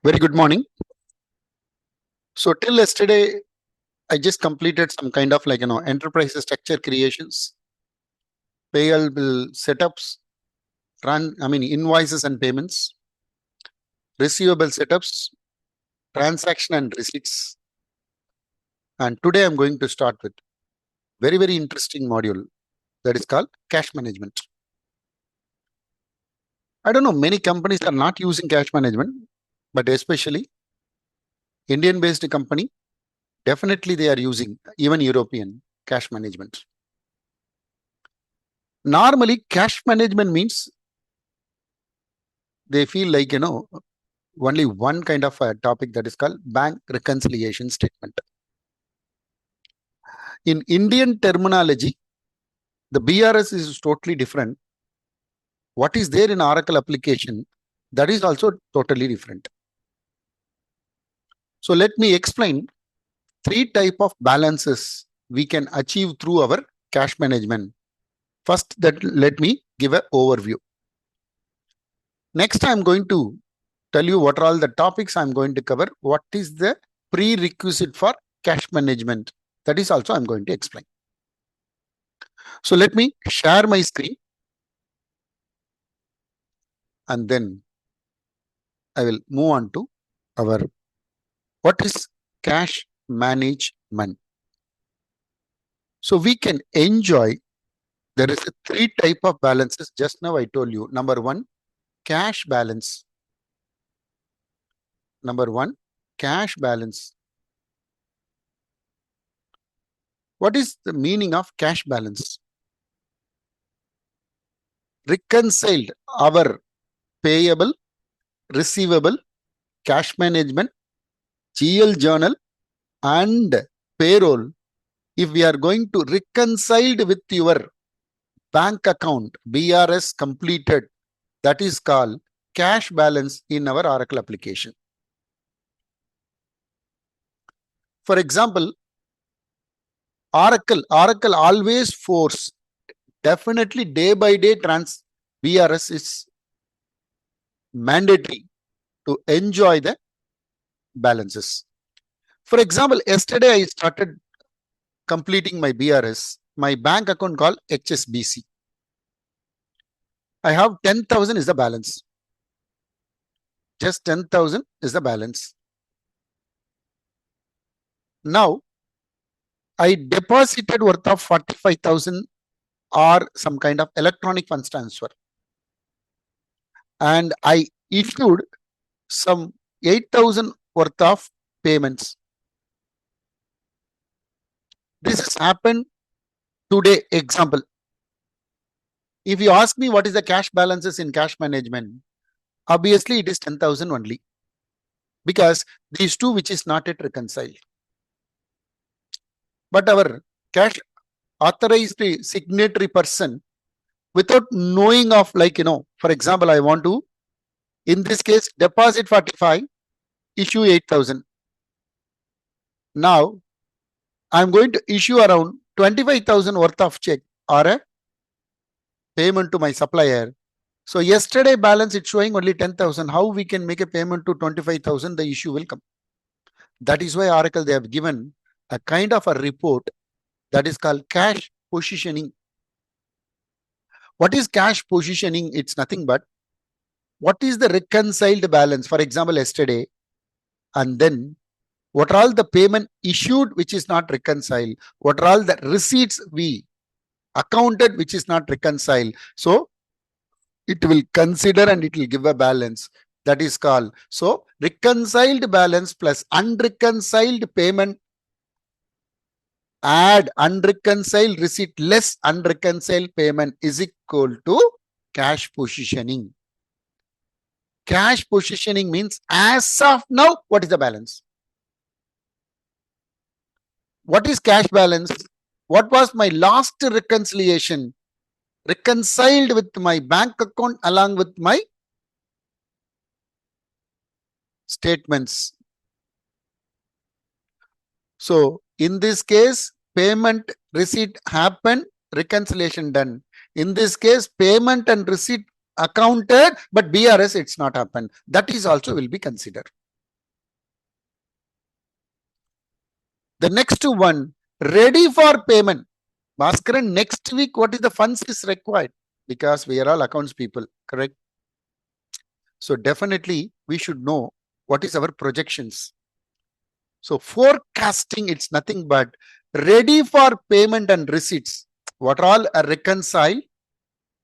Very good morning. So till yesterday, I just completed some kind of enterprise structure creations, payable setups, invoices and payments, receivable setups, transaction and receipts. And today I'm going to start with very interesting module that is called cash management. I don't know, many companies are not using cash management, but especially Indian based company, definitely they are using even European cash management. Normally, cash management means they feel like, only one kind of a topic that is called bank reconciliation statement. In Indian terminology, the BRS is totally different. What is there in Oracle application, that is also totally different. So let me explain three type of balances we can achieve through our cash management. First, let me give an overview. Next, I'm going to tell you what are all the topics I'm going to cover. What is the prerequisite for cash management? That is also I'm going to explain. So let me share my screen and then I will move on to our what is cash management. So we can enjoy, there is a three type of balances. Just now I told you. Number one, cash balance. Number one, cash balance. What is the meaning of cash balance? Reconciled our payable, receivable, cash management, GL journal and payroll. If we are going to reconcile with your bank account, BRS completed, that is called cash balance in our Oracle application. For example, Oracle always force, definitely day by day BRS is mandatory to enjoy the balances. For example, yesterday I started completing my BRS, my bank account called HSBC. I have 10,000 is the balance. Just 10,000 is the balance. Now, I deposited worth of 45,000 or some kind of electronic funds transfer. And I issued some 8,000 worth of payments. This has happened today. Example. If you ask me what is the cash balances in cash management, obviously it is 10,000 only. Because these two which is not yet reconciled. But our cash authorized signatory person, without knowing of for example, I want to, in this case, deposit 45, issue 8,000. Now, I'm going to issue around 25,000 worth of check or a payment to my supplier. So yesterday balance it's showing only 10,000. How we can make a payment to 25,000? The issue will come. That is why Oracle, they have given a kind of a report that is called cash positioning. What is cash positioning? It's nothing but what is the reconciled balance, for example, yesterday, and then what are all the payment issued which is not reconciled, what are all the receipts we accounted which is not reconciled. So it will consider and it will give a balance. That is called, so reconciled balance plus unreconciled payment, add unreconciled receipt less unreconciled payment is equal to cash positioning. Cash positioning means as of now, what is the balance? What is cash balance? What was my last reconciliation? Reconciled with my bank account along with my statements. So in this case, payment receipt happened, reconciliation done. In this case, payment and receipt accounted, but BRS it's not happened. That is also will be considered. The next one, ready for payment. Bhaskaran, next week, what is the funds is required? Because we are all accounts people, correct? So definitely we should know what is our projections. So forecasting, it's nothing but ready for payment and receipts. What all are reconciled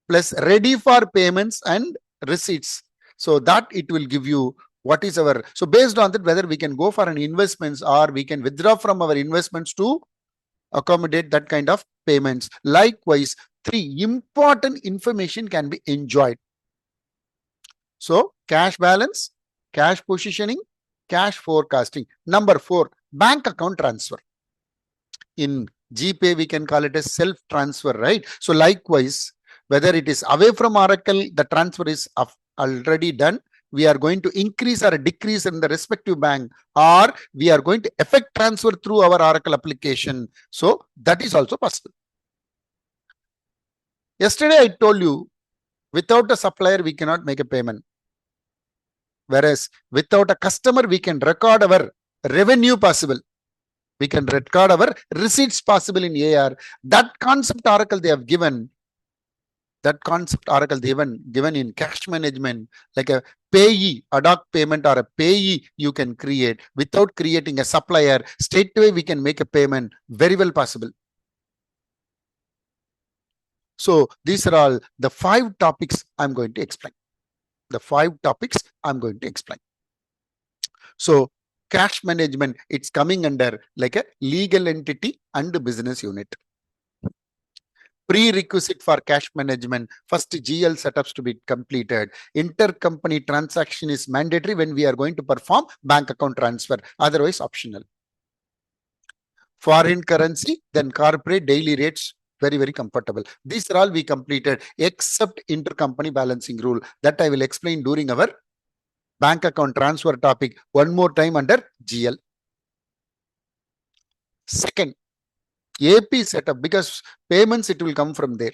plus ready for payments and receipts. So that it will give you what is our, so based on that, whether we can go for an investments or we can withdraw from our investments to accommodate that kind of payments. Likewise, three important information can be enjoyed. So cash balance, cash positioning, cash forecasting. Number four, bank account transfer. In GPay, we can call it a self transfer, right? So likewise, whether it is away from Oracle, the transfer is already done. We are going to increase or decrease in the respective bank, or we are going to effect transfer through our Oracle application. So that is also possible. Yesterday, I told you, without a supplier, we cannot make a payment. Whereas without a customer, we can record our revenue possible. We can record our receipts possible in AR. That concept Oracle they have given. That concept Oracle they given in cash management, like a payee, ad hoc payment or a payee you can create without creating a supplier. Straight away we can make a payment. Very well possible. So these are all the 5 topics I'm going to explain. The 5 topics I'm going to explain. So cash management, it's coming under like a legal entity and business unit. Prerequisite for cash management, first GL setups to be completed. Intercompany transaction is mandatory when we are going to perform bank account transfer, otherwise optional. Foreign currency, then corporate daily rates, very, very comfortable. These are all we completed except intercompany balancing rule. That I will explain during our bank account transfer topic one more time under GL. Second, AP setup, because payments it will come from there.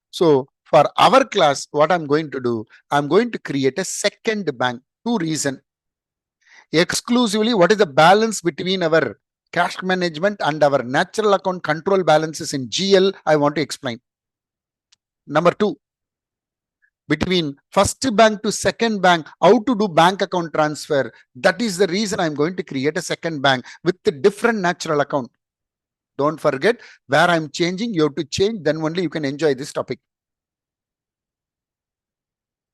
So for our class, what I'm going to do, I'm going to create a second bank. 2 reasons. Exclusively, what is the balance between our cash management and our natural account control balances in GL, I want to explain. Number 2, between first bank to second bank, how to do bank account transfer. That is the reason I'm going to create a second bank with the different natural account. Don't forget, where I'm changing, you have to change, then only you can enjoy this topic.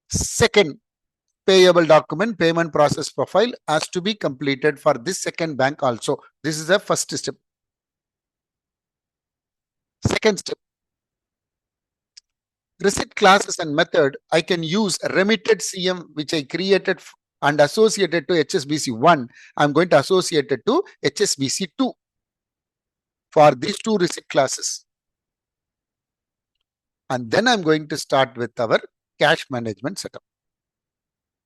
Second, payable document, payment process profile has to be completed for this second bank also. This is the first step. Second step, receipt classes and method. I can use remitted CM, which I created and associated to HSBC 1. I'm going to associate it to HSBC 2 for these 2 receipt classes. And then I'm going to start with our cash management setup.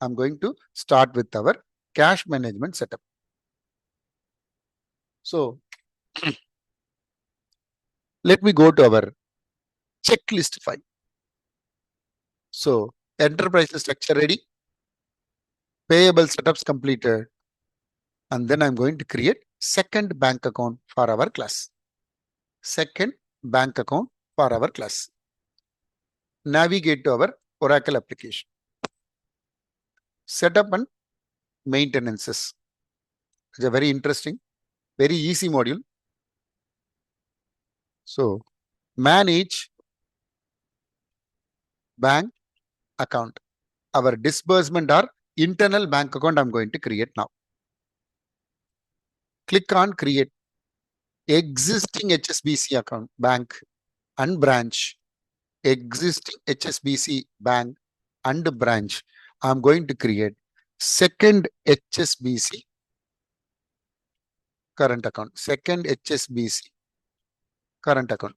I'm going to start with our cash management setup. So let me go to our checklist file. So enterprise structure ready, payable setups completed, and then I'm going to create second bank account for our class. Second bank account for our class. Navigate to our Oracle application. Setup and maintenances. It's a very interesting, very easy module. So manage bank account. Our disbursement or internal bank account I'm going to create now. Click on create. Existing HSBC account, bank and branch. Existing HSBC bank and branch. I'm going to create second HSBC current account. Second HSBC current account.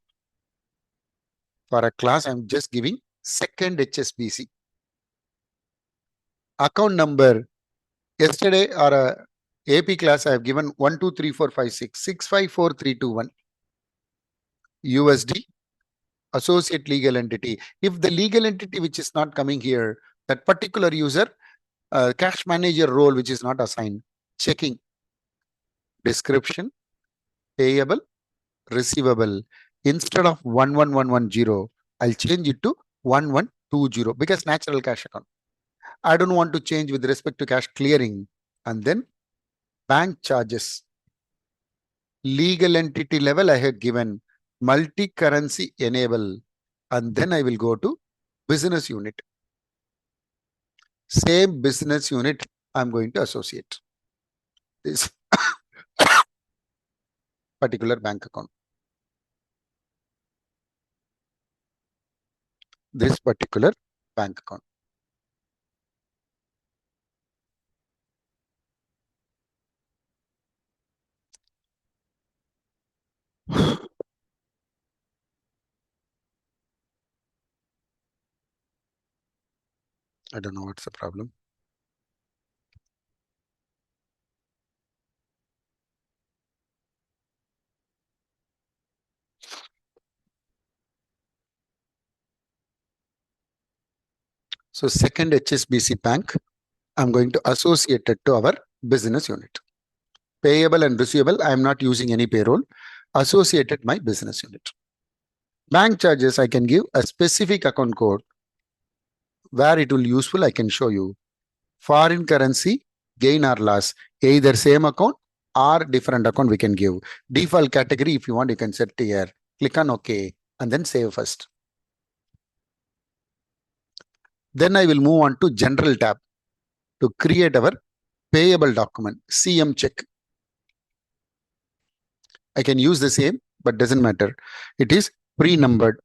For a class, I'm just giving second HSBC. Account number. Yesterday or a AP class, I have given 123456 654321 USD associate legal entity. If the legal entity which is not coming here, that particular user cash manager role which is not assigned, checking. description, payable, receivable. Instead of 11110, I'll change it to 1120 because natural cash account. I don't want to change with respect to cash clearing. And then bank charges. Legal entity level I have given multi-currency enable. And then I will go to business unit. Same business unit I'm going to associate this particular bank account. This particular bank account. I don't know what's the problem. So second HSBC Bank, I'm going to associate it to our business unit. Payable and receivable, I am not using any payroll. Associated my business unit. Bank charges, I can give a specific account code where it will useful. I can show you. Foreign currency, gain or loss, either same account or different account we can give. Default category, if you want, you can set here. Click on OK and then save first. Then I will move on to general tab to create our payable document, CM check. I can use the same, but doesn't matter. It is pre-numbered.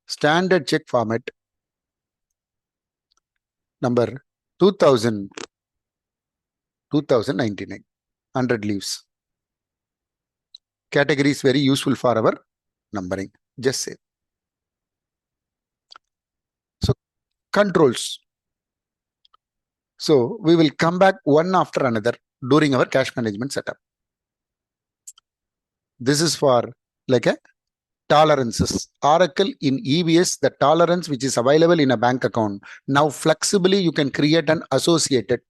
Standard check format. Number 2000, 2099. 100 leaves. Category is very useful for our numbering. Just save. So controls. So we will come back one after another during our cash management setup. This is for like a tolerances. Oracle in EBS, the tolerance which is available in a bank account. Now flexibly you can create an associated.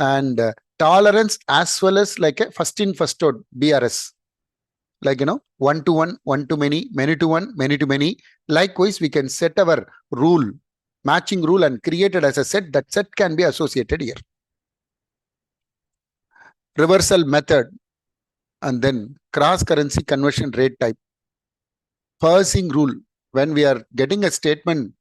And tolerance as well as like a first in first out BRS. Like, one to one, one to many, many to one, many to many. Likewise, we can set our rule, matching rule and create it as a set. That set can be associated here. Reversal method. And then cross currency conversion rate type. Parsing rule. When we are getting a statement,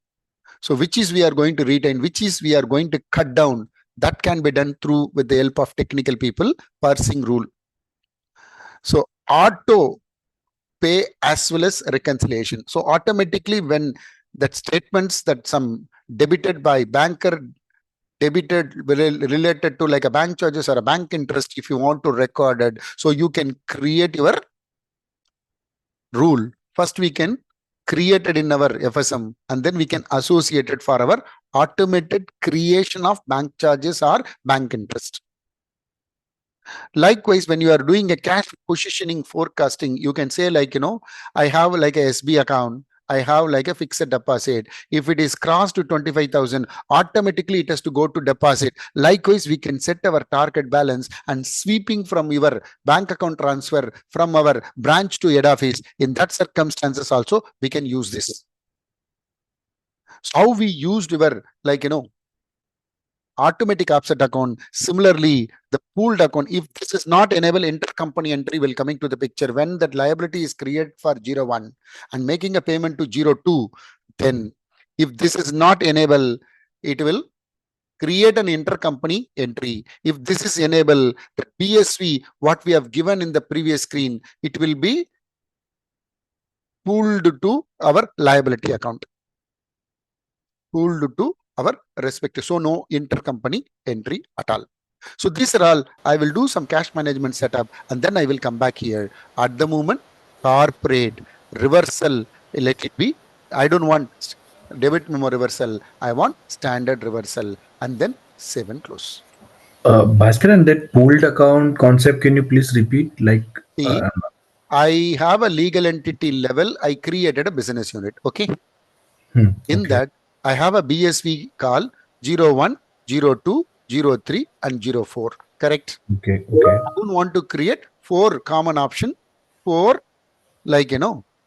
so which is we are going to retain, which is we are going to cut down, that can be done through with the help of technical people, parsing rule. So auto pay as well as reconciliation. So automatically when that statements that some debited by banker, debited related to like a bank charges or a bank interest, if you want to record it, so you can create your rule. First we can create it in our FSM and then we can associate it for our automated creation of bank charges or bank interest. Likewise, when you are doing a cash positioning forecasting, you can say like, I have like a SB account. I have like a fixed deposit. If it is crossed to 25,000, automatically it has to go to deposit. Likewise, we can set our target balance and sweeping from your bank account transfer from our branch to head office. In that circumstances also, we can use this. So how we used our like, automatic offset account. Similarly, the pooled account, if this is not enable, intercompany entry will coming to the picture. When that liability is created for 01 and making a payment to 02, then if this is not enable, it will create an intercompany entry. If this is enable, the PSV, what we have given in the previous screen, it will be pooled to our liability account. Pooled to our respective. So no intercompany entry at all. So these are all. I will do some cash management setup and then I will come back here. At the moment, corporate reversal, let it be. I don't want debit memo reversal. I want standard reversal and then save and close. Bhaskar, and that pooled account concept, can you please repeat? Like, See, I have a legal entity level. I created a business unit. Okay. In okay. that, I have a BSV call 01, 02, 03 and 04. Correct? Okay. Okay. I don't want to create 4 common option, 4 like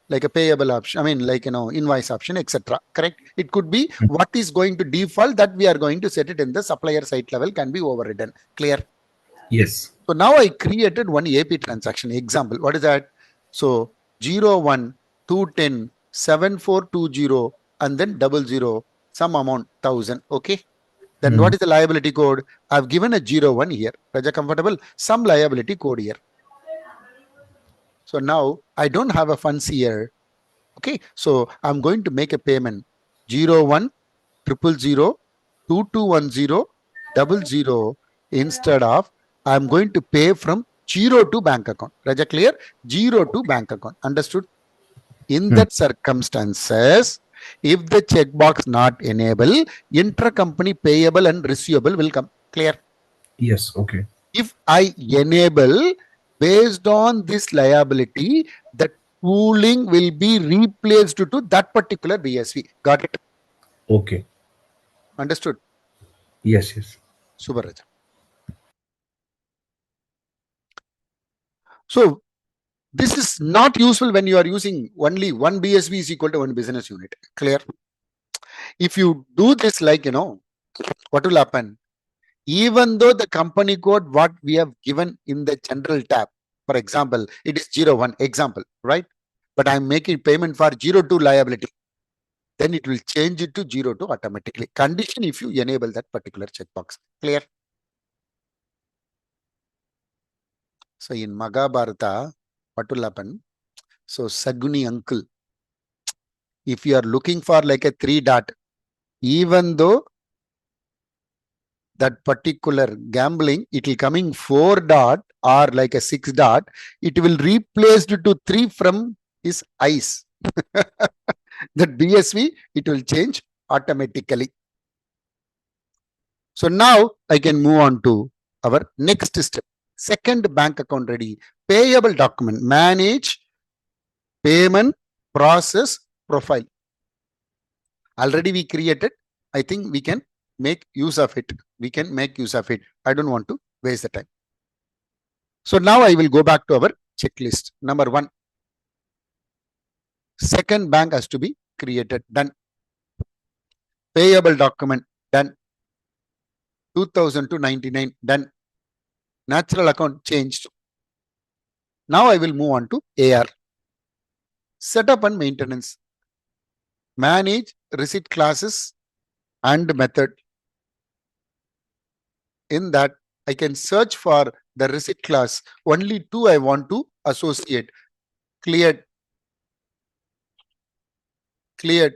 like a payable option, like invoice option, etc. Correct? It could be what is going to default that we are going to set it in the supplier site level can be overridden. Clear? Yes. So now I created one AP transaction example. What is that? So 01 210 7420 and then 00 some amount 1000. Okay. Then what is the liability code? I've given a 01 here. Raja, comfortable? Some liability code here. So now I don't have a funds here. Okay. So I'm going to make a payment 01 000 2210 00 instead of I'm going to pay from 0 to bank account. Raja, clear? 0 to bank account. Understood? In that circumstances, if the checkbox not enable, intercompany payable and receivable will come. Clear? Yes. Okay. If I enable, based on this liability, the tooling will be replaced to that particular BSV. Got it? Okay. Understood? Yes. Yes. Super, Raja. So this is not useful when you are using only one BSV is equal to one business unit. Clear? If you do this like, what will happen? Even though the company code, what we have given in the general tab, for example, it is 01 example, right? But I'm making payment for 02 liability. Then it will change it to 02 automatically. Condition if you enable that particular checkbox. Clear? So in Mahabharata, what will happen? So Saguni uncle, if you are looking for like a 3 dot, even though that particular gambling, it will coming 4 dot or like a 6 dot, it will replace to 3 from his eyes. That BSV, it will change automatically. So now I can move on to our next step. Second bank account ready. Payable document. Manage payment process profile. Already we created. I think we can make use of it. We can make use of it. I don't want to waste the time. So now I will go back to our checklist. Number 1. Second bank has to be created. Done. Payable document. Done. 2000 to 99. Done. Natural account changed. Now I will move on to AR. Setup and maintenance. Manage receipt classes and method. In that, I can search for the receipt class. Only 2 I want to associate. Cleared. Cleared.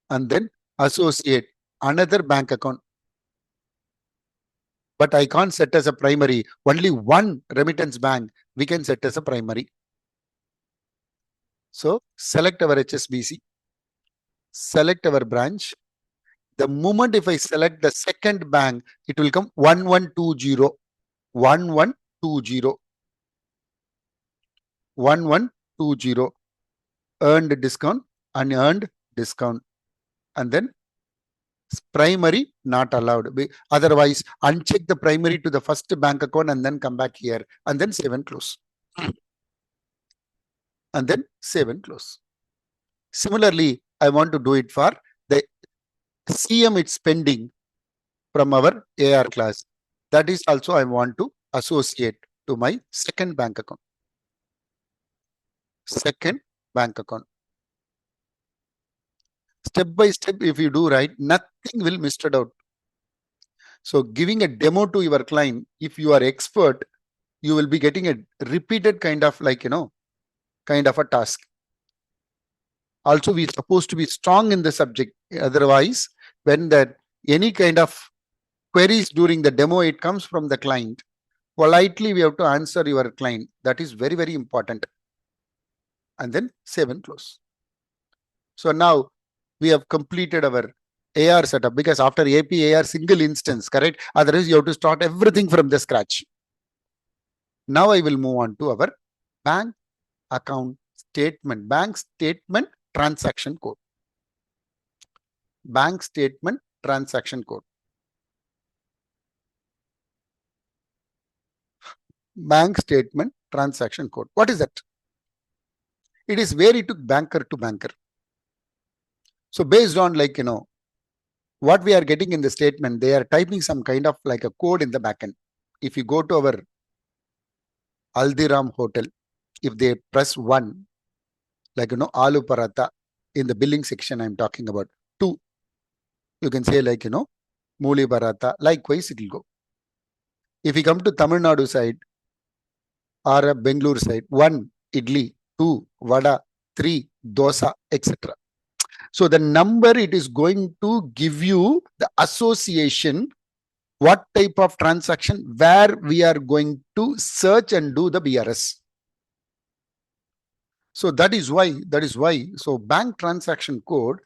And then associate another bank account. But I can't set as a primary. Only one remittance bank we can set as a primary. So select our HSBC. Select our branch. The moment if I select the second bank, it will come 1120. 1120. 1120. Earned discount, unearned discount. And then primary not allowed. Otherwise, uncheck the primary to the first bank account and then come back here and then save and close. And then save and close. Similarly, I want to do it for the CM it's pending from our AR class. That is also I want to associate to my second bank account. Second bank account. Step by step, if you do right, nothing will misted out. So giving a demo to your client, if you are expert, you will be getting a repeated kind of like, kind of a task. Also, we are supposed to be strong in the subject. Otherwise, when that any kind of queries during the demo, it comes from the client. Politely, we have to answer your client. That is very, very important. And then save and close. So now we have completed our AR setup because after AP AR single instance, correct? Otherwise, you have to start everything from the scratch. Now I will move on to our bank account statement, bank statement transaction code. Bank statement transaction code. bank statement transaction code. What is that? It is where it took banker to banker. So based on what we are getting in the statement, they are typing some kind of like a code in the backend. If you go to our Aldiram hotel, if they press 1, Alu Paratha in the billing section, I'm talking about 2, you can say Mooli Paratha, likewise it will go. If you come to Tamil Nadu side or a Bengaluru side, 1 idli, 2 vada, 3 dosa, etc. So the number it is going to give you the association, what type of transaction, where we are going to search and do the BRS. So that is why, so bank transaction code,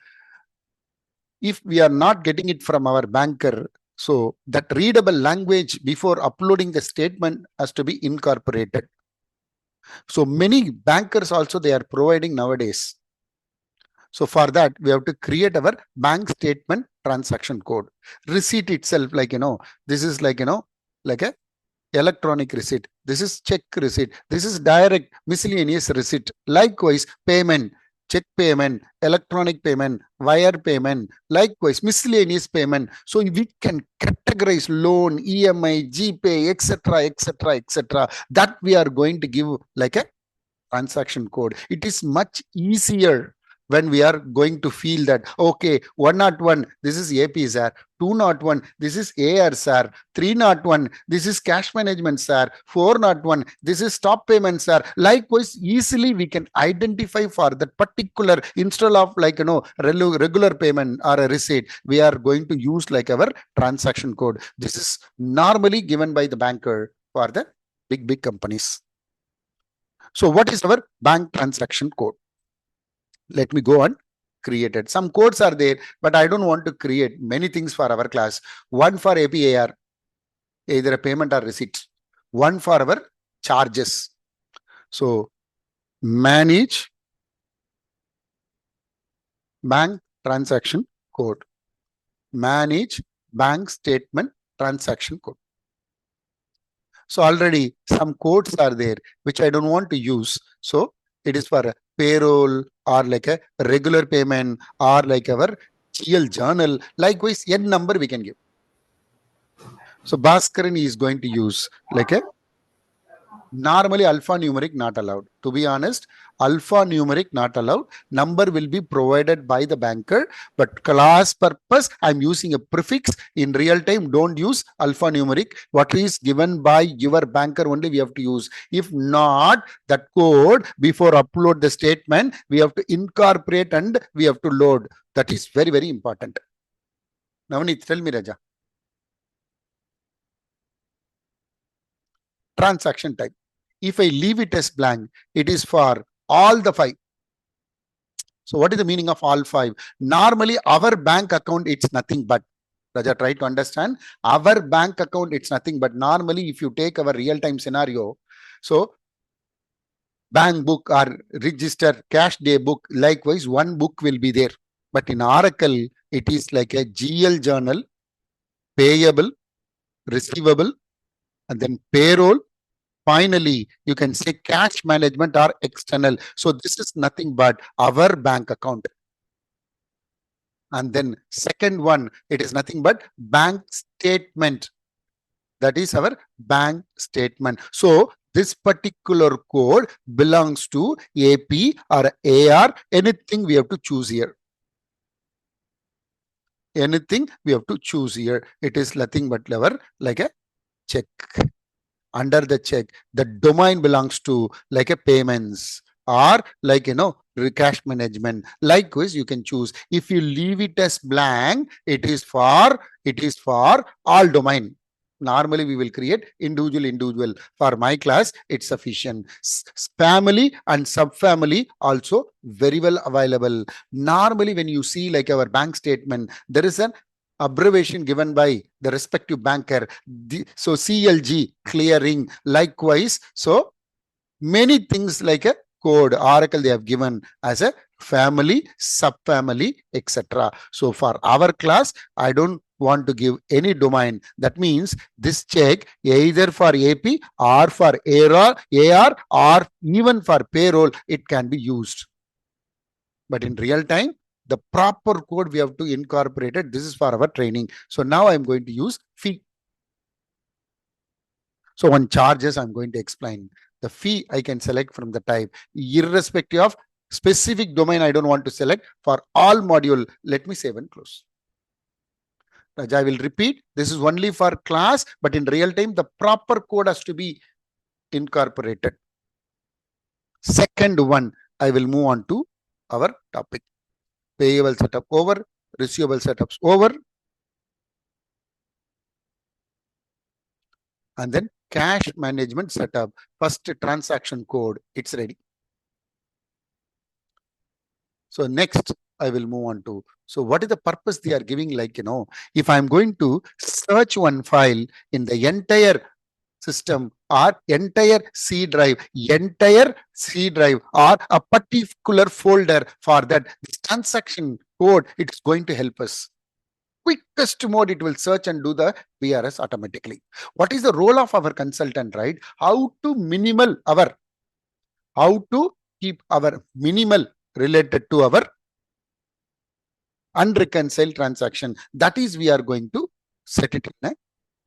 if we are not getting it from our banker, so that readable language before uploading the statement has to be incorporated. So many bankers also they are providing nowadays. So for that, we have to create our bank statement transaction code. Receipt itself, this is like a electronic receipt. This is check receipt. This is direct miscellaneous receipt. Likewise, payment, check payment, electronic payment, wire payment, likewise miscellaneous payment. So we can categorize loan, EMI, GPay, etc., etc., etc. That we are going to give like a transaction code. It is much easier when we are going to feel that, okay, 101, this is AP, sir. 201, this is AR, sir. 301, this is cash management, sir. 401, this is stop payment, sir. Likewise, easily we can identify for that particular, instead of regular payment or a receipt, we are going to use like our transaction code. This is normally given by the banker for the big companies. So what is our bank transaction code? Let me go on. Created. Some codes are there, but I don't want to create many things for our class. One for APAR, either a payment or receipt. One for our charges. So manage bank transaction code. Manage bank statement transaction code. So already some codes are there, which I don't want to use. So it is for payroll or like a regular payment or like our GL journal. Likewise, N number we can give. So Bhaskaran is going to use like a normally alphanumeric not allowed. To be honest, alphanumeric not allowed. Number will be provided by the banker, but class purpose, I'm using a prefix. In real time, don't use alphanumeric. What is given by your banker only we have to use. If not, that code before upload the statement, we have to incorporate and we have to load. That is very, very important. Navneet, tell me, Raja. Transaction type. If I leave it as blank, it is for all the 5. So what is the meaning of all 5? Normally, our bank account, it's nothing but, Raja, try to understand. Our bank account, it's nothing but normally, if you take our real-time scenario, so bank book or register, cash day book, likewise, one book will be there. But in Oracle, it is like a GL journal, payable, receivable, and then payroll. Finally, you can say cash management or external. So this is nothing but our bank account. And then second one, it is nothing but bank statement. That is our bank statement. So this particular code belongs to AP or AR. Anything we have to choose here. Anything we have to choose here. It is nothing but like a check. Under the check, the domain belongs to like a payments or like cash management. Likewise, you can choose. If you leave it as blank, it is for all domain. Normally we will create individual. For my class, it's sufficient. Family and subfamily also very well available. Normally when you see like our bank statement, there is an abbreviation given by the respective banker. So CLG, clearing, likewise. So many things like a code, Oracle they have given as a family, subfamily, etc. So for our class, I don't want to give any domain. That means this check either for AP or for AR or even for payroll, it can be used. But in real time, the proper code we have to incorporate it. This is for our training. So now I'm going to use fee. So on charges, I'm going to explain. The fee I can select from the type, irrespective of specific domain I don't want to select. For all module, let me save and close. I will repeat. This is only for class, but in real time, the proper code has to be incorporated. Second one, I will move on to our topic. Payable setup over, receivable setups over, and then cash management setup. First transaction code, it's ready. So next I will move on to, so what is the purpose they are giving? Like, if I'm going to search one file in the entire system or entire C drive or a particular folder, for that this transaction code, it's going to help us. Quickest mode, it will search and do the BRS automatically. What is the role of our consultant, right? How to keep our minimal related to our unreconciled transaction. That is, we are going to set it in a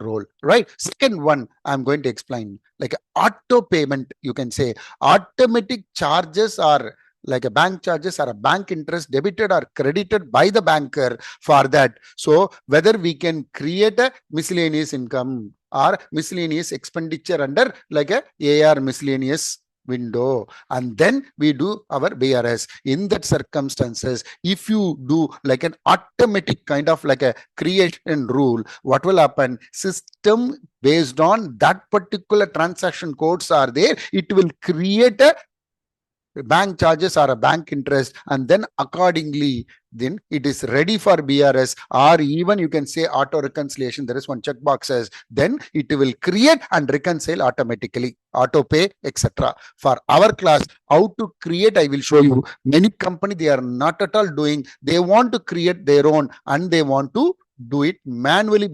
role, right? Second one, I'm going to explain like auto payment. You can say automatic charges are like a bank charges or a bank interest debited or credited by the banker for that. So whether we can create a miscellaneous income or miscellaneous expenditure under like a AR miscellaneous window, and then we do our BRS. In that circumstances, if you do like an automatic kind of like a creation rule, what will happen? System based on that particular transaction codes are there, it will create a bank charges or a bank interest, and then accordingly then it is ready for BRS, or even you can say auto reconciliation. There is one checkbox says then it will create and reconcile automatically, auto pay, etc. For our class, how to create, I will show you. Many company, they are not at all doing, they want to create their own and they want to do it manually.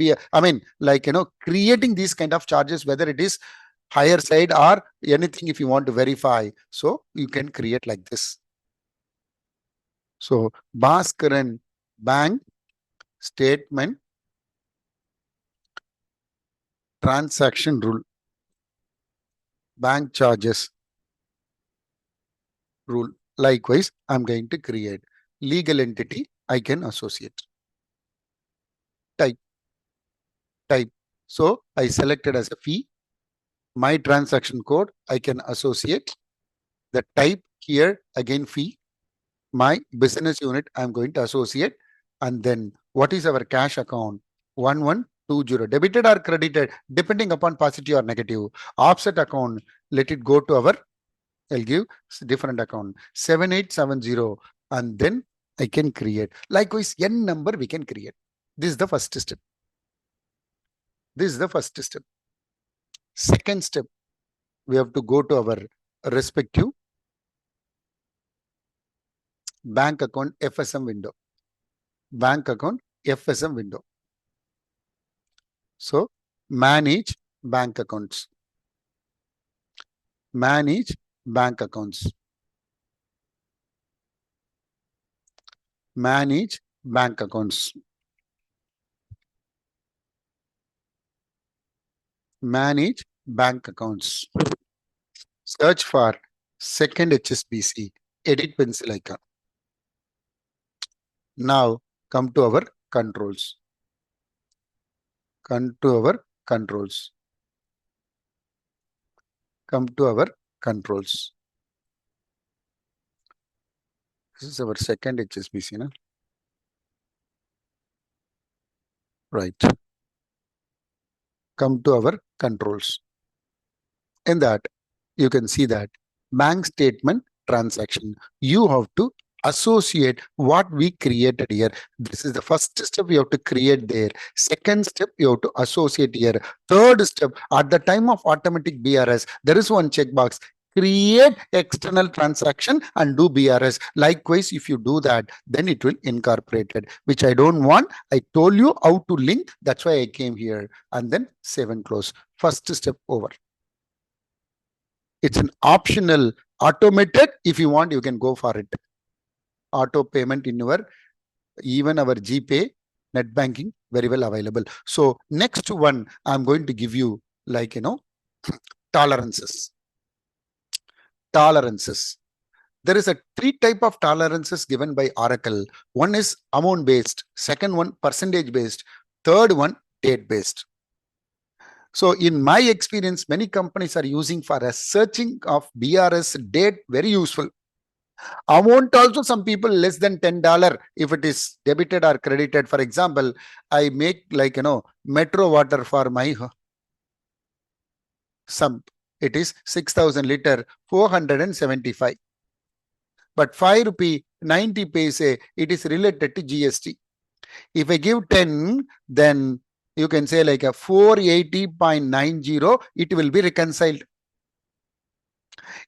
Creating these kind of charges, whether it is higher side or anything, if you want to verify, so you can create like this. So Bhaskaran bank statement transaction rule, bank charges rule. Likewise, I'm going to create legal entity. I can associate type. So I selected as a fee. My transaction code, I can associate the type here, again fee. My business unit, I'm going to associate. And then what is our cash account? 1120, debited or credited, depending upon positive or negative. Offset account, let it go to our, I'll give different account 7870, and then I can create. Likewise, n number we can create. This is the first step. Second step, we have to go to our respective bank account FSM window. So manage bank accounts. Manage bank accounts. Manage bank accounts. Manage bank accounts. Search for second HSBC. Edit pencil icon. Now come to our controls. Come to our controls. This is our second HSBC, na? Right. Come to our controls. In that, you can see that bank statement transaction. You have to associate what we created here. This is the first step you have to create there. Second step, you have to associate here. Third step, at the time of automatic BRS, there is one checkbox. create external transaction and do BRS. Likewise, if you do that, then it will incorporate it, which I don't want. I told you how to link. That's why I came here, and then save and close. First step over. It's an optional automated. If you want, you can go for it. Auto payment in your, even our GPay, net banking, very well available. So next one, I'm going to give you like, tolerances. Tolerances. There is a three type of tolerances given by Oracle. One is amount based, second one percentage based, third one date based. So in my experience, many companies are using for a searching of BRS date, very useful. Amount also, some people less than $10 if it is debited or credited. For example, I make like, metro water for my sump. It is 6,000 liter, 475. But 5 rupee 90 paise, it is related to GST. If I give 10, then you can say like a 480.90, it will be reconciled.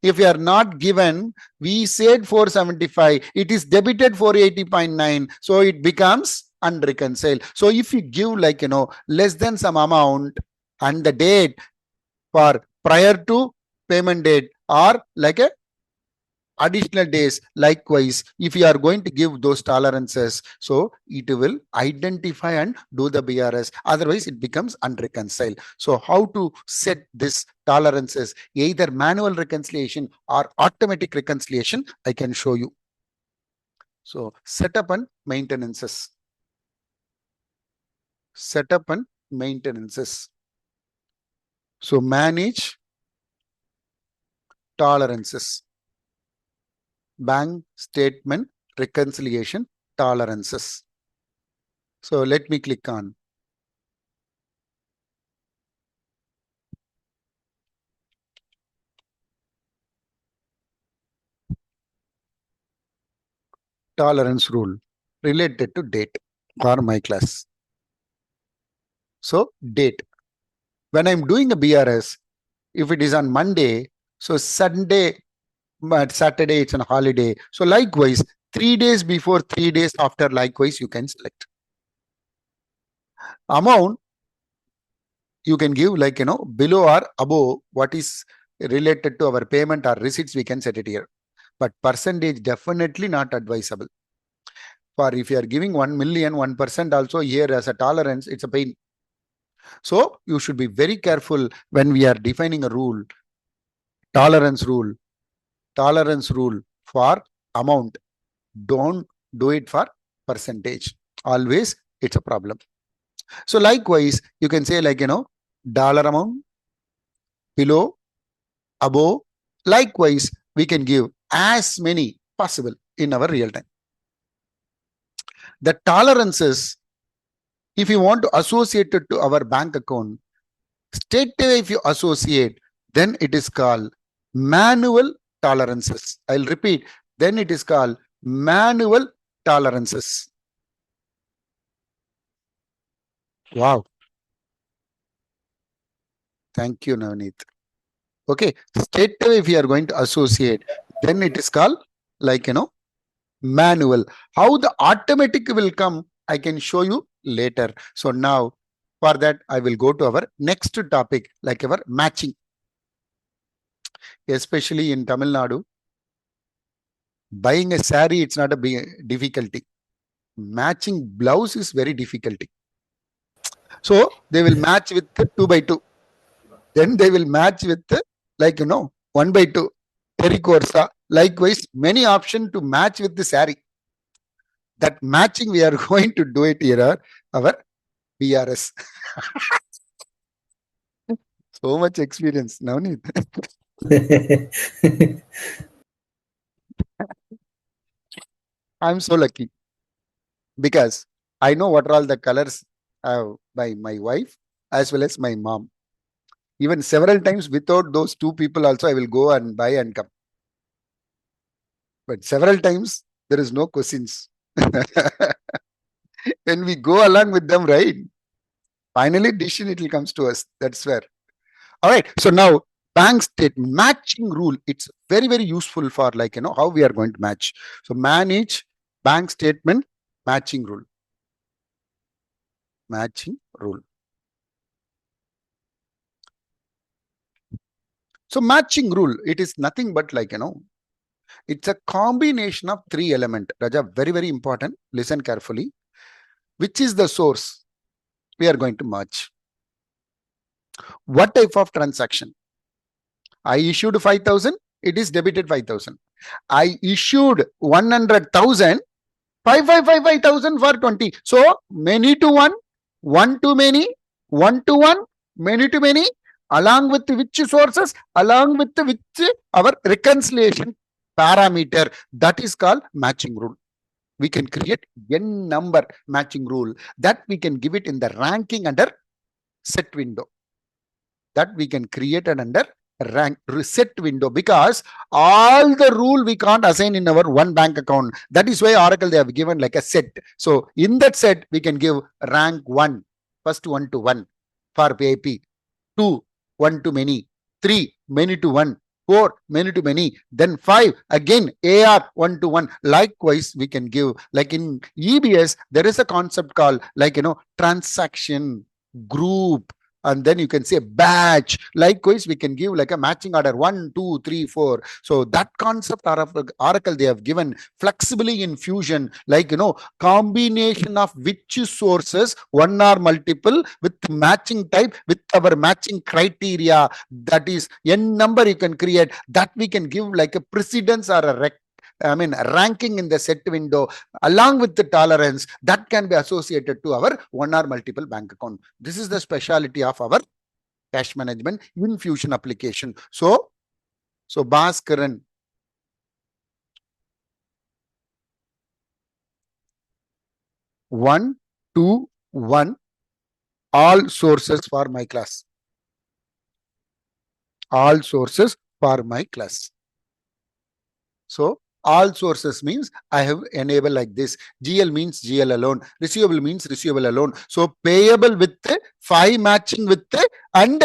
If you are not given, we said 475, it is debited 480.9, so it becomes unreconciled. So if you give like, less than some amount and the date for prior to payment date or like a additional days, likewise, if you are going to give those tolerances, so it will identify and do the BRS, otherwise it becomes unreconciled. So how to set this tolerances, either manual reconciliation or automatic reconciliation, I can show you. So setup and maintenances. Setup and maintenances. So manage tolerances. Bank statement reconciliation tolerances. So let me click on tolerance rule related to date or my class. So date. When I'm doing a BRS, if it is on Monday, so Sunday, but Saturday it's on holiday. So likewise, 3 days before, 3 days after, likewise you can select. Amount you can give like, below or above what is related to our payment or receipts, we can set it here. But percentage definitely not advisable. For if you are giving 1 million, 1% also here as a tolerance, it's a pain. So you should be very careful when we are defining a rule, tolerance rule for amount. Don't do it for percentage. Always it's a problem. So likewise, you can say like, dollar amount, below, above. Likewise, we can give as many possible in our real time. The tolerances, if you want to associate it to our bank account, straight away if you associate, then it is called manual tolerances. I'll repeat, then it is called manual tolerances. Wow. Thank you, Navneet. Okay, straight away if you are going to associate, then it is called like, manual. How the automatic will come, I can show you later. So now for that, I will go to our next topic, like our matching. Especially in Tamil Nadu, buying a saree, it's not a big difficulty. Matching blouse is very difficulty. So they will match with 2 by 2. Then they will match with like, 1 by 2. Terracotta. Likewise, many options to match with the saree. That matching we are going to do it here, our BRS. So much experience, Navneet. I'm so lucky because I know what are all the colors by my wife as well as my mom. Even several times without those two people also, I will go and buy and come. But several times there is no questions. When we go along with them, right? Finally, decision it will comes to us. That's where. All right. So now bank statement matching rule. It's very, very useful for like, how we are going to match. So manage bank statement matching rule. Matching rule. So matching rule, it is nothing but like, it's a combination of three elements. Raja, very, very important. Listen carefully. Which is the source? We are going to merge. What type of transaction? I issued 5,000. It is debited 5,000. I issued 100,000. 5,000 for 20. So many to one to many, one to one, many to many. Along with which sources? Along with which our reconciliation parameter. That is called matching rule. We can create n number matching rule that we can give it in the ranking under set window. That we can create it under rank reset window, because all the rule we can't assign in our one bank account. That is why Oracle, they have given like a set. So in that set, we can give rank 1, first 1 to 1 for AP, 2, 1 to many, 3, many to 1, 4, many to many, then 5, again AR 1 to 1. Likewise, we can give, like in EBS, there is a concept called like, transaction group, and then you can say batch. Likewise, we can give like a matching order 1, 2, 3, 4. So that concept Oracle, they have given flexibly in Fusion, like, combination of which sources, one or multiple, with matching type, with our matching criteria. That is n number you can create, that we can give like a precedence or a ranking in the set window, along with the tolerance that can be associated to our one or multiple bank account. This is the specialty of our cash management in Fusion application. So Bhaskaran, one, two, one, all sources for my class. All sources for my class. So all sources means I have enabled like this. GL means GL alone. Receivable means receivable alone. So payable with 5 matching with and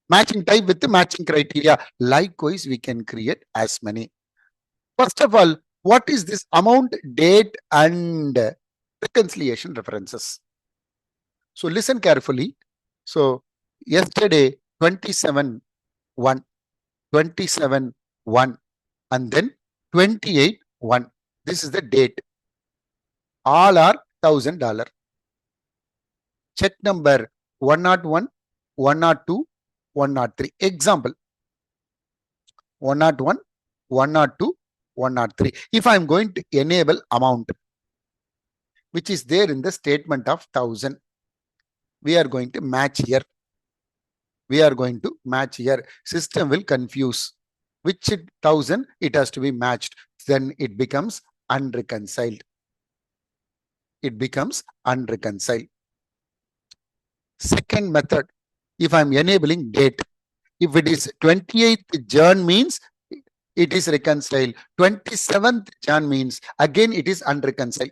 matching type with the matching criteria. Likewise, we can create as many. First of all, what is this amount, date, and reconciliation references? So listen carefully. So yesterday, 27/1, 27/1, and then 28/1. This is the date. All are $1,000. Check number 101, 102, 103. Example 101, 102, 103. If I am going to enable amount, which is there in the statement of 1,000, we are going to match here. We are going to match here. System will confuse which 1,000 it has to be matched. Then it becomes unreconciled. It becomes unreconciled. Second method, if I'm enabling date, if it is 28th Jan means it is reconciled. 27th Jan means again it is unreconciled.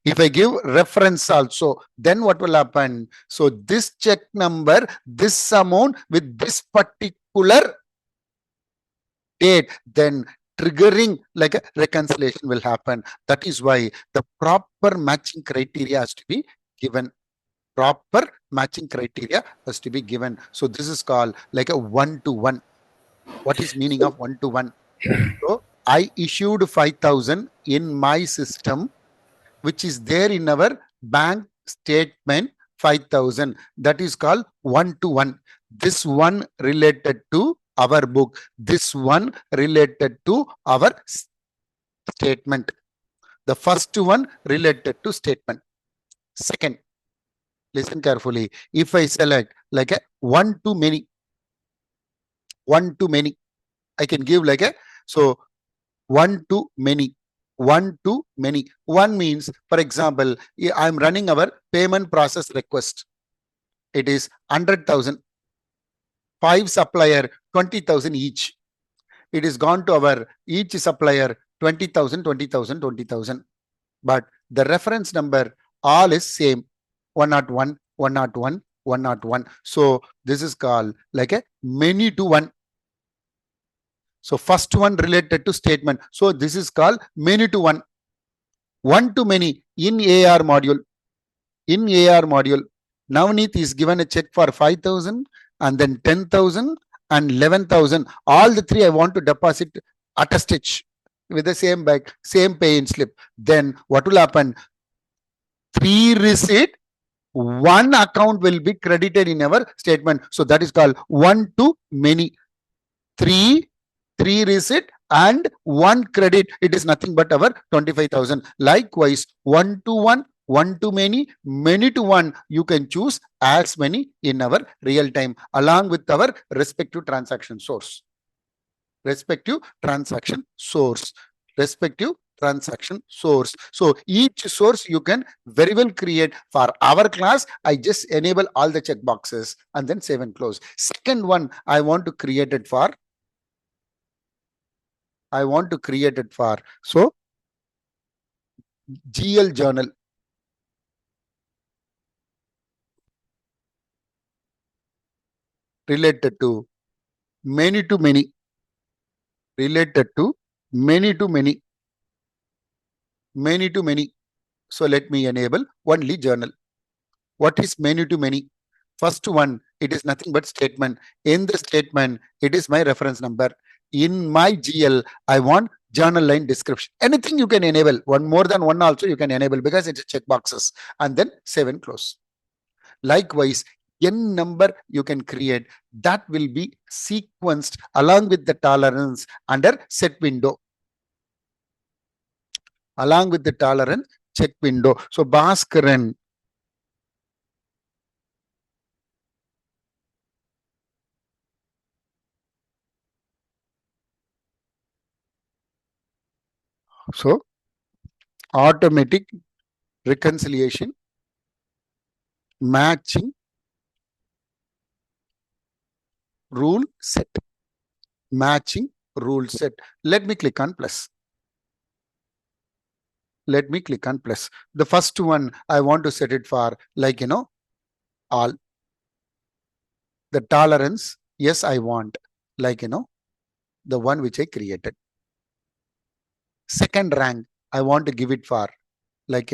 If I give reference also, then what will happen? So this check number, this amount with this particular date, then triggering like a reconciliation will happen. That is why the proper matching criteria has to be given. Proper matching criteria has to be given. So this is called like a 1-to-1. What is meaning of 1-to-1? So I issued 5,000 in my system, which is there in our bank statement 5,000. That is called 1-to-1. This one related to our book. This one related to our statement. The first one related to statement. Second, listen carefully. If I select like a 1-to-many, 1-to-many, I can give like a, so 1-to-many. 1-to-many. One means, for example, I'm running our payment process request. It is 100,000. 5 supplier, 20,000 each. It is gone to our each supplier 20,000, 20,000, 20,000. But the reference number all is same. 101, 101, 101. So this is called like a many to one. So first one related to statement. So this is called many to one. One to many in AR module. In AR module, Navneet is given a check for 5,000 and then 10,000 and 11,000. All the three I want to deposit at a stitch with the same bag, same pay in slip. Then what will happen? Three receipt, one account will be credited in our statement. So that is called one to many. Three receipt and one credit. It is nothing but our 25,000. Likewise, one to one, one to many to one. You can choose as many in our real time along with our respective transaction source. Respective transaction source. Respective transaction source. So each source you can very well create. For our class, I just enable all the check boxes and then save and close. Second one, I want to create it for. So GL journal related to many to many, related to many to many, many to many. So let me enable only journal. What is many to many? First one, it is nothing but statement. In the statement, it is my reference number. In my GL, I want journal line description. Anything you can enable. One more than one also you can enable because it's check boxes. And then save and close. Likewise, n number you can create that will be sequenced along with the tolerance under set window. Along with the tolerance check window. So Bhaskaran. So automatic reconciliation, matching rule set. Matching rule set. Let me click on plus. Let me click on plus. The first one, I want to set it for like, all. The tolerance, yes, I want like, the one which I created. Second rank, I want to give it for like,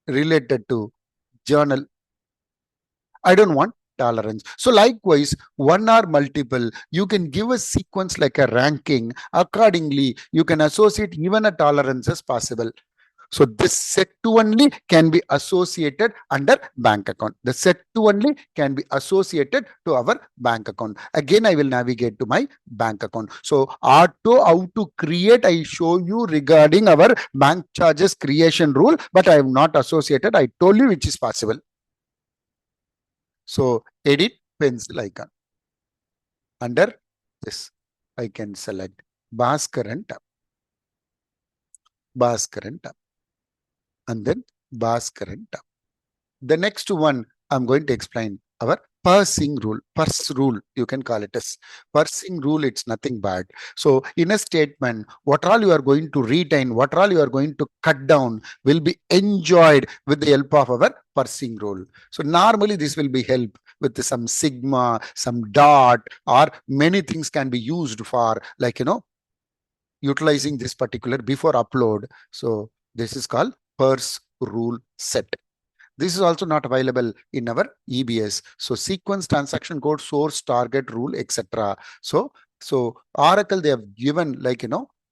related to journal. I don't want tolerance. So likewise, one or multiple, you can give a sequence like a ranking. Accordingly, you can associate even a tolerance as possible. So this set to only can be associated under bank account. The set to only can be associated to our bank account. Again, I will navigate to my bank account. So auto how to create, I show you regarding our bank charges creation rule, but I have not associated. I told you which is possible. So edit pencil icon. Under this, I can select Bhaskaran tab. Bhaskaran tab. And then Bhaskaran tab. The next one I'm going to explain our parsing rule. Parse rule, you can call it as parsing rule. It's nothing bad. So in a statement, what all you are going to retain, what all you are going to cut down will be enjoyed with the help of our parsing rule. So normally this will be help with some sigma, some dot, or many things can be used for like, utilizing this particular before upload. So this is called parse rule set. This is also not available in our EBS. So sequence, transaction code, source, target, rule, etc. So Oracle, they have given like,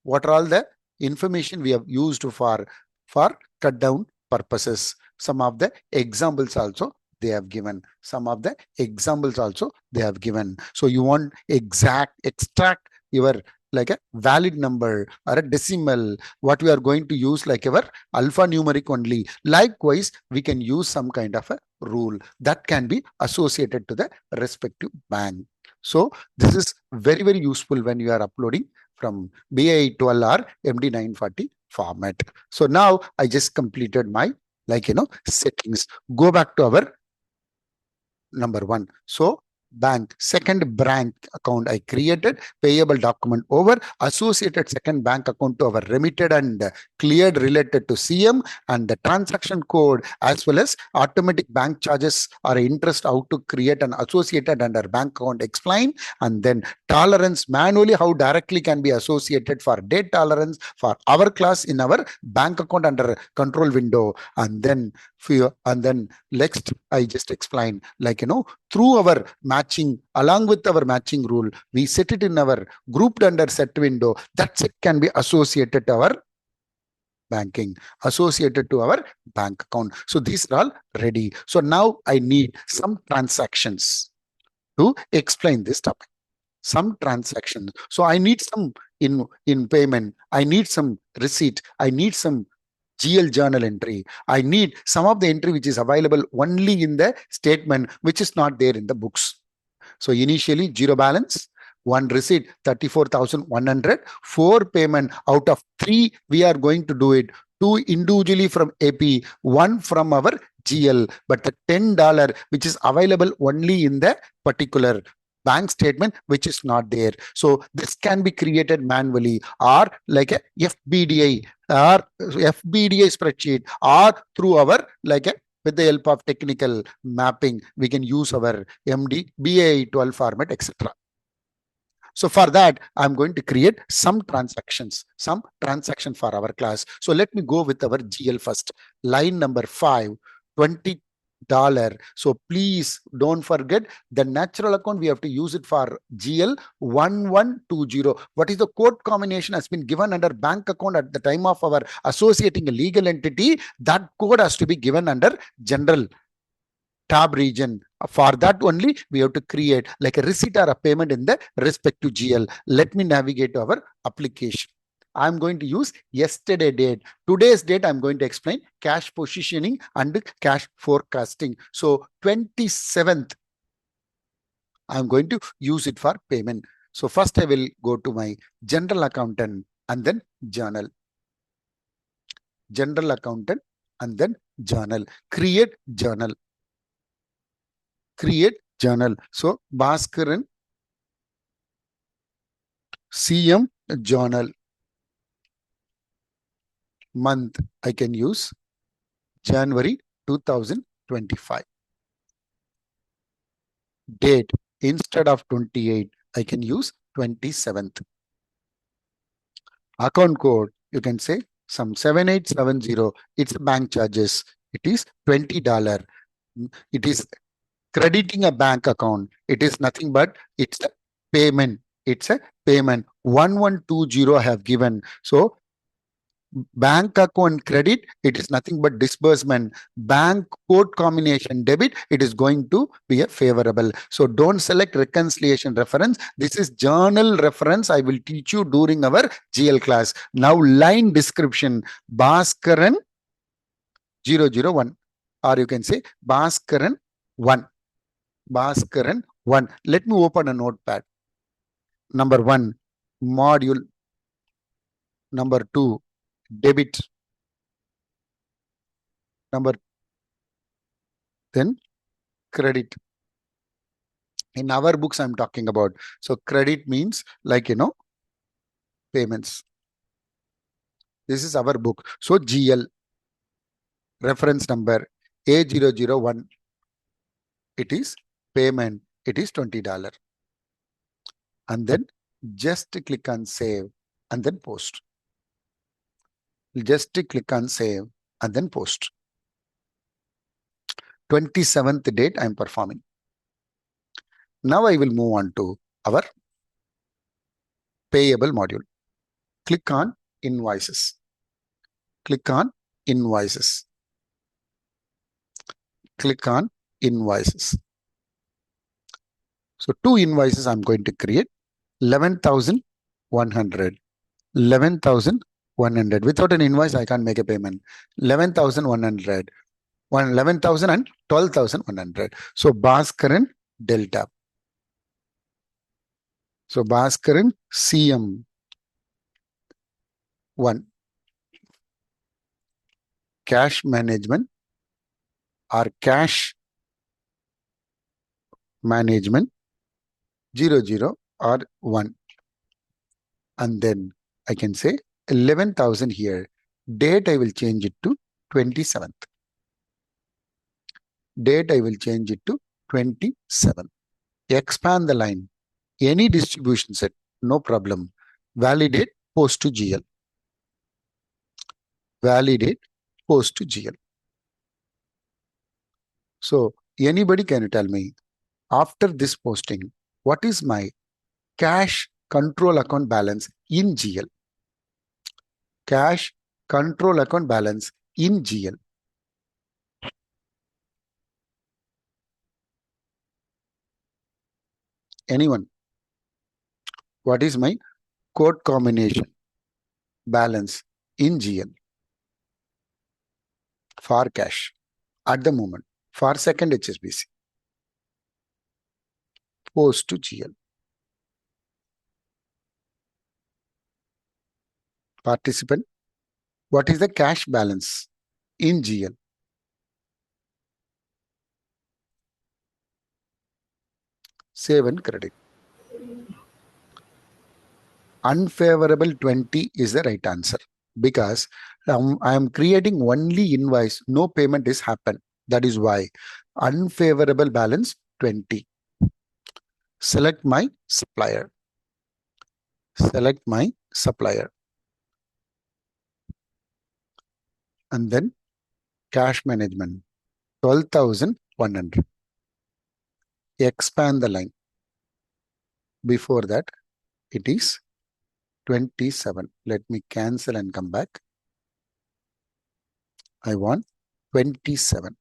what are all the information we have used for cut down purposes. Some of the examples also they have given. Some of the examples also they have given. So you want extract your like a valid number or a decimal, what we are going to use like our alphanumeric only. Likewise, we can use some kind of a rule that can be associated to the respective bank. So this is very, very useful when you are uploading from BI12 or MD940 format. So now I just completed my settings. Go back to our number one. So bank, second bank account I created, payable document over, associated second bank account to our remitted and cleared related to CM, and the transaction code as well as automatic bank charges or interest how to create an associated under bank account explain, and then tolerance manually how directly can be associated for date tolerance for our class in our bank account under control window, and then next I just explained like through our matching along with our matching rule we set it in our grouped under set window that set can be associated to our banking, associated to our bank account. So these are all ready. So now I need some transactions to explain this topic. Some transactions. So I need some in payment. I need some receipt. I need some GL journal entry. I need some of the entry which is available only in the statement, which is not there in the books. So initially zero balance, one receipt 34,100, four payment out of three we are going to do it, two individually from AP, one from our GL, but the $10 which is available only in the particular bank statement which is not there. So this can be created manually or like a FBDI or FBDI spreadsheet or through our like a with the help of technical mapping, we can use our MD, BAI 12 format, etc. So for that, I'm going to create some transaction for our class. So let me go with our GL first. Line number 5, $20. So please don't forget the natural account. We have to use it for GL 1120. What is the code combination has been given under bank account at the time of our associating a legal entity? That code has to be given under general tab region. For that only, we have to create like a receipt or a payment in the respective GL. Let me navigate to our application. I'm going to use yesterday date. Today's date, I'm going to explain cash positioning and cash forecasting. So 27th, I'm going to use it for payment. So first I will go to my general accountant and then journal. General accountant and then journal. Create journal. Create journal. So Bhaskaran CM journal month I can use January 2025. Date instead of 28 I can use 27th. Account code you can say some 7870. It's bank charges. It is $20. It is crediting a bank account. It is nothing but it's a payment. It's a payment. 1120 I have given. So bank account credit, it is nothing but disbursement. Bank code combination debit, it is going to be a favorable. So don't select reconciliation reference. This is journal reference I will teach you during our GL class. Now line description, Bhaskaran 001, or you can say Bhaskaran 1. Bhaskaran 1. Let me open a notepad. Number 1, module. Number 2, debit. Number then credit. In our books I'm talking about. So credit means like payments. This is our book. So GL reference number A001. It is payment. It is $20. And then just click on save and then post. Just click on save and then post. 27th date I'm performing. Now I will move on to our payable module. Click on invoices. Click on invoices. Click on invoices. So two invoices I'm going to create. 11,100. 11,100. Without an invoice, I can't make a payment. 11,100. 11,000 and 12,100. So Bhaskaran Delta. So Bhaskaran CM 1. Cash management or cash management 0, 0 or 1. And then I can say 11,000 here. Date I will change it to 27th. Date I will change it to 27. Expand the line. Any distribution set, no problem. Validate post to GL. Validate post to GL. So anybody can tell me after this posting, what is my cash control account balance in GL? Cash control account balance in GL. Anyone? What is my code combination balance in GL for cash at the moment for second HSBC? Post to GL. Participant, what is the cash balance in GL? Save and credit. Unfavorable 20 is the right answer because I am creating only invoice, no payment is happened. That is why unfavorable balance 20. Select my supplier. Select my supplier. And then cash management 12,100. Expand the line. Before that, it is 27. Let me cancel and come back. I want 27.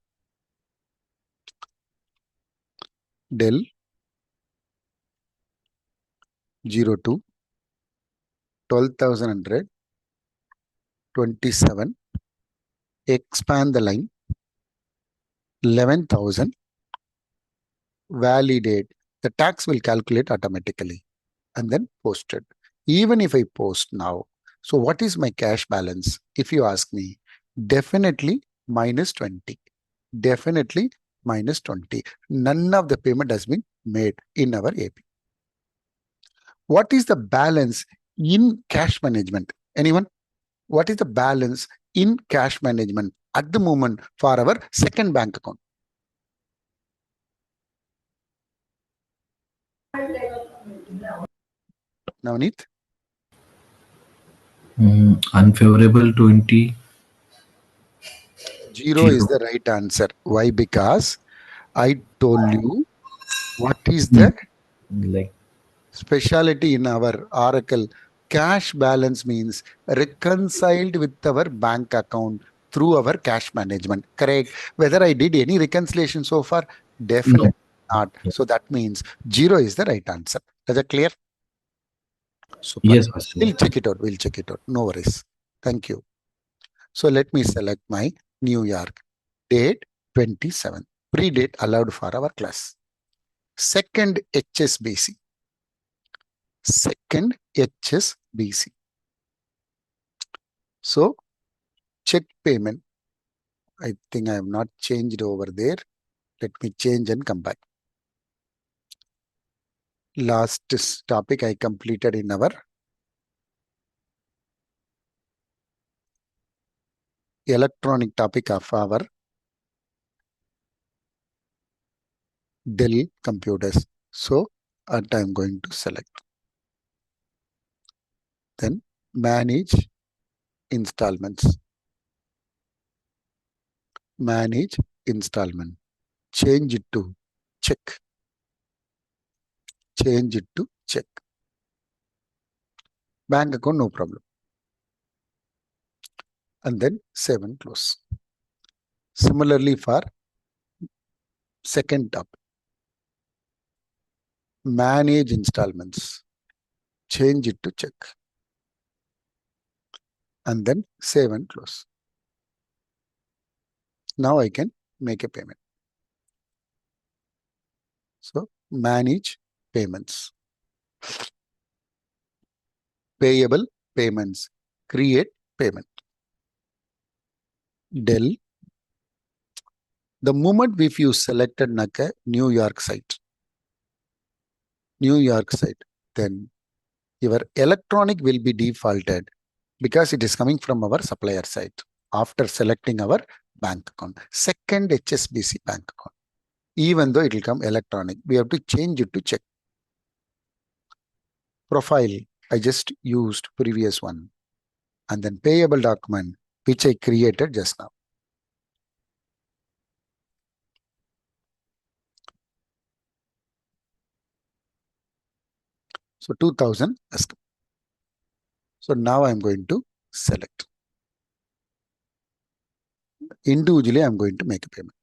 Del 02 12,100 27. Expand the line 11,000. Validate. The tax will calculate automatically and then posted. Even if I post now, so what is my cash balance? If you ask me, definitely minus 20. Definitely minus 20. None of the payment has been made in our AP. What is the balance in cash management? Anyone? What is the balance in cash management at the moment for our second bank account? Navneet? Unfavorable 20. 0 is 0. the right answer. Why? Because I told you what is the Mm, like speciality in our Oracle. Cash balance means reconciled with our bank account through our cash management. Correct. Whether I did any reconciliation so far? Definitely no. not. So that means 0 is the right answer. Is that clear? Super. Yes, Master. We'll check it out. We'll check it out. No worries. Thank you. So let me select my New York. Date 27. Pre-date allowed for our class. Second HSBC. Second HSBC. So check payment. I think I have not changed over there. Let me change and come back. Last topic I completed in our electronic topic of our Dell computers. So I'm going to select. Then manage installments. Manage installment. Change it to check. Change it to check. Bank account, no problem. And then save and close. Similarly for second topic. Manage installments. Change it to check. And then save and close. Now I can make a payment. So manage payments. Payable payments. Create payment. Dell. The moment if you selected Naka New York site, New York side, then your electronic will be defaulted because it is coming from our supplier side after selecting our bank account, second HSBC bank account. Even though it will come electronic, we have to change it to check. Profile, I just used previous one, and then payable document, which I created just now. So 2000 has come. So now I'm going to select. Individually, I'm going to make a payment.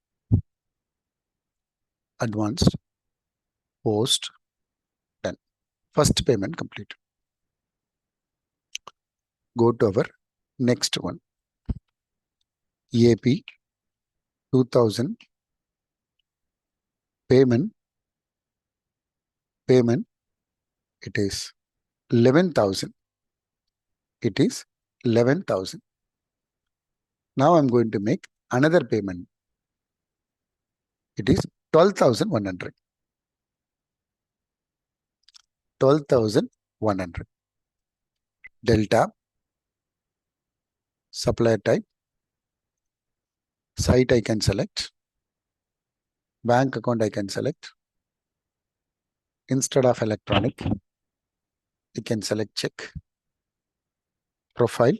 Advanced, post, done. First payment completed. Go to our next one. AP 2000 payment. It is 11,000. It is 11,000. Now I'm going to make another payment. It is 12,100. 12,100. Delta, supplier type, site I can select, bank account I can select. Instead of electronic, I can select check. Profile.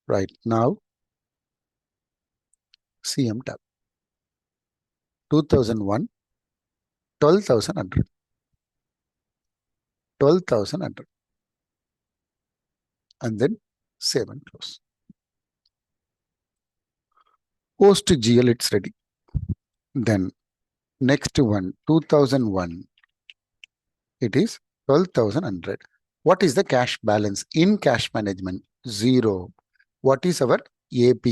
Right now, CM tab. 2001, 12,100. 12,100. And then save and close. Post GL, it's ready. Then next one, 2001, it is 12,100. What is the cash balance in cash management? 0. What is our AP?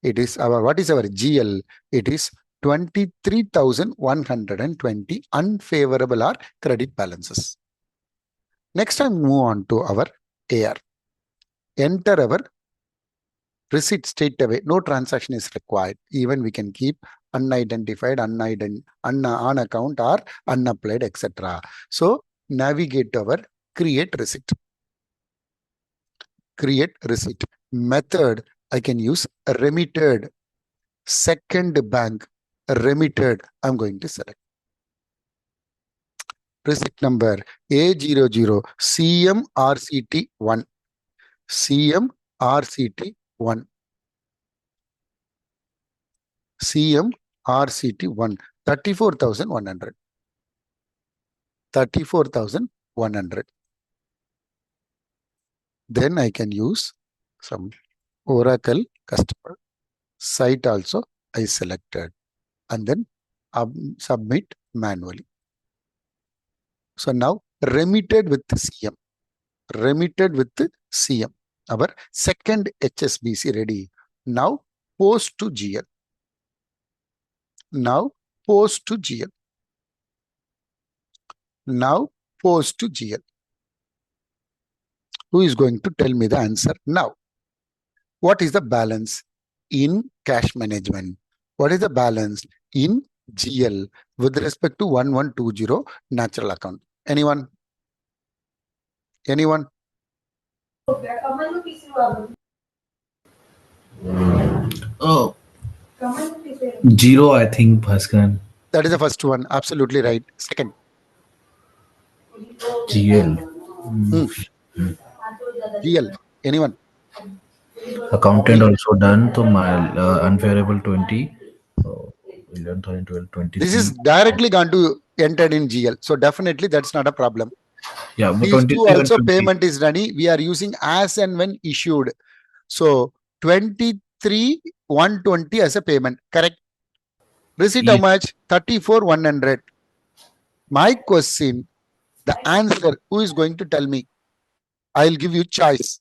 It is our, what is our GL? It is 23,120 unfavorable or credit balances. Next time move on to our AR. Enter our receipt straight away. No transaction is required. Even we can keep unidentified, on account or unapplied, etc. So navigate our create receipt. Create receipt. Method, I can use remitted. Second bank, remitted. I'm going to select. Receipt number A00 CMRCT1. CMRCT1. CMRCT1. 34,100. 34,100. Then I can use some Oracle customer site also I selected, and then submit manually. So now remitted with CM. Remitted with CM. Our second HSBC ready. Now post to GL. Now post to GL. Now post to GL. Who is going to tell me the answer now? What is the balance in cash management? What is the balance in GL with respect to 1120 natural account? Anyone? Anyone? Oh, 0, I think, Bhaskar. That is the first one. Absolutely right. Second. GL. GL. Anyone? Accountant also done. So my unfavorable 20. 11, 12, This is 23. directly going to entered in GL. So definitely that's not a problem. Yeah, but These two 23 and also 50. payment is ready. We are using as and when issued. So 23,120 as a payment. Correct. Receipt how much? 34,100. My question, the answer, who is going to tell me? I'll give you choice.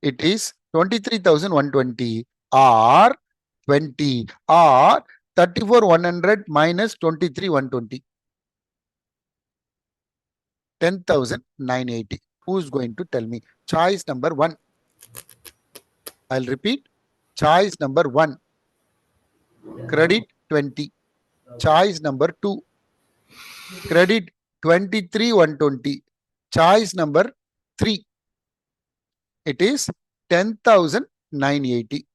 It is 23,120 or 20 or 34,100 minus 23,120. 10,980. Who is going to tell me? Choice number 1. I'll repeat. Choice number 1. Credit 20. Choice number 2. Credit 23,120. Choice number 3. It is 10,980.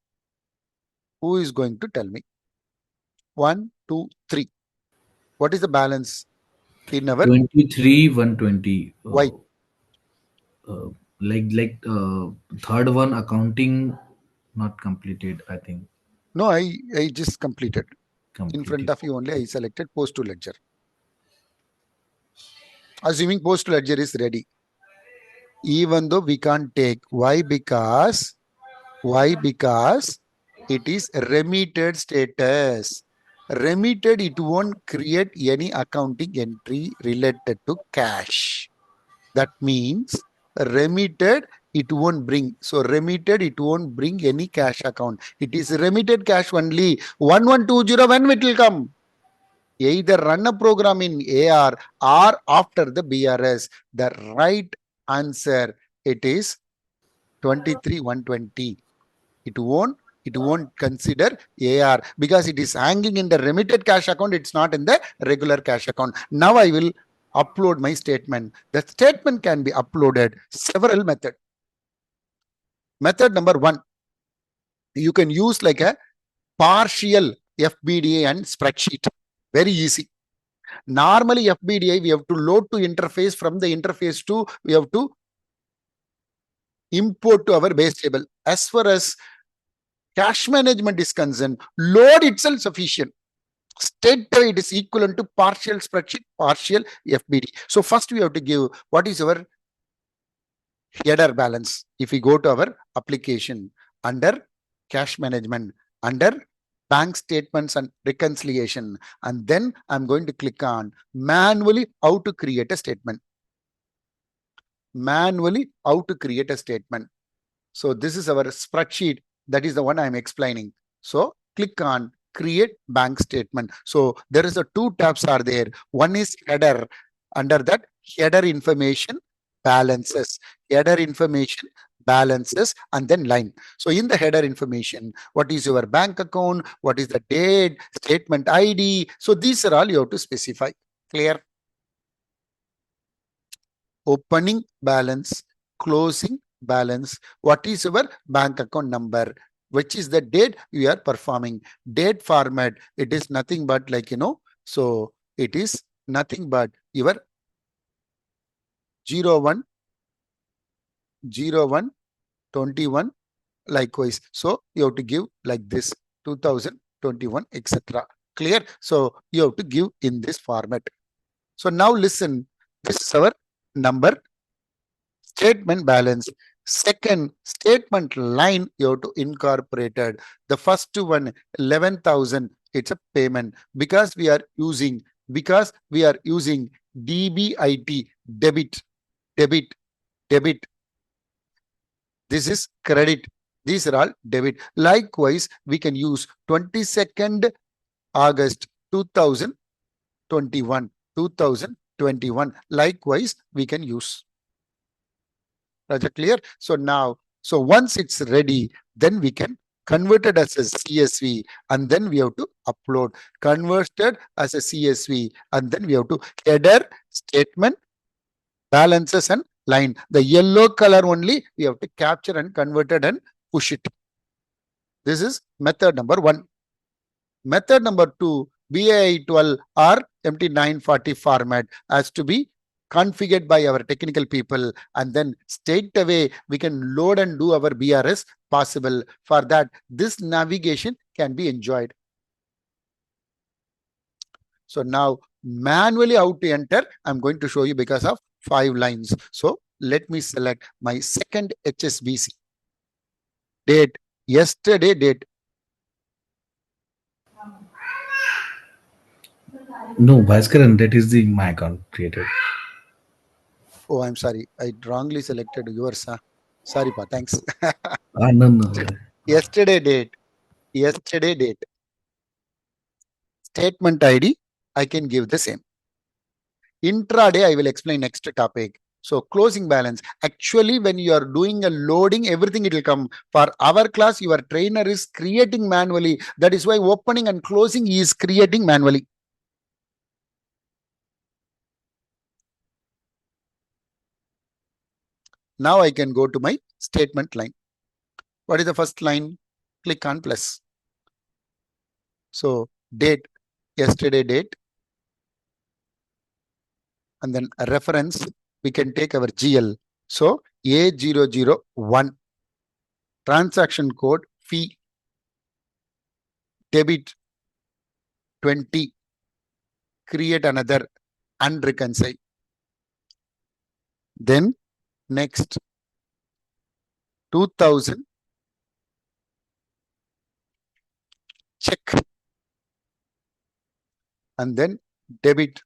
Who is going to tell me? 1, 2, 3. What is the balance in our 23 120. why? Uh, third one accounting not completed. I think No, I just completed. In front completed. of you only I selected post to ledger. Assuming post to ledger is ready. Even though we can't take. Why? Because it is remitted status. Remitted, it won't create any accounting entry related to cash. That means remitted, it won't bring. So remitted, it won't bring any cash account. It is remitted cash only. 1120, when it will come? Either run a program in AR or after the BRS. The right answer, it is 23,120. It won't consider AR because it is hanging in the remitted cash account. It's not in the regular cash account. Now I will upload my statement. The statement can be uploaded several methods. Method number 1, you can use like a partial FBDA and spreadsheet. Very easy. Normally FBDA, we have to load to interface. From the interface to, we have to import to our base table. As far as cash management is concerned, load itself sufficient. State it is equivalent to partial spreadsheet, partial FBD. So first we have to give what is our header balance. If we go to our application under cash management, under bank statements and reconciliation, and then I'm going to click on manually how to create a statement. Manually how to create a statement. So this is our spreadsheet. That is the one I'm explaining. So click on create bank statement. So there is a 2 tabs are there. One is header. Under that, header information, balances, header information, balances, and then line. So in the header information, what is your bank account? What is the date, statement ID? So these are all you have to specify. Clear? Opening balance, closing balance, what is your bank account number, which is the date you are performing. Date format, it is nothing but like, so it is nothing but your 01 01 21. Likewise, so you have to give like this 2021, etc. Clear? So you have to give in this format. So now listen, this is our number, statement balance. Second statement line you have to incorporated. The first one 11,000, it's a payment because we are using DBIT, debit, debit, debit. This is credit. These are all debit. Likewise, we can use 22nd August 2021, 2021. Likewise, we can use. Raja, clear? So now, so once it's ready, then we can convert it as a CSV, and then we have to upload. Converted as a CSV, and then we have to header, statement, balances, and line. The yellow color only we have to capture and convert it and push it. This is method number 1. Method number 2, BAI 12 or MT940 format has to be configured by our technical people, and then straight away we can load and do our BRS possible. For that, this navigation can be enjoyed. So now manually how to enter, I'm going to show you because of 5 lines. So let me select my second HSBC. Date, yesterday date. No, Bhaskaran, that is the my account created. Oh, I'm sorry. I wrongly selected yours. Huh? Sorry, pa. Thanks. No, no. Yesterday date. Yesterday date. Statement ID, I can give the same. Intraday, I will explain next topic. So closing balance. Actually, when you are doing a loading, everything it will come. For our class, your trainer is creating manually. That is why opening and closing is creating manually. Now I can go to my statement line. What is the first line? Click on plus. So date, yesterday date, and then a reference, we can take our GL. So A001, transaction code fee, debit 20, create another unreconcile. Then next 2000, check, and then debit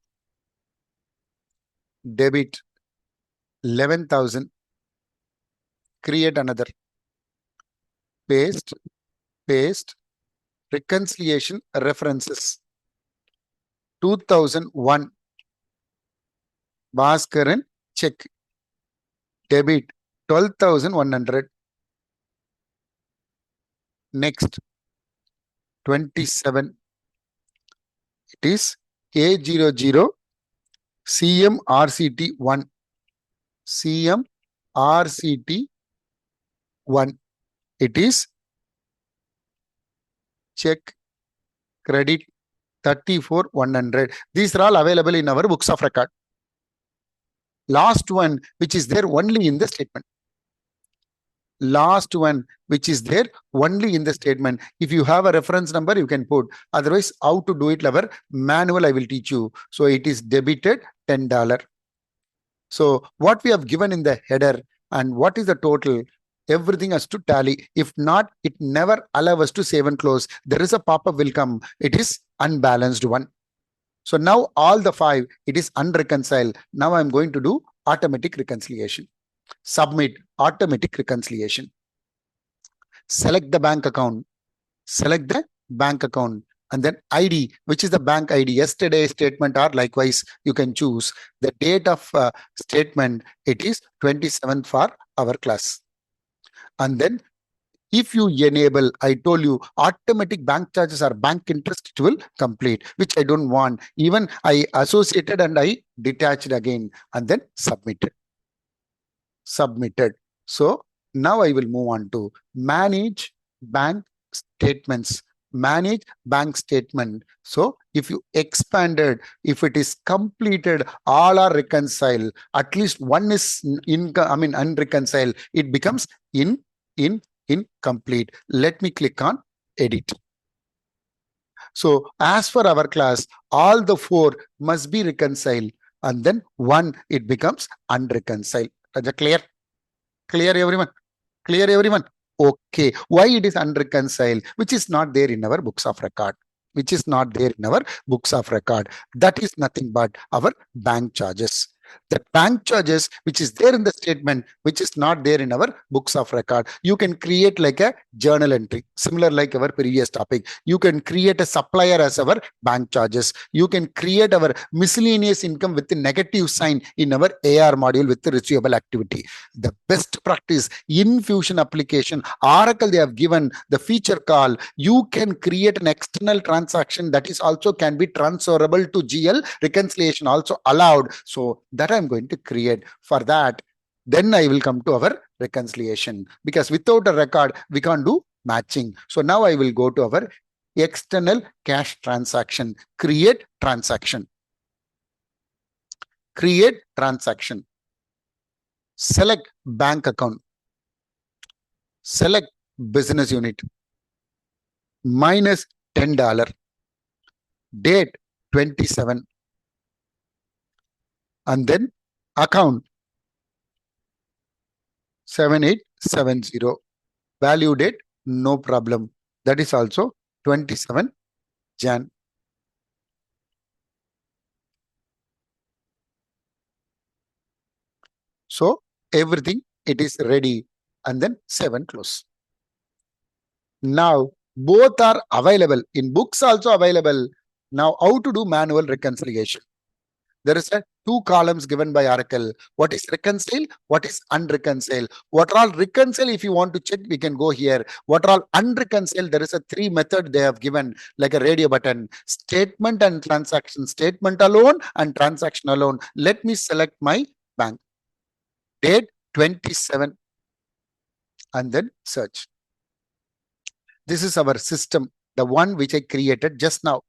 11,000, create another, paste, reconciliation references 2001, Bhaskaran, check, debit 12,100. Next 27, it is A00 CMRCT1, CMRCT1, it is check, credit 34,100. These are all available in our books of record. Last one, which is there only in the statement. Last one, which is there only in the statement. If you have a reference number, you can put. Otherwise, how to do it, our manual, I will teach you. So it is debited $10. So what we have given in the header and what is the total, everything has to tally. If not, it never allows us to save and close. There is a pop-up will come. It is unbalanced one. So now all the 5, it is unreconciled. Now I'm going to do automatic reconciliation. Submit automatic reconciliation. Select the bank account. Select the bank account. And then ID, which is the bank ID. Yesterday's statement, or likewise, you can choose the date of statement. It is 27 for our class. And then if you enable, I told you, automatic bank charges or bank interest, it will complete, which I don't want. Even I associated and I detached again, and then submitted. So now I will move on to manage bank statements. Manage bank statement. So if you expanded, if it is completed, all are reconciled, at least one is unreconciled, it becomes incomplete. Let me click on edit. So as for our class, all the 4 must be reconciled, and then 1, it becomes unreconciled. Is that clear? Clear, everyone? Clear, everyone? Okay. Why it is unreconciled? Which is not there in our books of record. Which is not there in our books of record. That is nothing but our bank charges. The bank charges, which is there in the statement, which is not there in our books of record. You can create like a journal entry, similar like our previous topic. You can create a supplier as our bank charges. You can create our miscellaneous income with the negative sign in our AR module with the receivable activity. The best practice in Fusion application, Oracle, they have given the feature call. You can create an external transaction that is also can be transferable to GL. Reconciliation also allowed. So that I'm going to create. For that, then I will come to our reconciliation, because without a record, we can't do matching. So now I will go to our external cash transaction, create transaction. Create transaction. Select bank account. Select business unit. Minus $10. Date 27. And then account 7870. Value date, no problem. That is also 27 Jan. So everything, it is ready, and then 7 close. Now both are available in books, also available. Now how to do manual reconciliation? There is a 2 columns given by Oracle. What is reconcile? What is unreconcile? What are all reconcile? If you want to check, we can go here. What are all unreconcile? There is a 3 method they have given, like a radio button: statement and transaction. Statement alone and transaction alone. Let me select my bank. Date 27 and then search. This is our system, the one which I created just now.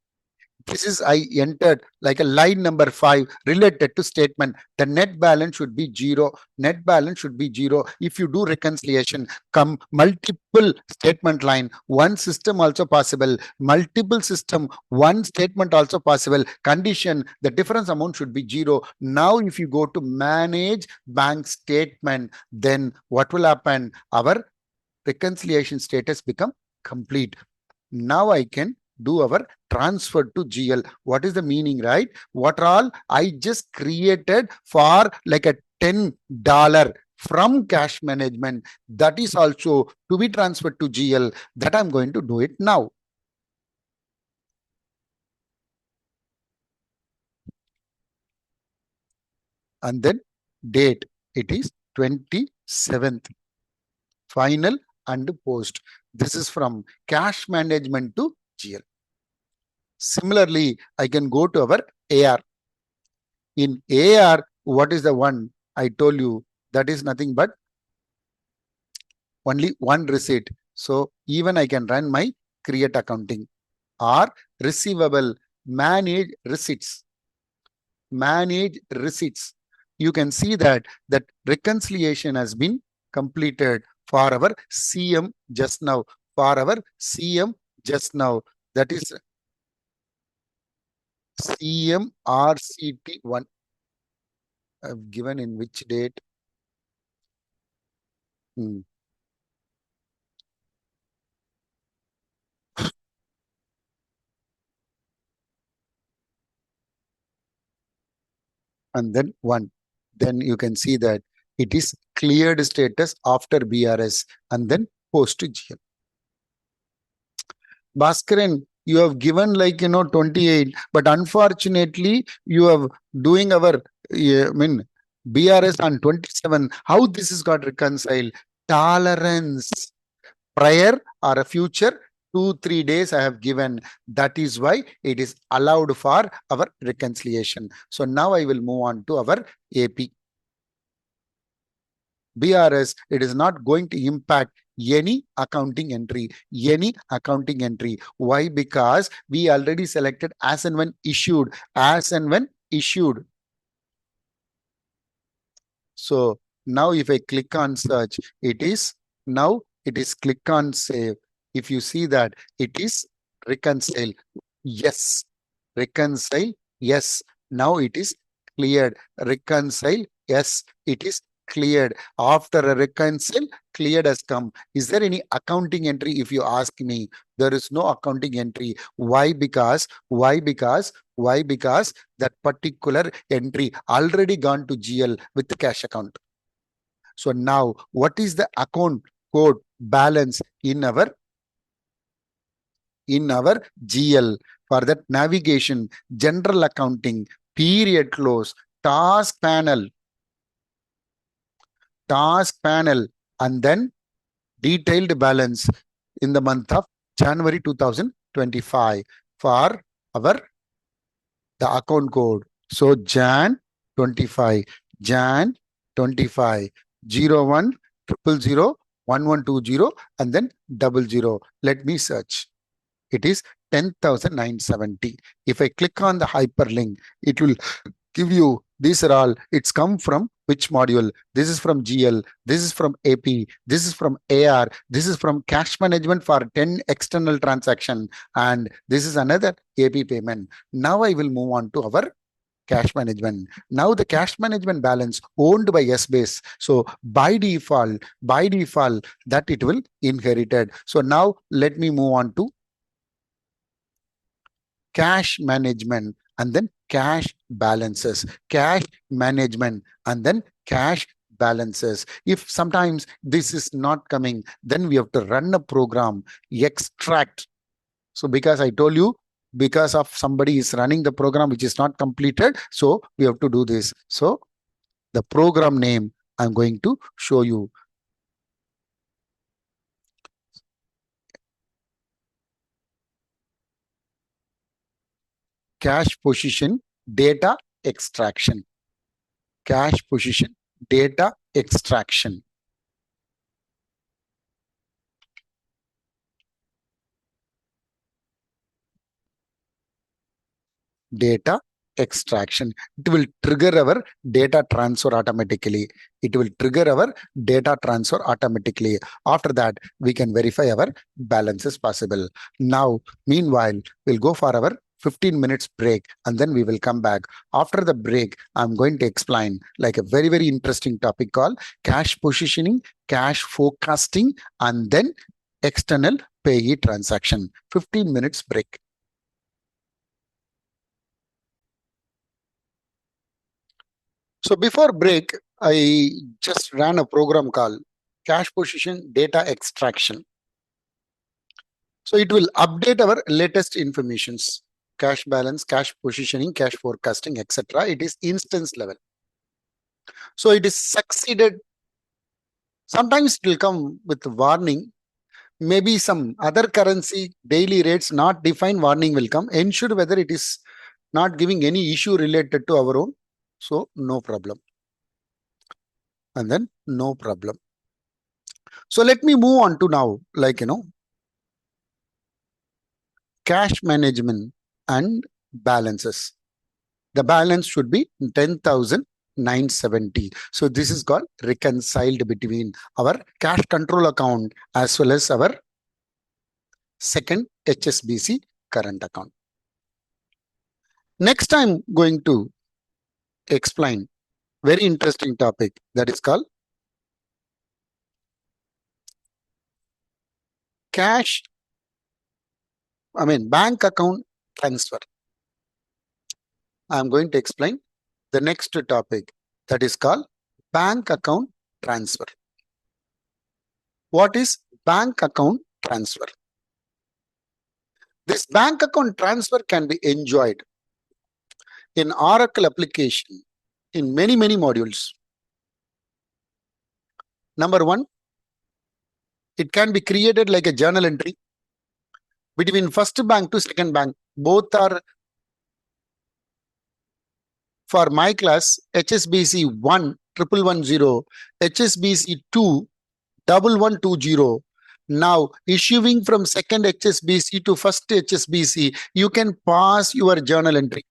This is I entered like a line number 5 related to statement. The net balance should be 0. Net balance should be 0. If you do reconciliation, come multiple statement line, one system also possible, multiple system, one statement also possible. Condition, the difference amount should be 0. Now, if you go to manage bank statement, then what will happen? Our reconciliation status become complete. Now I can do our transfer to GL. What is the meaning, right? What all I just created for like a $10 from cash management, that is also to be transferred to GL, that I'm going to do it now. And then date, it is 27th. Final and post. This is from cash management to GL. Similarly, I can go to our AR. In AR, what is the one I told you? That is nothing but only one receipt. So even I can run my create accounting or receivable, manage receipts. Manage receipts. You can see that reconciliation has been completed for our CM just now. For our CM just now. That is CMRCT1. I've given in which date? Hmm. And then 1. Then you can see that it is cleared status after BRS and then post to GL. Bhaskaran, you have given like 28, but unfortunately you have doing our BRS on 27. How this is got reconciled? Tolerance prior or a future 2-3 days I have given. That is why it is allowed for our reconciliation. So now I will move on to our AP. BRS, it is not going to impact any accounting entry. Why? Because we already selected as and when issued. So now if I click on search, it is click on save. If you see that it is reconcile. Yes. Reconcile. Yes. Now it is cleared. Reconcile. Yes. It is cleared. After a reconcile, cleared has come. Is there any accounting entry? If you ask me, there is no accounting entry. Why? Because that particular entry already gone to GL with the cash account. So now what is the account code balance in our GL? For that navigation, general accounting, period close, task panel, and then detailed balance in the month of January 2025 for our the account code. So Jan 25, 01 000 1120 and then 00. Let me search. It is 10,970. If I click on the hyperlink, it will give you these are all. It's come from which module? This is from GL. This is from AP. This is from AR. This is from cash management for 10 external transaction. And this is another AP payment. Now I will move on to our cash management. Now the cash management balance owned by S-base. So by default, that it will inherited. So now let me move on to cash management and then cash balances. Cash management and then cash balances. If sometimes this is not coming, then we have to run a program, extract. So because I told you, because of somebody is running the program which is not completed, so we have to do this. So the program name I'm going to show you. Cash position data extraction. Cash position data extraction. Data extraction. It will trigger our data transfer automatically. It will trigger our data transfer automatically. After that, we can verify our balance is possible. Now, meanwhile, we'll go for our 15 minutes break and then we will come back. After the break, I'm going to explain like a very, very interesting topic called cash positioning, cash forecasting, and then external payee transaction. 15 minutes break. So before break, I just ran a program called cash position data extraction. So it will update our latest informations, cash balance, cash positioning, cash forecasting, etc. It is instance level. So it is succeeded. Sometimes it will come with warning. Maybe some other currency daily rates not defined warning will come. Ensure whether it is not giving any issue related to our own. So no problem. And then no problem. So let me move on to now, like, cash management and balances. The balance should be 10,970. So this is called reconciled between our cash control account as well as our second HSBC current account. Next, I'm going to explain very interesting topic that is called bank account transfer. I'm going to explain the next topic that is called bank account transfer. What is bank account transfer? This bank account transfer can be enjoyed in Oracle application in many, many modules. Number one, it can be created like a journal entry between first bank to second bank. Both are for my class HSBC 1 1110, HSBC 2 1120. Now issuing from second HSBC to first HSBC, you can pass your journal entry.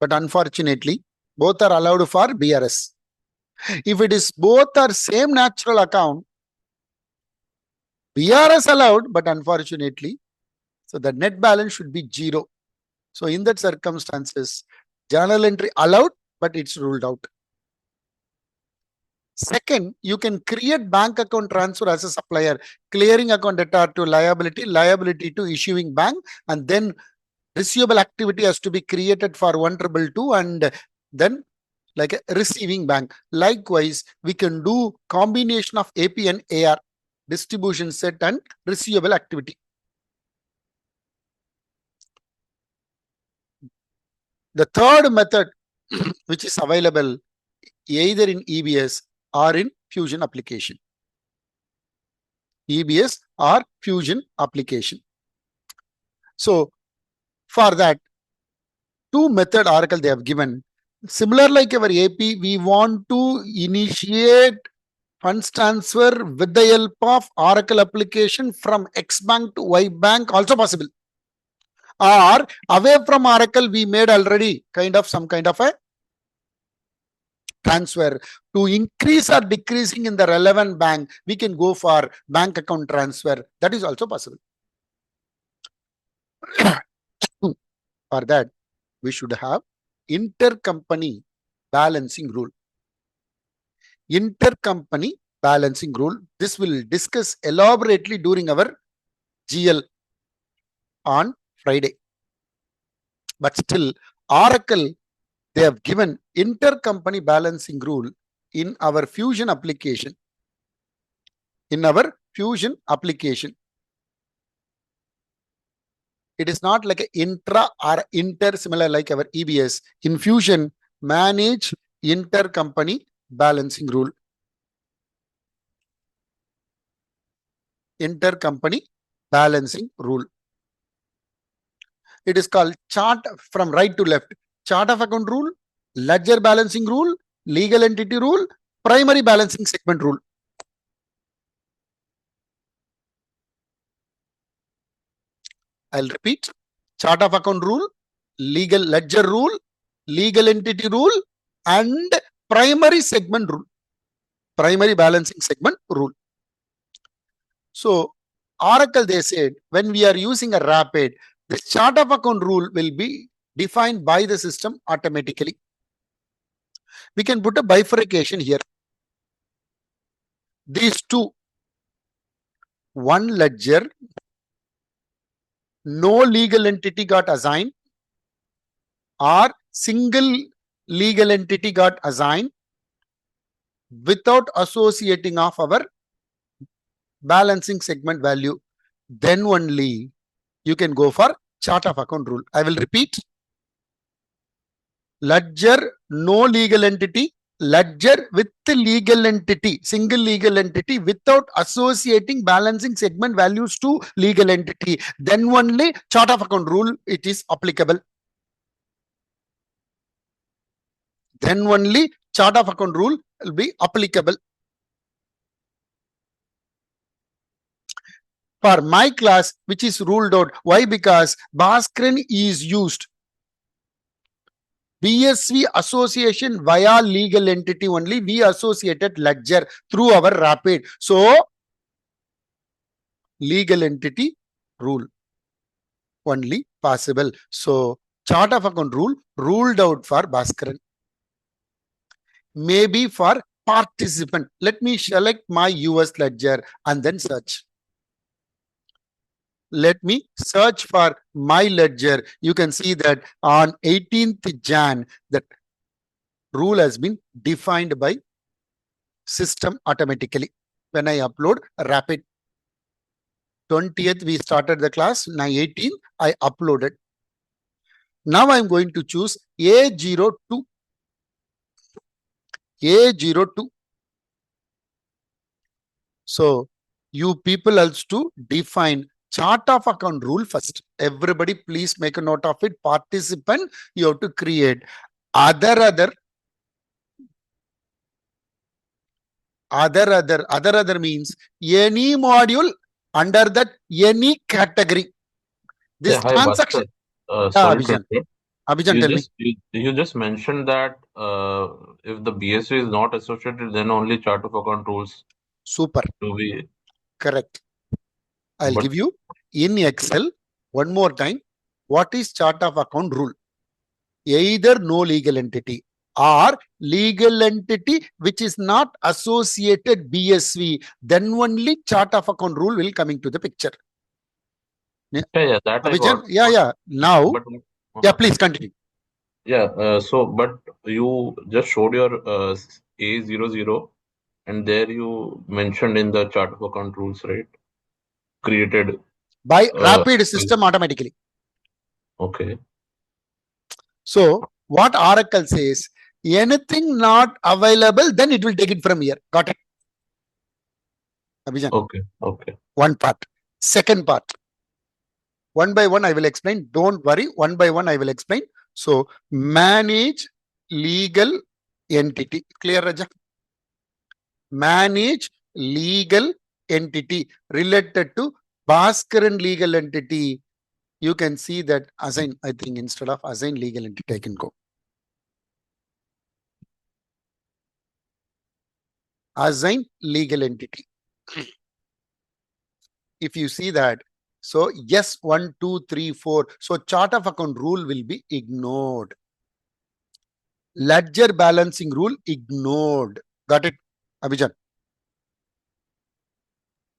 But unfortunately, both are allowed for BRS. If it is both are same natural account, BRS allowed, but unfortunately, so the net balance should be 0. So in that circumstances, journal entry allowed, but it's ruled out. Second, you can create bank account transfer as a supplier, clearing account data to liability, liability to issuing bank, and then receivable activity has to be created for 1222 and then like a receiving bank. Likewise, we can do combination of AP and AR, distribution set and receivable activity. The third method, which is available either in EBS or in Fusion application. EBS or Fusion application. So for that, two method Oracle they have given. Similar like our AP, we want to initiate funds transfer with the help of Oracle application from X bank to Y bank, also possible. Or away from Oracle, we made already some kind of a transfer. To increase or decreasing in the relevant bank, we can go for bank account transfer. That is also possible. For that, we should have intercompany balancing rule. Intercompany balancing rule. This will discuss elaborately during our GL on Friday. But still, Oracle, they have given intercompany balancing rule in our Fusion application. In our Fusion application. It is not like an intra or inter similar like our EBS. In Fusion, manage intercompany balancing rule. Intercompany balancing rule. It is called chart from right to left. Chart of account rule, ledger balancing rule, legal entity rule, Primary balancing segment rule. I'll repeat. Chart of account rule, legal ledger rule, legal entity rule, and primary segment rule. Primary balancing segment rule. So Oracle, they said, when we are using a rapid, the chart of account rule will be defined by the system automatically. We can put a bifurcation here. These two, one ledger, no legal entity got assigned, or single legal entity got assigned without associating of our balancing segment value, then only you can go for chart of account rule. I will repeat. Ledger, no legal entity, ledger with legal entity, single legal entity without associating balancing segment values to legal entity, then only chart of account rule it is applicable. Then only chart of account rule will be applicable. For my class, which is ruled out. Why? Because Bhaskaran is used. BSV association via legal entity only. We associated ledger through our rapid. So, legal entity rule only possible. So, chart of account rule ruled out for Bhaskaran. Maybe for participant. Let me select my US ledger and then search. Let me search for my ledger. You can see that on 18th Jan, that rule has been defined by system automatically. When I upload rapid, 20th we started the class, now 18th I uploaded. Now I'm going to choose A02. A02. So you people also to define chart of account rule first. Everybody please make a note of it. Participant, you have to create other means any module under that any category. This Yeah, hi, transaction. sorry to Abhijan. interrupt. Abhijan, tell me. You just mentioned that if the BSV is not associated, then only chart of account rules Super. to be. Correct. I'll But give you in Excel one more time. What is chart of account rule? Either no legal entity or legal entity which is not associated BSV, then only chart of account rule will coming to the picture. yeah, that I Abhijan, got. yeah. Now, But yeah, please continue. yeah, but you just showed your A00, and there you mentioned in the chart of account rules, right? Created. By Uh, rapid system automatically. okay. So what Oracle says, anything not available, then it will take it from here. Got it? Abhijan. Okay. One part. Second part. One by one I will explain. Don't worry. One by one I will explain. So manage legal entity. Clear, Raja? Manage legal entity related to Bhaskaran legal entity. You can see that assign, I think instead of assign legal entity, I can go. Assign legal entity. If you see that, so yes, 1, 2, 3, 4. So chart of account rule will be ignored. Ledger balancing rule ignored. Got it, Abhijan?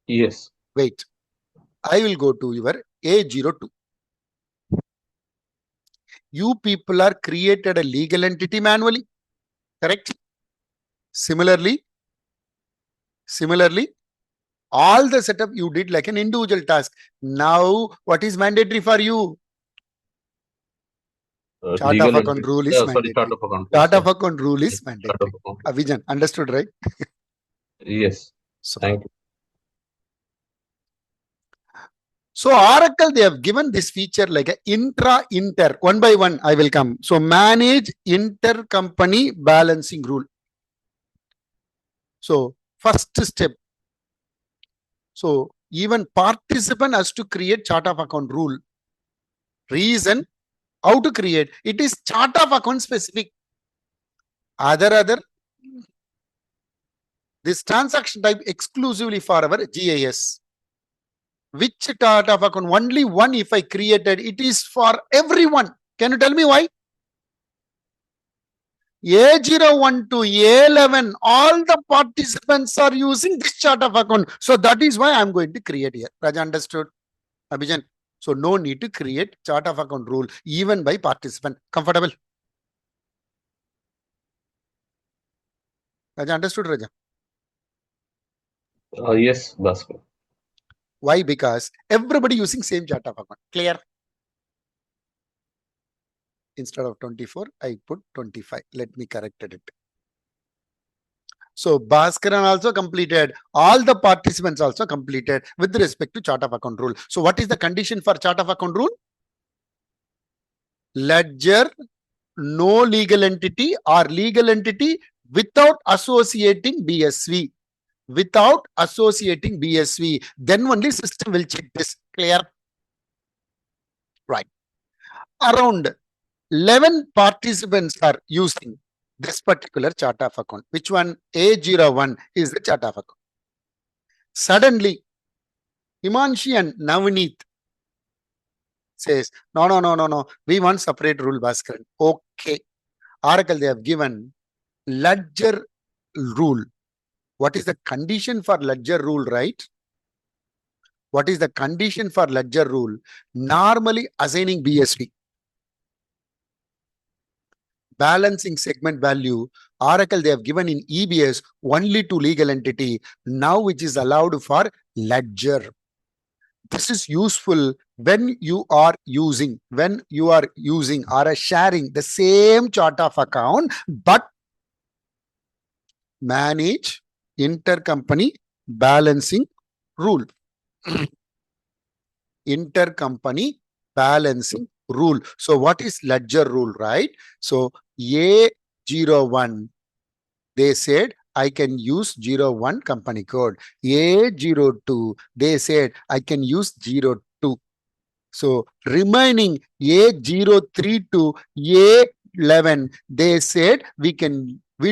Yes. Wait. I will go to your A02. You people are created a legal entity manually. Correct? Similarly, all the setup you did like an individual task. Now, what is mandatory for you? Chart of account rule is mandatory. Chart of account. Chart of account rule is mandatory. Account. Abhijan, understood, right? Yes. So, Thank you. so Oracle, they have given this feature like a inter. One by one, I will come. So manage intercompany balancing rule. So first step. So even participant has to create chart of account rule. Reason how to create it is chart of account specific. Other this transaction type exclusively for our GIS. Which chart of account? Only one if I created, it is for everyone. Can you tell me why? A01 to A11, all the participants are using this chart of account. So that is why I'm going to create here. Raja understood? Abhijan. So no need to create chart of account rule even by participant. Comfortable? Raja understood, Raja? Yes, Bhaskar. Why? Because everybody using same chart of account. Clear? Instead of 24, I put 25. Let me correct it. So Bhaskaran also completed. All the participants also completed with respect to chart of account rule. So what is the condition for chart of account rule? Ledger, no legal entity or legal entity without associating BSV. Without associating BSV. Then only system will check this. Clear? Right. Around 11 participants are using this particular chart of account. Which one? A01 is the chart of account. Suddenly, Himanshi and Navneet says, no. We want separate rule, Bhaskaran. Okay. Oracle, they have given ledger rule. What is the condition for ledger rule, right? What is the condition for ledger rule? Normally assigning BSV. Balancing segment value. Oracle, they have given in EBS only to legal entity. Now which is allowed for ledger. This is useful when you are using or sharing the same chart of account, but manage intercompany balancing rule. Intercompany balancing rule. So what is ledger rule, right? So A01, they said I can use 01 company code. A02, they said I can use 02. So remaining A03 to A11, they said we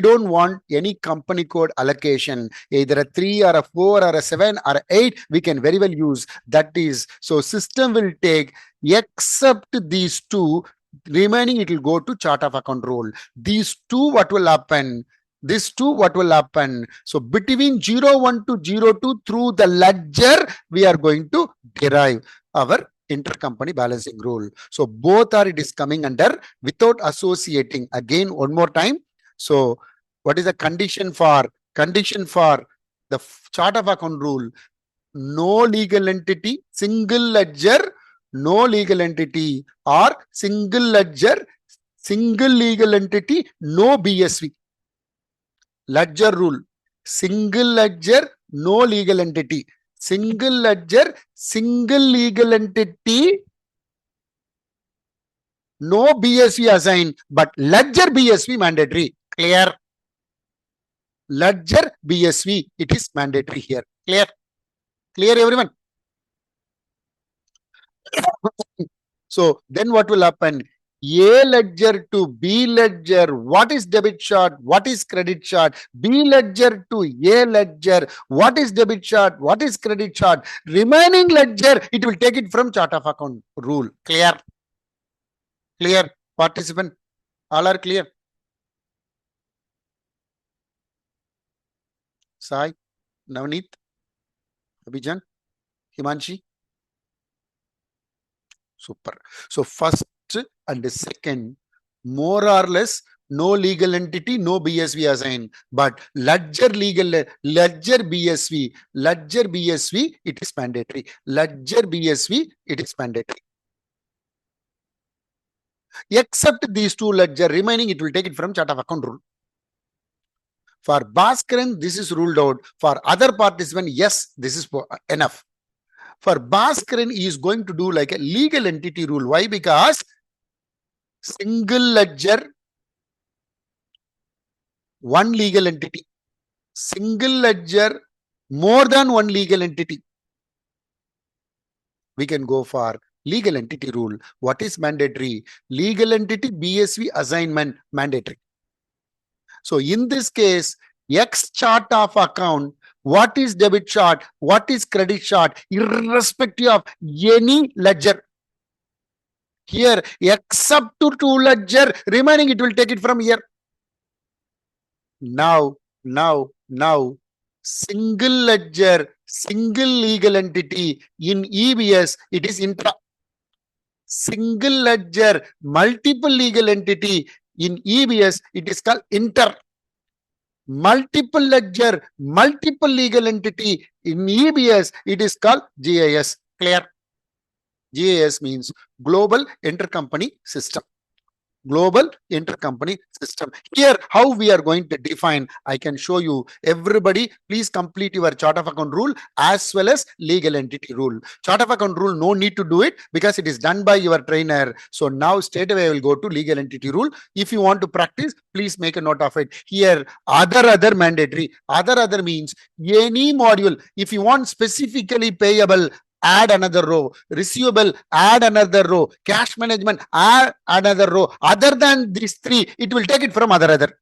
don't want any company code allocation, either a 3 or a 4 or a 7 or a 8, we can very well use. That is, so system will take except these two, remaining it will go to chart of account rule. These two, what will happen? These two, what will happen? So between 01 to 02 through the ledger, we are going to derive our intercompany balancing rule. So both are, it is coming under without associating. Again, one more time. So what is the condition for the chart of account rule? No legal entity, single ledger, no legal entity, or single ledger, single legal entity, no BSV. Ledger rule. Single ledger, no legal entity. Single ledger, single legal entity, no BSV assigned, but ledger BSV mandatory. Clear? Ledger BSV, it is mandatory here. Clear? Clear, everyone? So then what will happen? A ledger to B ledger. What is debit chart? What is credit chart? B ledger to A ledger. What is debit chart? What is credit chart? Remaining ledger, it will take it from chart of account rule. Clear? Clear? Participant, all are clear? Sai, Navneet, Abhijan, Himanshi. Super. So first and second, more or less, no legal entity, no BSV assigned, but ledger BSV, it is mandatory. Ledger BSV, it is mandatory. Except these two ledger, remaining, it will take it from chart of account rule. For Bhaskaran, this is ruled out. For other participant, yes, this is enough. For Bhaskaran, he is going to do like a legal entity rule. Why? Because single ledger, one legal entity. single ledger, more than one legal entity. We can go for legal entity rule. What is mandatory? Legal entity BSV assignment mandatory. So in this case, X chart of account, what is debit chart, what is credit chart, irrespective of any ledger. Here, except to two ledger, remaining it will take it from here. Now, single ledger, single legal entity in EBS, it is intra. Single ledger, multiple legal entity in EBS, it is called inter. Multiple ledger, multiple legal entity in EBS, it is called GIS. Clear? GIS means Global Intercompany System. Global intercompany system. Here, how we are going to define, I can show you. Everybody, please complete your chart of account rule as well as legal entity rule. Chart of account rule, no need to do it because it is done by your trainer. So now straight away I will go to legal entity rule. If you want to practice, please make a note of it. Here, other mandatory. Other means any module. If you want specifically payable, add another row. Receivable, add another row. Cash management, add another row. Other than these three, it will take it from other.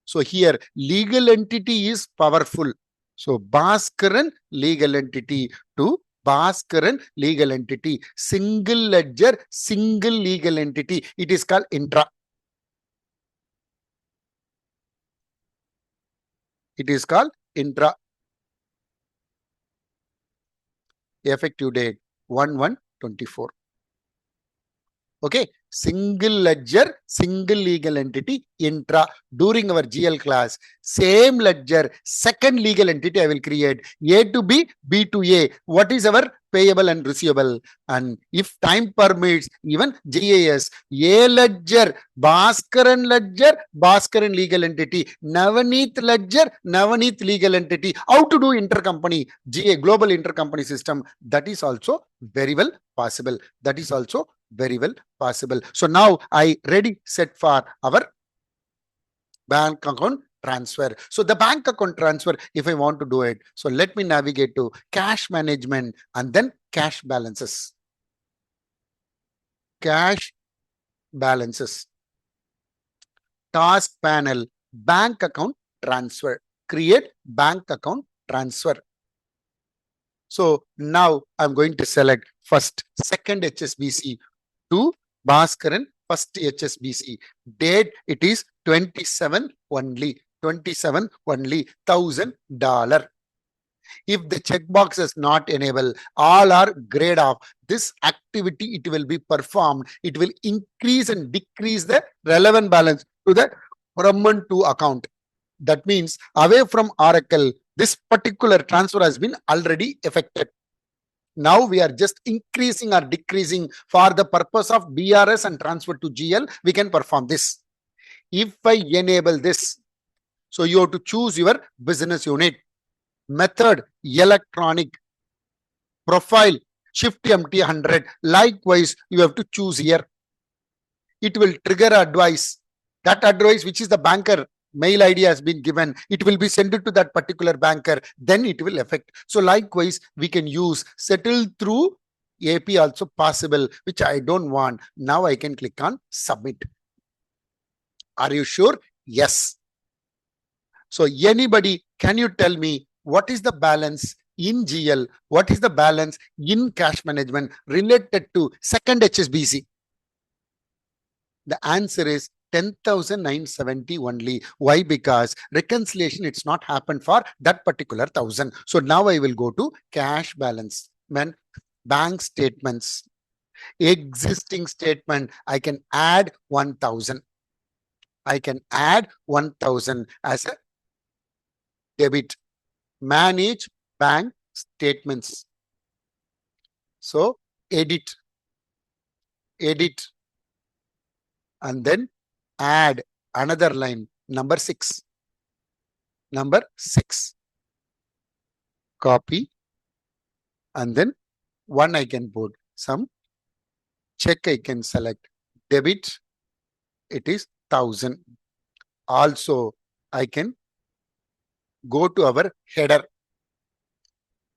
So here, legal entity is powerful. So Bhaskaran legal entity to Bhaskaran legal entity. Single ledger, single legal entity. It is called intra. It is called intra. Effective date 1/1/24. Okay, single ledger, single legal entity, intra. During our GL class, same ledger, second legal entity I will create. A to B, B to A. What is our payable and receivable? And if time permits, even GAS, A ledger, Bhaskaran ledger, Bhaskaran legal entity, Navaneeth ledger, Navaneeth legal entity. How to do intercompany, GA, global intercompany system? That is also very well possible. That is also very well possible. So now I ready set for our bank account transfer. So the bank account transfer, if I want to do it, so let me navigate to cash management and then cash balances. Cash balances. Task panel, bank account transfer. Create bank account transfer. So now I'm going to select first, second HSBC to Bhaskaran, first HSBC. Date, it is 27 only. 27 only, $1,000. If the checkbox is not enabled, all are grayed off. This activity, it will be performed. It will increase and decrease the relevant balance to the from and to account. That means away from Oracle, this particular transfer has been already effected. Now we are just increasing or decreasing for the purpose of BRS and transfer to GL. We can perform this. If I enable this, so you have to choose your business unit, method, electronic, profile, shift empty 100. Likewise, you have to choose here. It will trigger advice. That advice, which is the banker mail ID has been given, it will be sent to that particular banker, then it will affect. So likewise, we can use settle through AP also possible, which I don't want. Now I can click on submit. Are you sure? Yes. So anybody, can you tell me what is the balance in GL? What is the balance in cash management related to second HSBC? The answer is 10,970 only. Why? Because reconciliation, it's not happened for that particular 1,000. So now I will go to cash balance. When bank statements, existing statement, I can add 1,000. I can add 1,000 as a debit. Manage bank statements. So edit, and then add another line, number 6. Number 6. Copy, and then one I can put some check, I can select debit, it is 1,000. Also I can go to our header.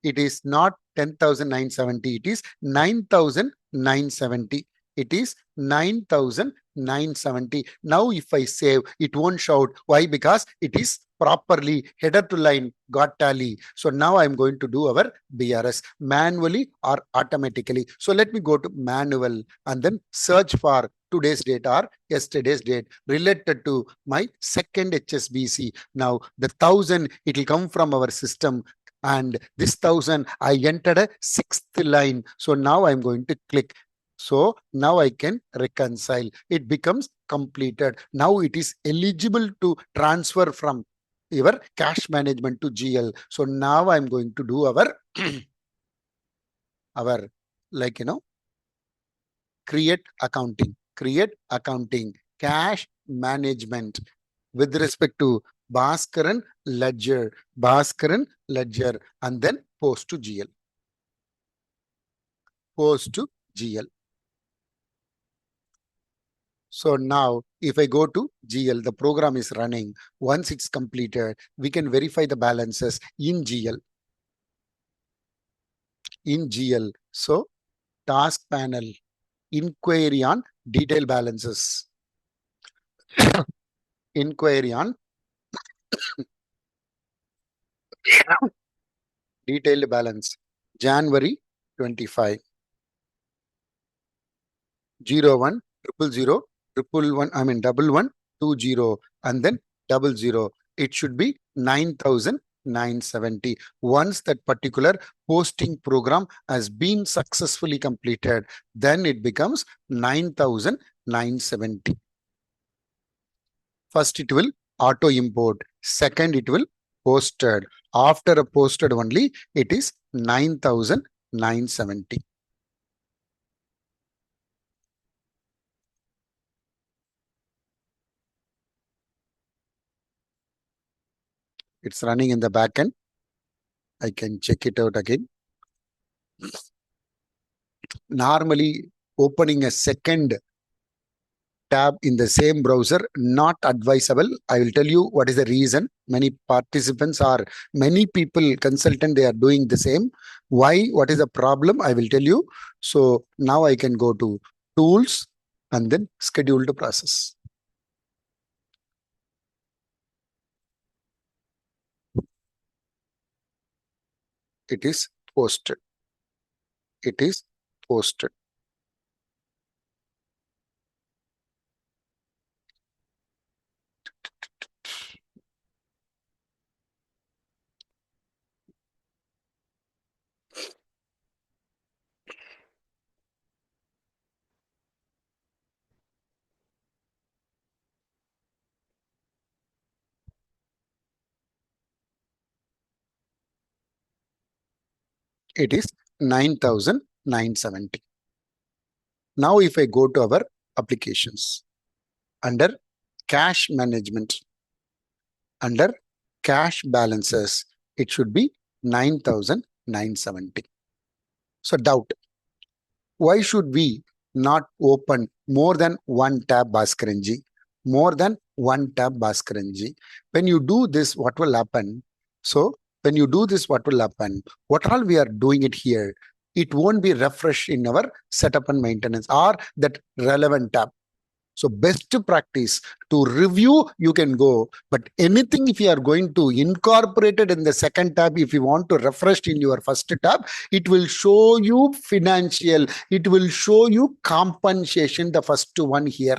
It is not 10,970. It is 9,970. It is 9,970. Now, if I save, it won't shout. Why? Because it is properly header to line got tally. So now I'm going to do our BRS manually or automatically. So let me go to manual and then search for today's date or yesterday's date related to my second HSBC. Now the 1,000, it will come from our system, and this 1,000 I entered a sixth line. So now I'm going to click. So now I can reconcile. It becomes completed. Now it is eligible to transfer from your cash management to GL. So now I'm going to do our our create accounting, cash management with respect to Bhaskaran ledger, and then post to GL. So now if I go to GL, the program is running. Once it's completed, we can verify the balances in GL. So task panel, inquiry on detailed balances. Inquiry on detailed balance. January 25. 01 000 11 and then 00. It should be 9,970. Once that particular posting program has been successfully completed, then it becomes 9,970. First it will auto import. Second it will posted. After a posted only, it is 9,970. It's running in the backend. I can check it out again. Normally, opening a second tab in the same browser, not advisable. I will tell you what is the reason. Many people, consultant, they are doing the same. Why? What is the problem? I will tell you. So now I can go to tools and then schedule to process. It is posted. It is posted. It is 9,970. Now if I go to our applications, under cash management, under cash balances, it should be 9,970. So doubt, why should we not open more than one tab, Bhaskaranji? More than one tab, Bhaskaranji. When you do this, what will happen? So when you do this, what will happen? What all we are doing it here, it won't be refreshed in our setup and maintenance or that relevant tab. So best practice to review, you can go, but anything if you are going to incorporate it in the second tab, if you want to refresh in your first tab, it will show you financial, it will show you compensation, the first one here.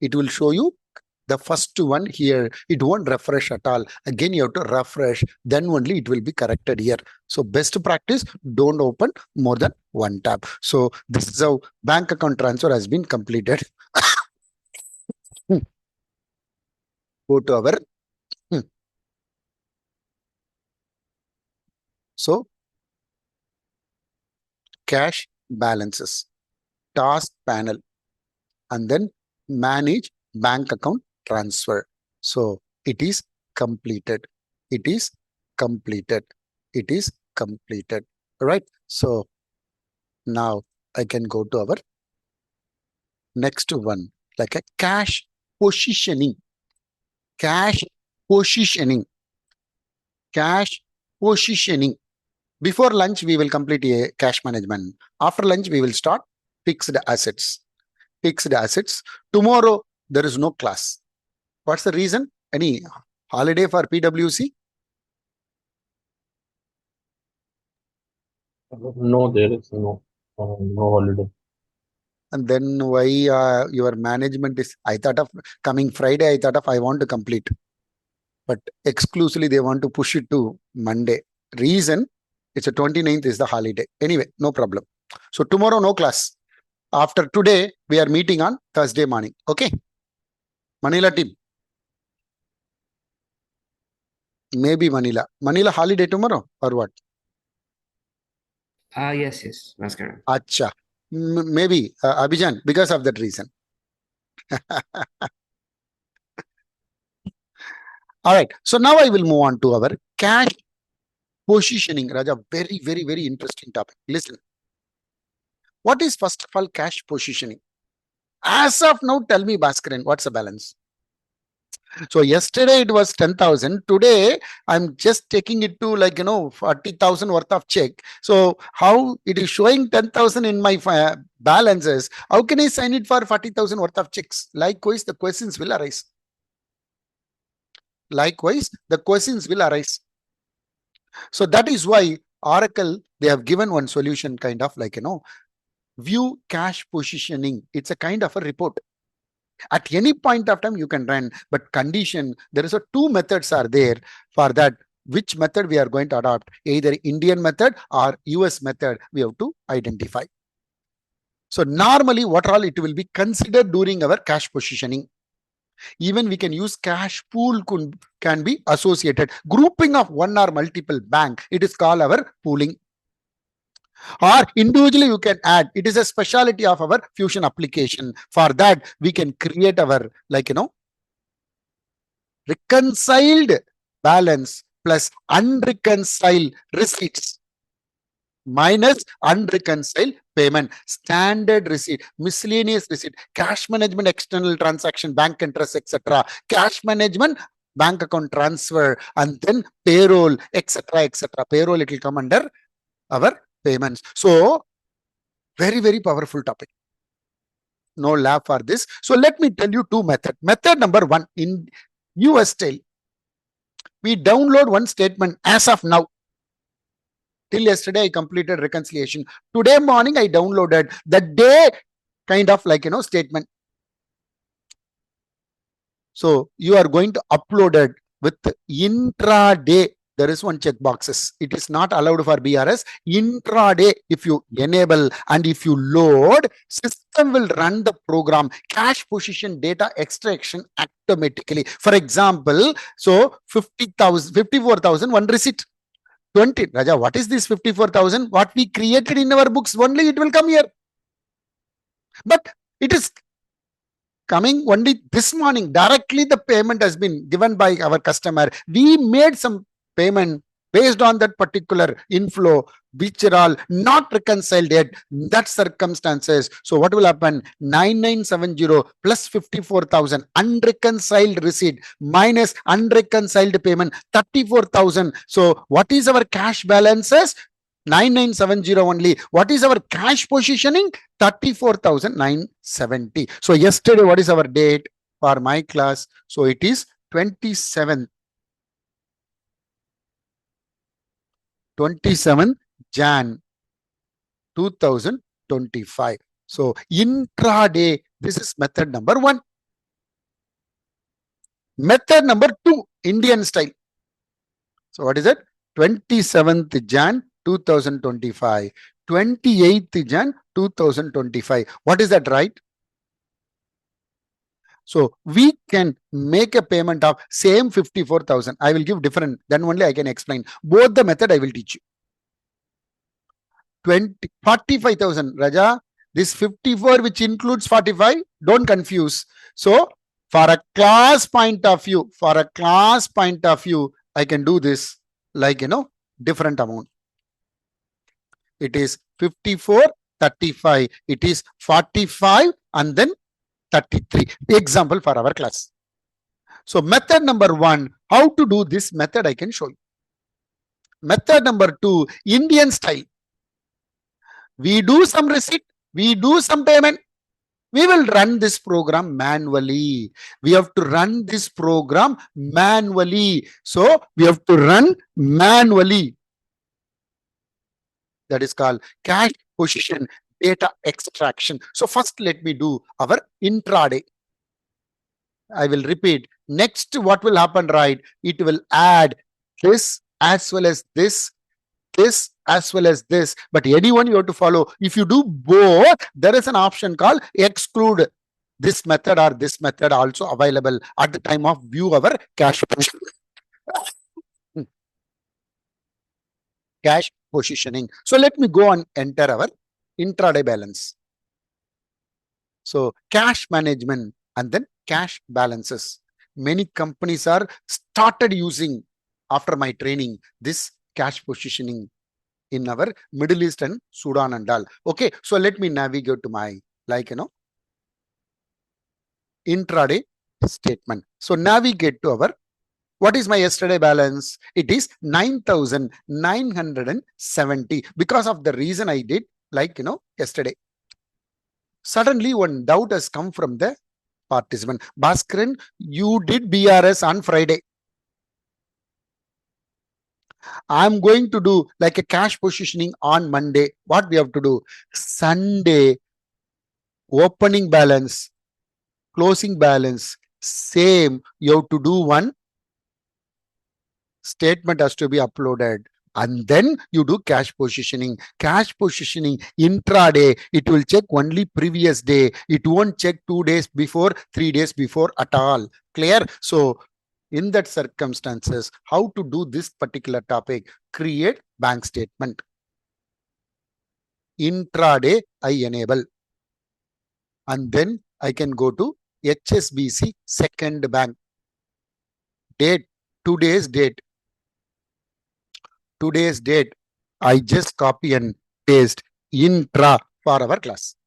It will show you the first one here. It won't refresh at all. Again, you have to refresh, then only it will be corrected here. So best practice, don't open more than one tab. So this is how bank account transfer has been completed. Go to our so cash balances, task panel, and then manage bank account transfer. So it is completed. It is completed. It is completed. All right. So now I can go to our next one, like a cash positioning. Cash positioning. cash positioning. Before lunch, we will complete a cash management. After lunch, we will start fixed assets. Fixed assets. Tomorrow, there is no class. What's the reason? Any holiday for PWC? No, there is no holiday. And then why your management is, I thought of coming Friday, I thought of I want to complete. But exclusively they want to push it to Monday. Reason, it's a 29th is the holiday. Anyway, no problem. So tomorrow, no class. After today, we are meeting on Thursday morning. Okay. Manila team. Maybe Manila. Manila holiday tomorrow or what? Yes, Bhaskaran. Acha. Maybe Abhijan, because of that reason. All right. So now I will move on to our cash positioning. Raja, very, very, very interesting topic. Listen. What is first of all cash positioning? As of now, tell me, Bhaskaran, what's the balance? So yesterday it was 10,000. Today I'm just taking it to 40,000 worth of check. So how it is showing 10,000 in my balances? How can I sign it for 40,000 worth of checks? Likewise, the questions will arise. So that is why Oracle, they have given one solution kind of view cash positioning. It's a kind of a report. At any point of time you can run, but condition, there is a two methods are there for that. Which method we are going to adopt, either Indian method or US method, we have to identify. So normally what all it will be considered during our cash positioning. Even we can use cash pool can be associated. Grouping of one or multiple bank, it is called our pooling. Or individually you can add. It is a specialty of our Fusion application. For that, we can create our reconciled balance plus unreconciled receipts minus unreconciled payment, standard receipt, miscellaneous receipt, cash management, external transaction, bank interest, etc., cash management, bank account transfer, and then payroll, etc., etc. Payroll, it will come under our payments. So very, very powerful topic. No lab for this. So let me tell you two methods. Method number one, in US style, we download one statement as of now. Till yesterday, I completed reconciliation. Today morning, I downloaded the day kind of statement. So you are going to upload it with intraday. There is one check boxes. It is not allowed for BRS. Intraday, if you enable and if you load, system will run the program cash position data extraction automatically. For example, so 50,000, 54,000, one receipt. 20. Raja, what is this 54,000? What we created in our books, only it will come here. But it is coming only this morning. Directly the payment has been given by our customer. We made some payment based on that particular inflow, which are all not reconciled yet. That circumstances. So what will happen? 9970 plus 54,000 unreconciled receipt minus unreconciled payment 34,000. So what is our cash balances? 9970 only. What is our cash positioning? 34,970. So yesterday, what is our date for my class? So it is 27th Jan 2025. So intraday, this is method number one. Method number two, Indian style. So what is it? 27th Jan 2025, 28th Jan 2025. What is that, right? So we can make a payment of same 54,000. I will give different, then only I can explain. Both the method I will teach you. 45,000, Raja. This 54 which includes 45, don't confuse. So for a class point of view, I can do this different amount. It is 54, 35. It is 45 and then 33. Example for our class. So method number one, how to do this method I can show you. Method number 2, Indian style. We do some receipt, we do some payment. We will run this program manually. We have to run this program manually. So we have to run manually. That is called cash position data extraction. So first let me do our intraday. I will repeat. Next, what will happen, right? It will add this as well as this as well as this. But anyone you have to follow. If you do both, there is an option called exclude. This method or this method also available at the time of view our cash position. Cash positioning. So let me go and enter our intraday balance. So cash management and then cash balances. Many companies are started using after my training this cash positioning in our Middle East and Sudan and all. Okay, so let me navigate to my intraday statement. So navigate to our, what is my yesterday balance? It is 9,970 because of the reason I did yesterday. Suddenly one doubt has come from the participant. Bhaskaran, you did BRS on Friday. I'm going to do like a cash positioning on Monday. What we have to do? Sunday, opening balance, closing balance, same. You have to do one statement has to be uploaded. And then you do cash positioning. Cash positioning intraday, it will check only previous day. It won't check 2 days before, 3 days before at all. Clear? So in that circumstances, how to do this particular topic? Create bank statement. Intraday, I enable. And then I can go to HSBC second bank. Date, today's date. Today's date. I just copy and paste intra for our class.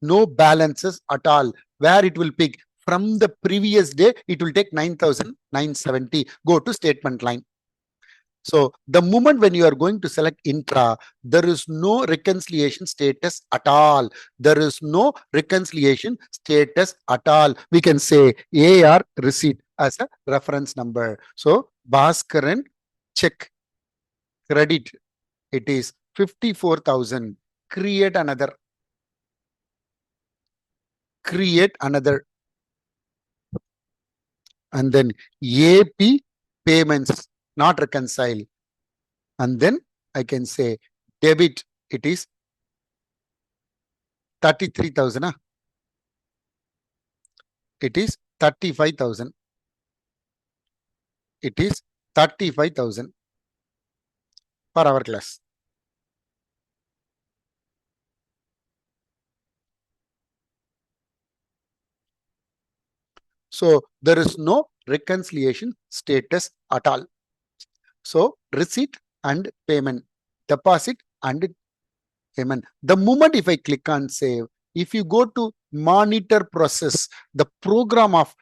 No balances at all. Where it will pick from the previous day, it will take 9,970. Go to statement line. So the moment when you are going to select intra, there is no reconciliation status at all. There is no reconciliation status at all. We can say AR receipt as a reference number. So Bhaskaran check credit. It is 54,000. Create another. And then AP payments not reconcile. And then I can say debit. It is 33,000. It is 35,000. It is 35,000 for our class. So there is no reconciliation status at all. So receipt and payment, deposit and payment. The moment if I click on save, if you go to monitor process, the program of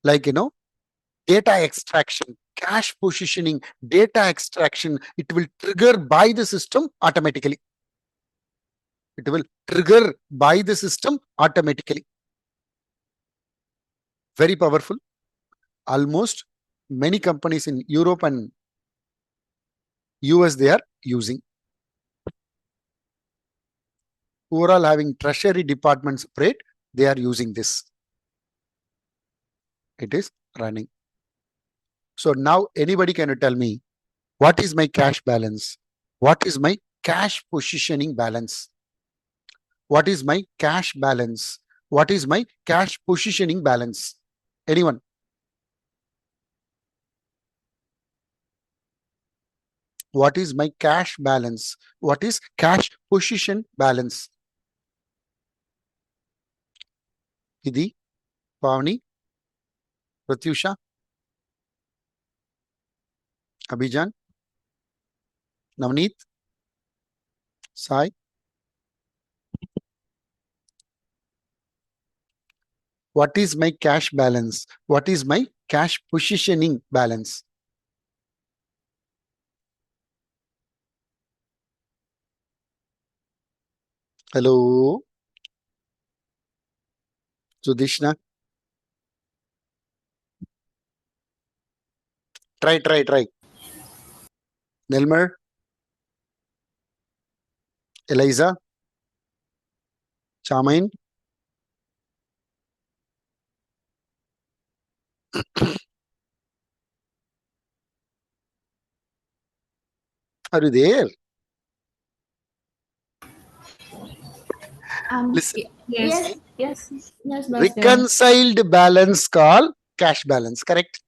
data extraction, cash positioning, data extraction, it will trigger by the system automatically. It will trigger by the system automatically. Very powerful. Almost many companies in Europe and US, they are using. Who are all having treasury department separate, they are using this. It is running. So now anybody can tell me, what is my cash balance? What is my cash positioning balance? What is my cash balance? What is my cash positioning balance? Anyone? What is my cash balance? What is cash position balance? Vidhi, Pavani, Pratyusha, Abhijan, Navneet, Sai. What is my cash balance? What is my cash positioning balance? Hello, Sudishna. Try. Nelmer, Eliza, Charmaine. Are you there? Listen. Yes. Yes. Yes, Bhaskar. Reconciled balance called cash balance. Correct.